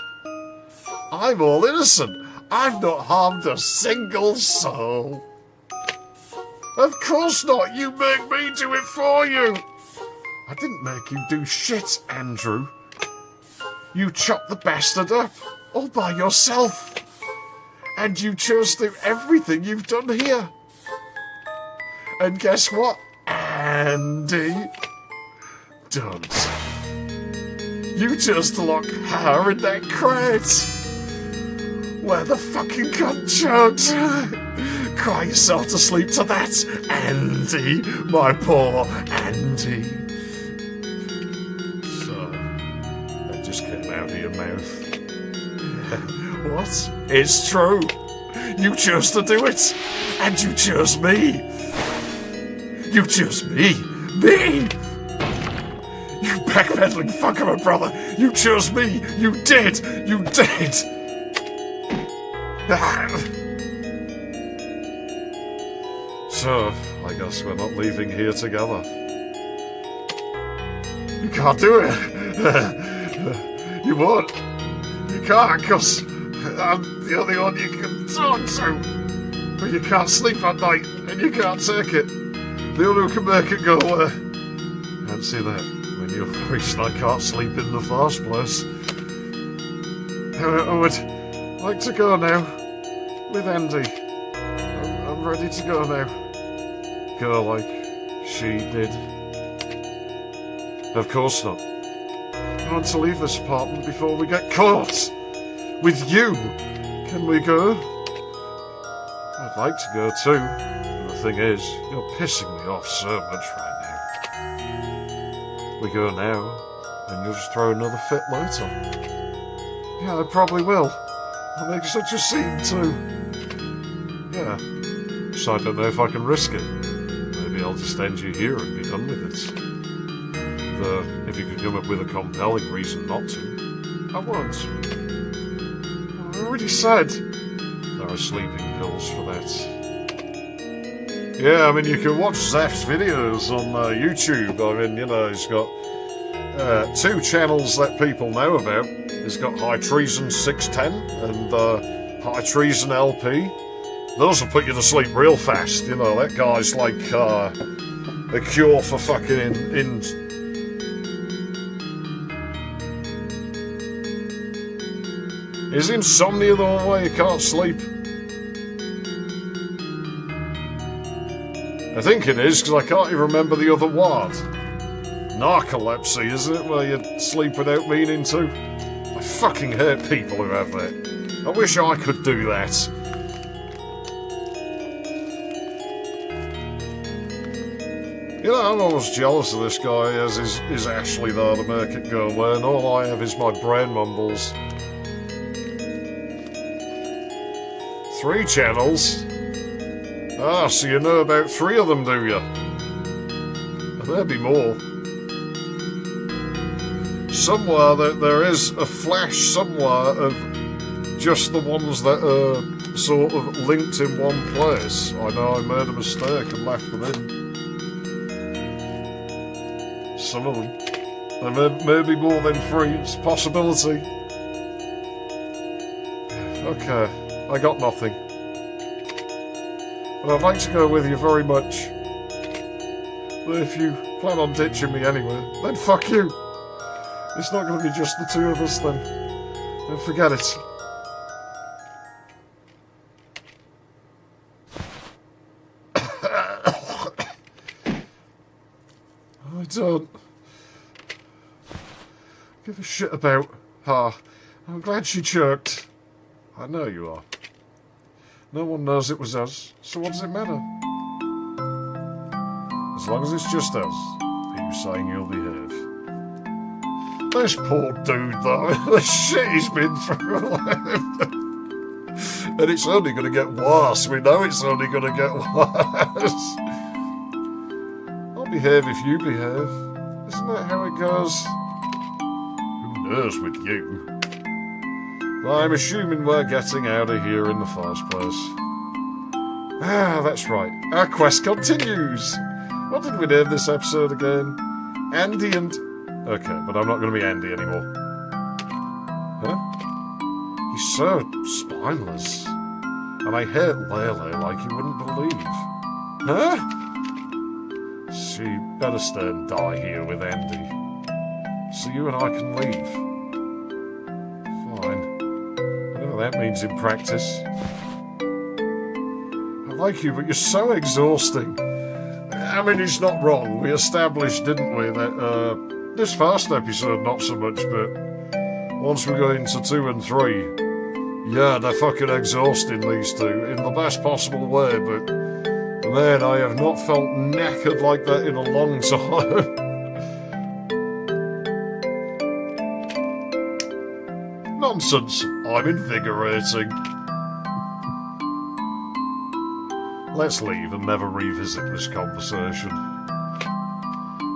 I'm all innocent. I've not harmed a single soul. Of course not. You make me do it for you. I didn't make you do shit, Andrew. You chopped the bastard up all by yourself. And you chose to do everything you've done here. And guess what, Andy? Don't. You chose to lock her in that crate. Where the fucking cunt choked. Cry yourself to sleep to that, Andy. My poor Andy. So, that just came out of your mouth. What? It's true. You chose to do it. And you chose me. You chose me. Me! You backpedaling fuck of a brother. You chose me. You did. You did. So, I guess we're not leaving here together. You can't do it. You won't. You can't, because I'm the only one you can talk to. But you can't sleep at night, and you can't take it. The only who can make it go away. Can't see that when you're the reason I can't sleep in the first place. I would like to go now. With Andy. I'm ready to go now. Go like she did. Of course not. I want to leave this apartment before we get caught. With you. Can we go? I'd like to go too. But the thing is, you're pissing me off so much right now. We go now, and you'll just throw another fit later. Yeah, I probably will. I'll make such a scene too. Yeah. So I don't know if I can risk it. Maybe I'll just end you here and be done with it. Though, if you could come up with a compelling reason not to, I won't. I already said there are sleeping pills for that. Yeah, I mean, you can watch Zaf's videos on YouTube. I mean, you know, he's got 2 channels that people know about. He's got High Treason 610 and High Treason LP. Those will put you to sleep real fast. You know, that guy's like a cure for fucking Is insomnia the one way you can't sleep? I think it is, because I can't even remember the other word. Narcolepsy, isn't it, where you sleep without meaning to? I fucking hate people who have that. I wish I could do that. You know, I'm almost jealous of this guy as is actually there to make it go away, and all I have is my brain mumbles. 3 channels? Ah, so you know about 3 of them, do you? There'll be more. Somewhere there is a flash somewhere of just the ones that are sort of linked in one place. I know I made a mistake and left them in. Some of them. There may be more than 3. It's a possibility. Okay, I got nothing. But I'd like to go with you very much. But if you plan on ditching me anyway, then fuck you. It's not going to be just the 2 of us then. Then forget it. I don't give a shit about her. I'm glad she choked. I know you are. No one knows it was us, so what does it matter? As long as it's just us, are you saying you'll behave? This poor dude, though, the shit he's been through. And it's only going to get worse. We know it's only going to get worse. I'll behave if you behave. Isn't that how it goes? Who knows with you? I'm assuming we're getting out of here in the first place. Ah, that's right. Our quest continues. What did we name this episode again? Andy and... Okay, but I'm not going to be Andy anymore. Huh? He's so spineless. And I hate Leyley like you wouldn't believe. Huh? She better stay and die here with Andy. So you and I can leave. Fine. Whatever that means in practice. I like you, but you're so exhausting. I mean, it's not wrong. We established, didn't we, that this first episode not so much, but once we go into 2 and 3, yeah, they're fucking exhausting, these 2, in the best possible way, but man, I have not felt knackered like that in a long time. Nonsense. I'm invigorating. Let's leave and never revisit this conversation.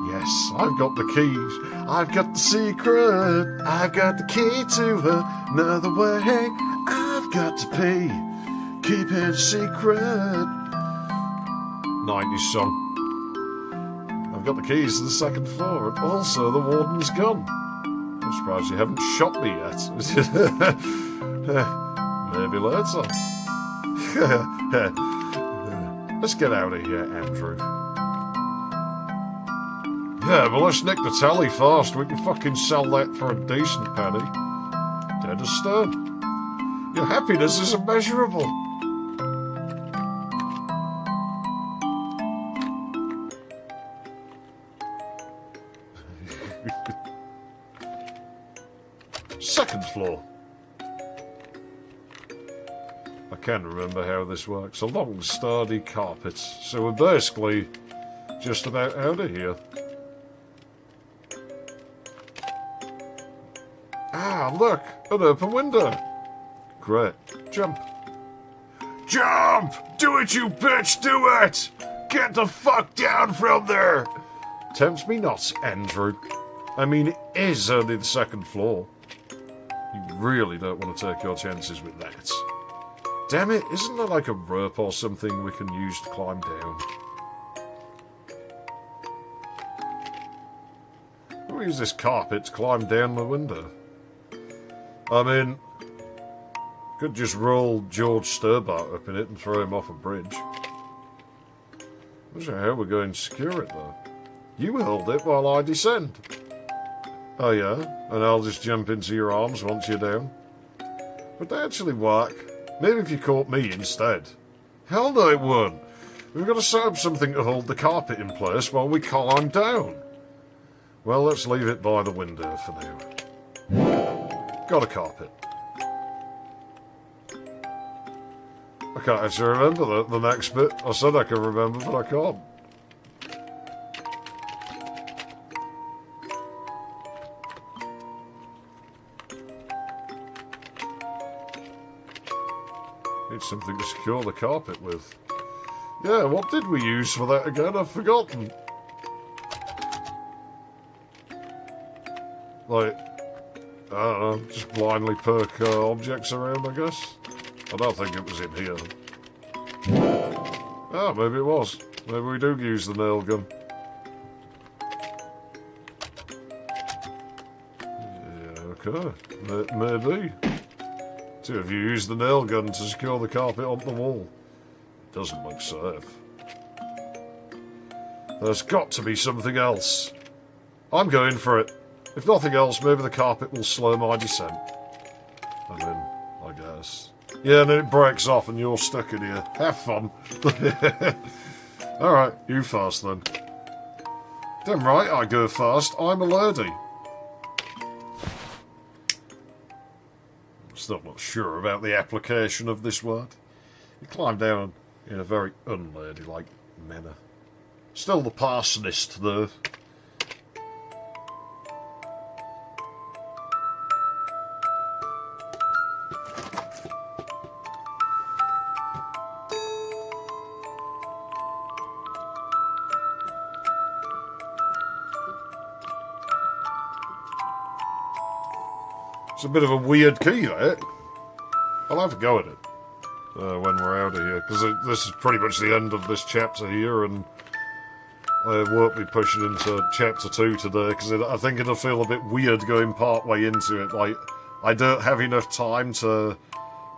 Yes, I've got the keys. I've got the secret. I've got the key to another way. I've got to pee. Keep it secret. 90s song. I've got the keys to the 2nd floor and also the warden's gun. I'm surprised you haven't shot me yet. Maybe later. Let's get out of here, Andrew. Yeah, but let's nick the telly first. We can fucking sell that for a decent penny. Dead as stone. Your happiness is immeasurable. Second floor. I can't remember how this works. A long, sturdy carpet. So we're basically just about out of here. Ah, look! An open window. Great. Jump. Jump! Do it, you bitch! Do it! Get the fuck down from there! Tempt me not, Andrew. I mean, it is only the 2nd floor. You really don't want to take your chances with that. Damn it, isn't there like a rope or something we can use to climb down? We'll use this carpet to climb down the window. I mean, could just roll George Sturbart up in it and throw him off a bridge. I'm not sure how we're going to secure it, though. You hold it while I descend. Oh, yeah? And I'll just jump into your arms once you're down? Would that actually work? Maybe if you caught me instead. Hell no, it won't. We've got to set up something to hold the carpet in place while we climb down. Well, let's leave it by the window for now. Got a carpet. I can't actually remember the next bit. I said I could remember, but I can't. Need something to secure the carpet with. Yeah, what did we use for that again? I've forgotten. Like, I don't know, just blindly perk objects around, I guess. I don't think it was in here. Ah, maybe it was. Maybe we do use the nail gun. Yeah, okay. Maybe. So if you use the nail gun to secure the carpet onto the wall, it doesn't look safe. There's got to be something else. I'm going for it. If nothing else, maybe the carpet will slow my descent. I'm in, I guess. Yeah, and then it breaks off and you're stuck in here. Have fun. Alright, you first then. Damn right I go first. I'm a lady. I'm still not sure about the application of this word. You climb down in a very unladylike manner. Still the parsonist, though. It's a bit of a weird key, that. I'll have a go at it when we're out of here, because this is pretty much the end of this chapter here, and I won't be pushing into chapter 2 today, because I think it'll feel a bit weird going part way into it. Like, I don't have enough time to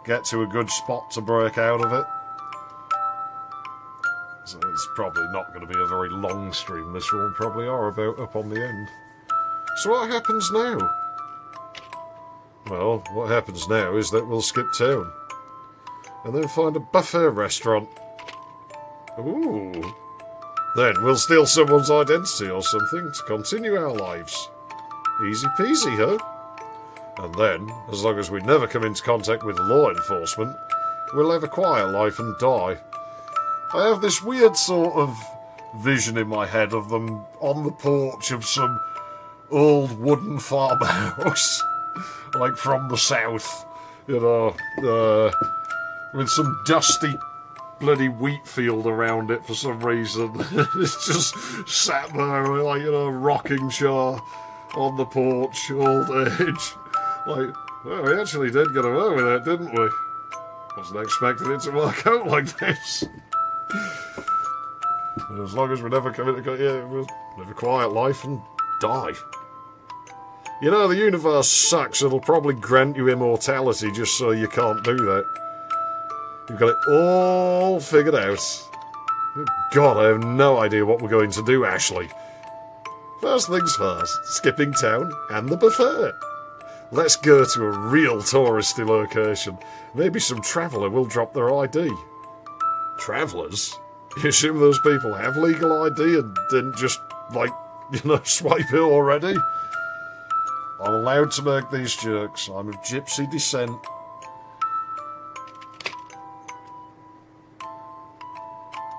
get to a good spot to break out of it. So it's probably not going to be a very long stream, this one. Probably are about up on the end. So what happens now? Well, what happens now is that we'll skip town. And then find a buffet restaurant. Ooh. Then we'll steal someone's identity or something to continue our lives. Easy peasy, huh? And then, as long as we never come into contact with law enforcement, we'll have a quiet life and die. I have this weird sort of vision in my head of them on the porch of some old wooden farmhouse. Like from the south, you know, with some dusty bloody wheat field around it for some reason. It's just sat there, like, you know, rocking chair on the porch, old age. Like, well, we actually did get away with it, didn't we? Wasn't expecting it to work out like this. As long as we never come into, yeah, we'll live a quiet life and die. You know, the universe sucks. It'll probably grant you immortality just so you can't do that. You've got it all figured out. God, I have no idea what we're going to do, Ashley. First things first, skipping town and the buffet. Let's go to a real touristy location. Maybe some traveller will drop their ID. Travellers? You assume those people have legal ID and didn't just, like, you know, swipe it already? I'm allowed to make these jokes. I'm of gypsy descent.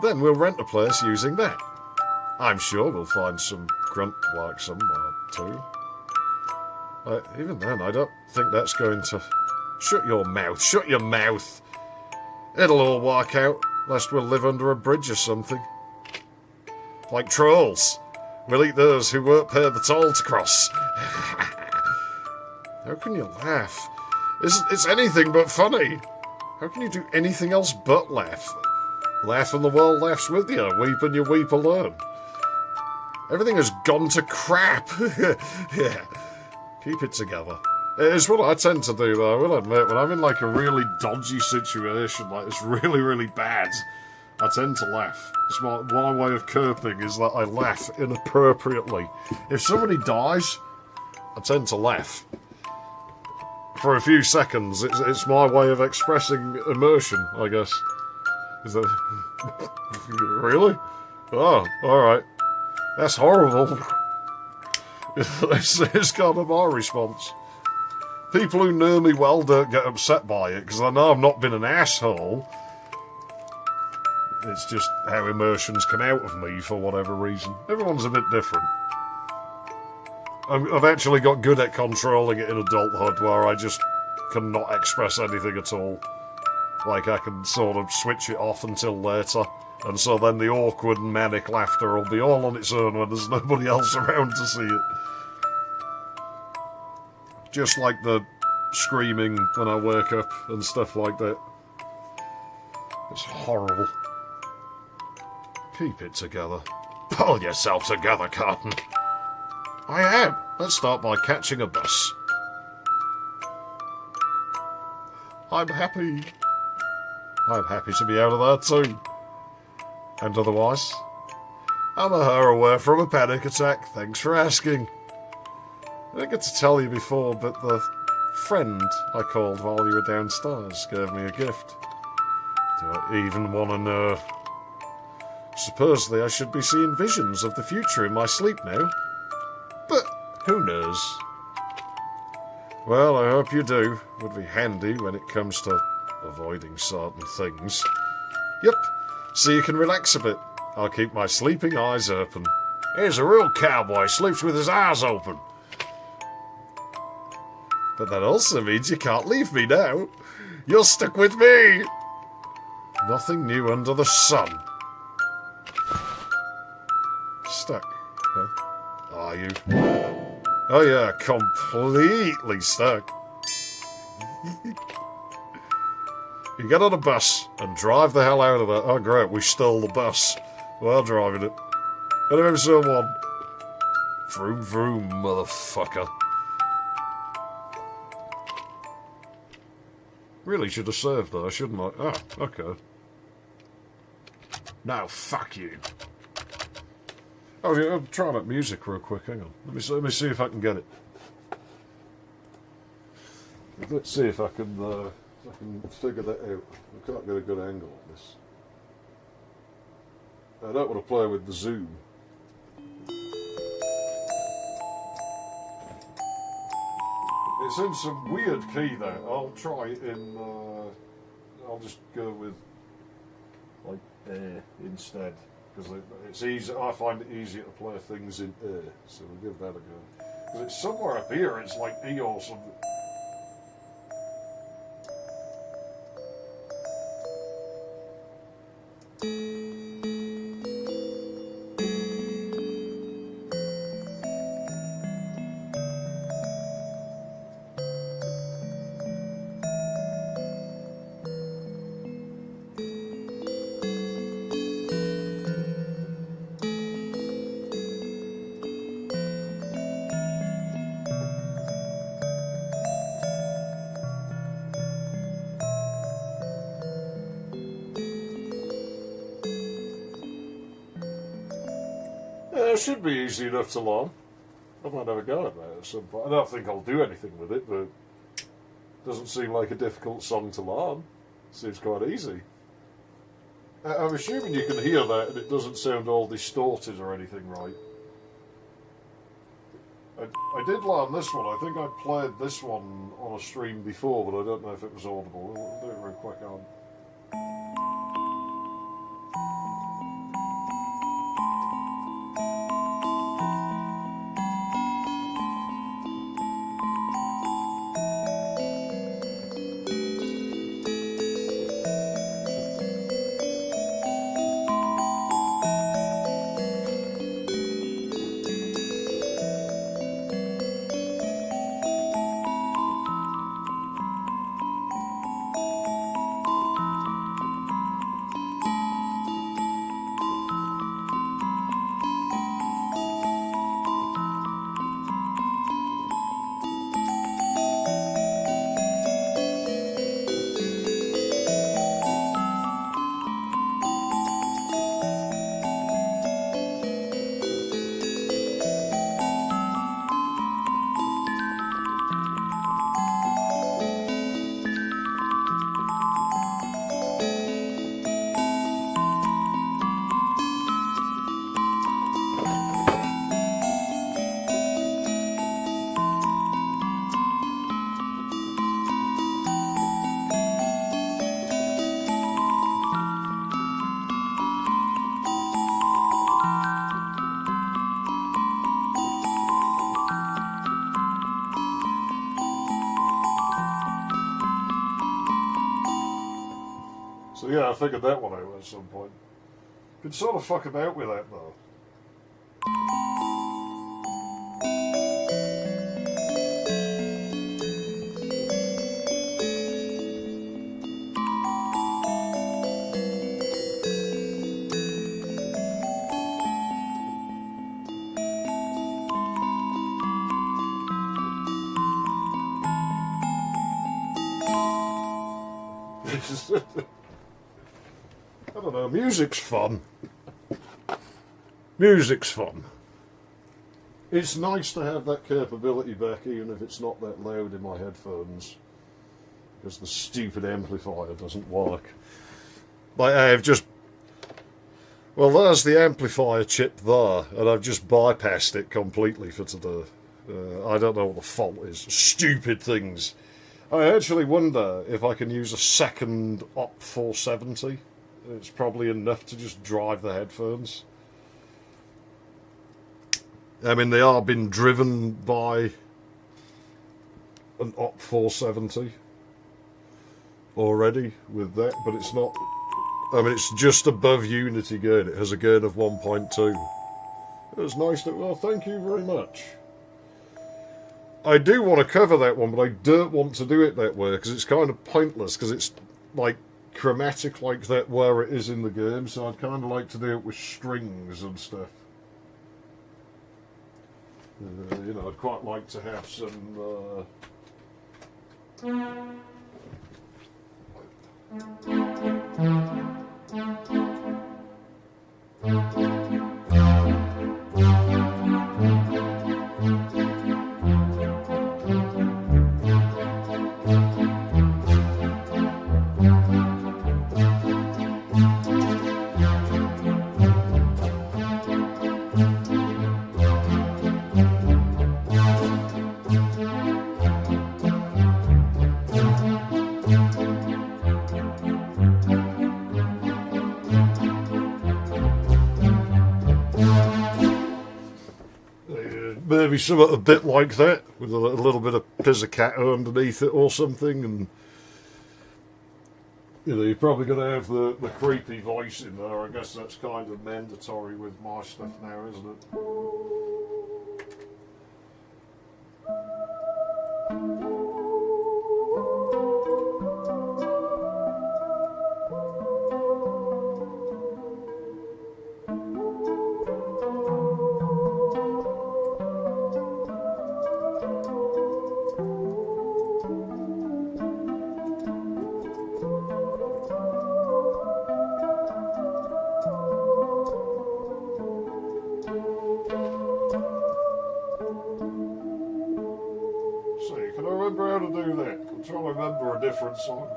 Then we'll rent a place using that. I'm sure we'll find some grunt work somewhere too. Even then, I don't think that's going to... Shut your mouth. Shut your mouth. It'll all work out, lest we'll live under a bridge or something. Like trolls. We'll eat those who won't pay the toll to cross. How can you laugh? It's anything but funny. How can you do anything else but laugh? Laugh and the world laughs with you. Weep and you weep alone. Everything has gone to crap. Yeah. Keep it together. It's what I tend to do, though, I will admit. When I'm in, like, a really dodgy situation, like, it's really, really bad, I tend to laugh. It's my way of coping is that I laugh inappropriately. If somebody dies, I tend to laugh. For a few seconds, it's my way of expressing emotion, I guess. Is that... Really? Oh, alright. That's horrible. It's kind of my response. People who know me well don't get upset by it, because I know I've not been an asshole. It's just how emotions come out of me for whatever reason. Everyone's a bit different. I've actually got good at controlling it in adulthood, where I just cannot express anything at all. Like, I can sort of switch it off until later, and so then the awkward and manic laughter will be all on its own when there's nobody else around to see it. Just like the screaming when I wake up and stuff like that. It's horrible. Keep it together. Pull yourself together, Cotton. I am. Let's start by catching a bus. I'm happy. I'm happy to be out of there too. And otherwise, I'm a hair away from a panic attack. Thanks for asking. I didn't get to tell you before, but the friend I called while you were downstairs gave me a gift. Do I even want to know? Supposedly I should be seeing visions of the future in my sleep now. But who knows? Well, I hope you do. Would be handy when it comes to avoiding certain things. Yep, so you can relax a bit. I'll keep my sleeping eyes open. Here's a real cowboy, sleeps with his eyes open. But that also means you can't leave me now. You're stuck with me. Nothing new under the sun. Stuck, huh? Are you? Oh yeah, completely stuck. You get on a bus and drive the hell out of there. Oh great, we stole the bus. Well, driving it. And episode 1. Vroom vroom, motherfucker. Really should have saved though, shouldn't I? Ah, okay. Now, fuck you. Oh, yeah, I'm trying that music real quick. Hang on. Let me see if I can get it. Let's see if I can figure that out. I can't get a good angle on this. I don't want to play with the zoom. It's in some weird key though. I'll try it in. I'll just go with like A instead because it's easy. I find it easier to play things in A, so we'll give that a go. Because it's somewhere up here. It's like E or something. It should be easy enough to learn. I might have a go at that at some point. I don't think I'll do anything with it, but it doesn't seem like a difficult song to learn. Seems quite easy. I'm assuming you can hear that and it doesn't sound all distorted or anything, right? I did learn this one. I think I played this one on a stream before, but I don't know if it was audible. We'll do it real quick on. So yeah, I figured that one out at some point. Could sort of fuck about with that though. I don't know, music's fun. Music's fun. It's nice to have that capability back, even if it's not that loud in my headphones. Because the stupid amplifier doesn't work. Like, I've just... Well, there's the amplifier chip there, and I've just bypassed it completely for today. I don't know what the fault is. Stupid things. I actually wonder if I can use a second Op 470. It's probably enough to just drive the headphones. I mean, they are being driven by an Op 470 already with that, but it's not... I mean, it's just above Unity gain. It has a gain of 1.2. It was nice to... Well, thank you very much. I do want to cover that one, but I don't want to do it that way, because it's kind of pointless, because it's, like, chromatic like that where it is in the game, so I'd kind of like to do it with strings and stuff. You know, I'd quite like to have some... maybe something a bit like that, with a little bit of pizzicato underneath it or something, and you know, you're probably going to have the creepy voice in there. I guess that's kind of mandatory with my stuff now, isn't it? Different song.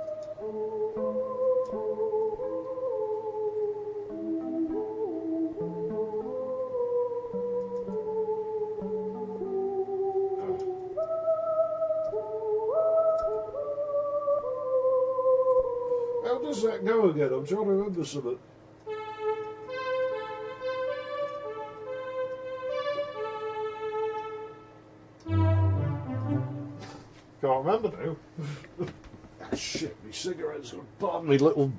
How does that go again? I'm trying to remember something. Can't remember now. Ah, shit, my cigarettes are part of me little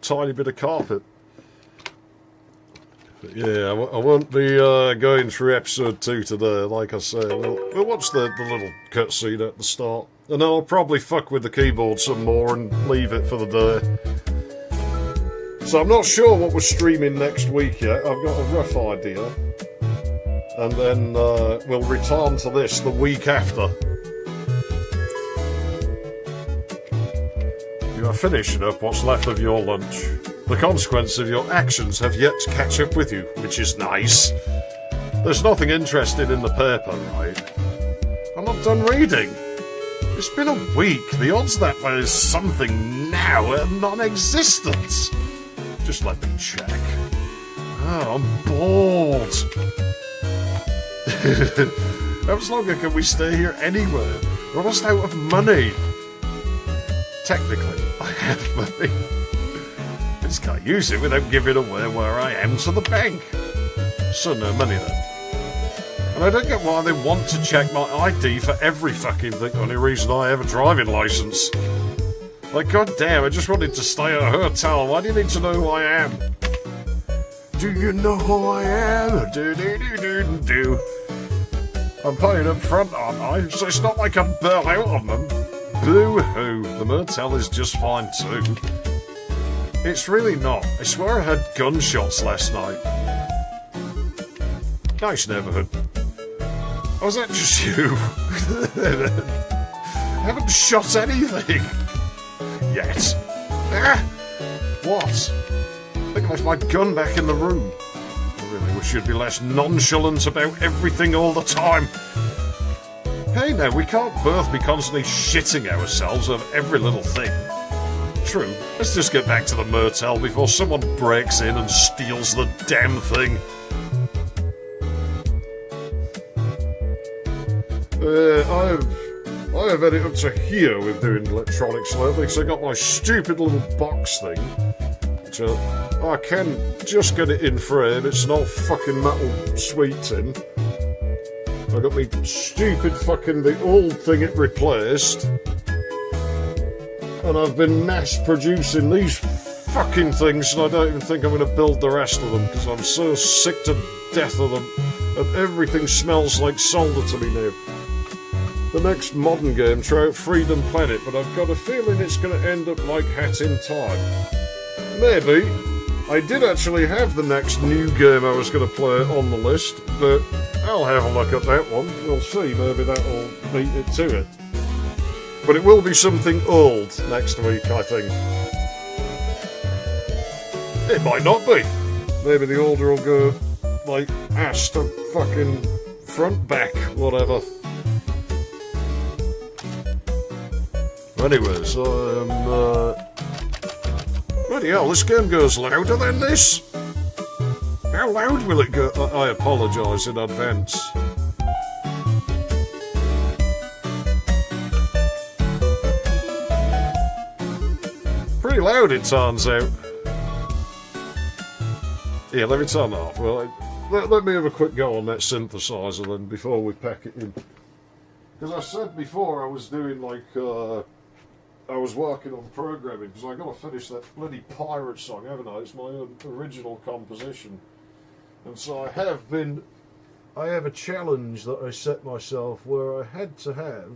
tiny bit of carpet. But yeah, I won't be going through episode 2 today, like I say. We'll watch the little cutscene at the start. And I'll probably fuck with the keyboard some more and leave it for the day. So I'm not sure what we're streaming next week yet. I've got a rough idea. And then we'll return to this the week after. You are finishing up what's left of your lunch. The consequences of your actions have yet to catch up with you, which is nice. There's nothing interesting in the paper, right? I'm not done reading. It's been a week. The odds that there's something now are non-existent. Just let me check. Oh, I'm bored. How much longer can we stay here anywhere? We're almost out of money. Technically, I have money. I just can't use it without giving away where I am to the bank. So no money then. And I don't get why they want to check my ID for every fucking thing. Only reason I have a driving licence. Like, goddamn, I just wanted to stay at a hotel. Why do you need to know who I am? Do you know who I am? Do. I'm paying up front, aren't I? So it's not like I'm burnt out on them. Boo-hoo. The motel is just fine too. It's really not. I swear I heard gunshots last night. Nice neighbourhood. Oh, was that just you? I haven't shot anything yet. Ah! What? I think I left my gun back in the room. I really wish you'd be less nonchalant about everything all the time. Hey now, we can't both be constantly shitting ourselves over every little thing. True, let's just get back to the motel before someone breaks in and steals the damn thing. I have had it up to here with doing electronics lately, because I got my stupid little box thing. Which I can just get it in frame, it's an old fucking metal sweet tin. I got me stupid fucking, the old thing it replaced. And I've been mass producing these fucking things, and I don't even think I'm going to build the rest of them, because I'm so sick to death of them, and everything smells like solder to me now. The next modern game, try out Freedom Planet, but I've got a feeling it's going to end up like Hat in Time. Maybe. I did actually have the next new game I was going to play on the list, but I'll have a look at that one. We'll see, maybe that'll beat it to it. But it will be something old next week, I think. It might not be. Maybe the order will go, like, ass to fucking front, back, whatever. Anyways, bloody hell, this game goes louder than this? How loud will it go? I apologise in advance. Pretty loud, it turns out. Yeah, let me turn that off. Well, let me have a quick go on that synthesizer then before we pack it in. Because I said before I was doing like, I was working on programming, because I got to finish that bloody pirate song, haven't I? It's my own original composition. And so I have a challenge that I set myself where I had to have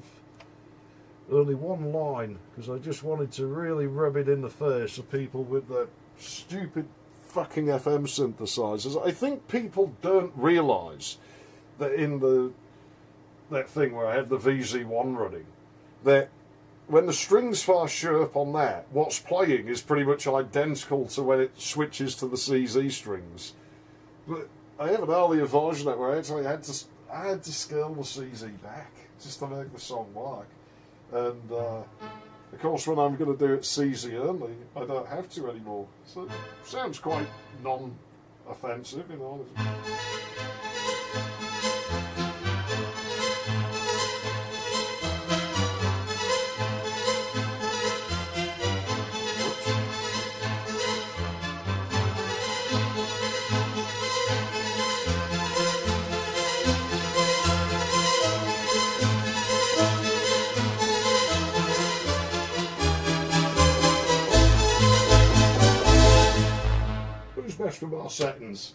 only one line, because I just wanted to really rub it in the face of people with their stupid fucking FM synthesizers. I think people don't realise that in that thing where I had the VZ1 running, that when the strings first show up on that, what's playing is pretty much identical to when it switches to the CZ strings. But I have an earlier version of that where I actually had to scale the CZ back just to make the song work. And of course, when I'm going to do it CZ only, I don't have to anymore. So it sounds quite non-offensive, you know. Best from our settings.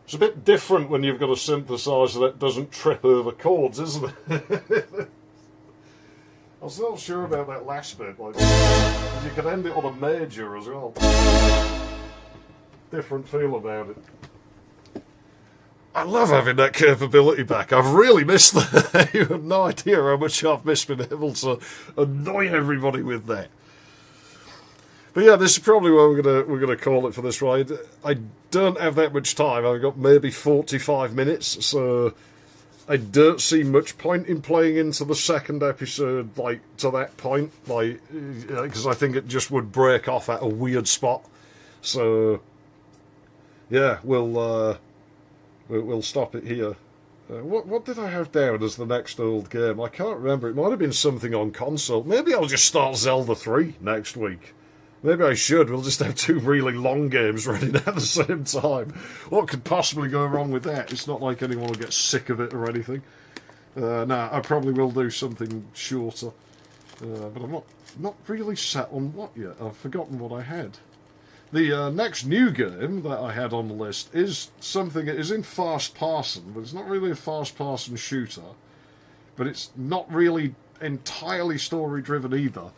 It's a bit different when you've got a synthesizer that doesn't trip over chords, isn't it? I'm still sure about that last bit, like, you could end it on a major as well. Different feel about it. I love having that capability back. I've really missed that. You have no idea how much I've missed being able to annoy everybody with that. But yeah, this is probably where we're gonna call it for this ride. I don't have that much time. I've got maybe 45 minutes, so I don't see much point in playing into the second episode, like, to that point, like, because I think it just would break off at a weird spot. So yeah, we'll stop it here. What did I have down as the next old game? I can't remember. It might have been something on console. Maybe I'll just start Zelda 3 next week. Maybe I should. We'll just have 2 really long games running at the same time. What could possibly go wrong with that? It's not like anyone will get sick of it or anything. No, I probably will do something shorter. But I'm not really set on what yet. I've forgotten what I had. The next new game that I had on the list is something that is in fast passing, but it's not really a fast passing shooter. But it's not really entirely story driven either.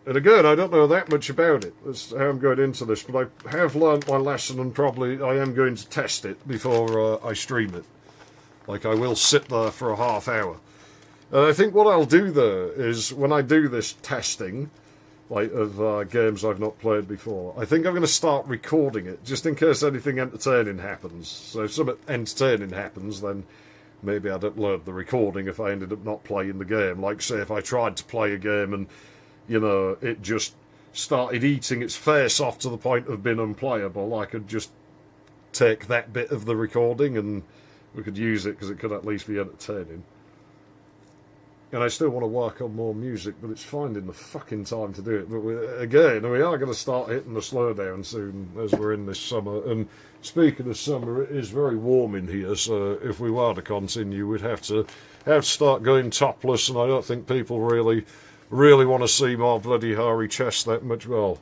And again, I don't know that much about it. That's how I'm going into this, but I have learnt my lesson, and probably I am going to test it before I stream it. Like, I will sit there for a half hour. And I think what I'll do though is, when I do this testing, like, of games I've not played before, I think I'm going to start recording it, just in case anything entertaining happens. So if something entertaining happens, then maybe I'd upload the recording if I ended up not playing the game. Like, say, if I tried to play a game and, you know, it just started eating its face off to the point of being unplayable, I could just take that bit of the recording and we could use it, because it could at least be entertaining. And I still want to work on more music, but it's finding the fucking time to do it. But we are going to start hitting the slowdown soon, as we're in this summer. And speaking of summer, it is very warm in here, so if we were to continue, we'd have to start going topless, and I don't think people really want to see my bloody hairy chest that much. Well,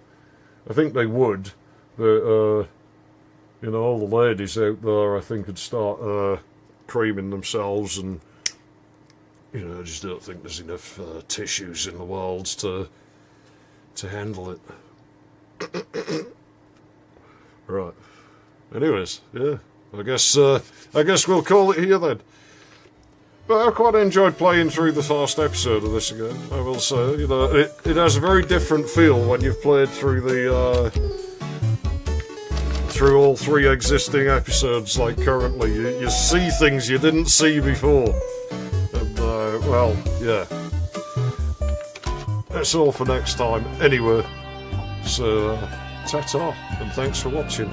I think they would, but, you know, all the ladies out there, I think, would start creaming themselves, and, you know, I just don't think there's enough tissues in the world to handle it. Right. Anyways, yeah, I guess we'll call it here then. But I quite enjoyed playing through the first episode of this again, I will say. You know, it has a very different feel when you've played through through all 3 existing episodes, like, currently. You see things you didn't see before. And, well, yeah. That's all for next time, anyway. So, ta-ta, and thanks for watching.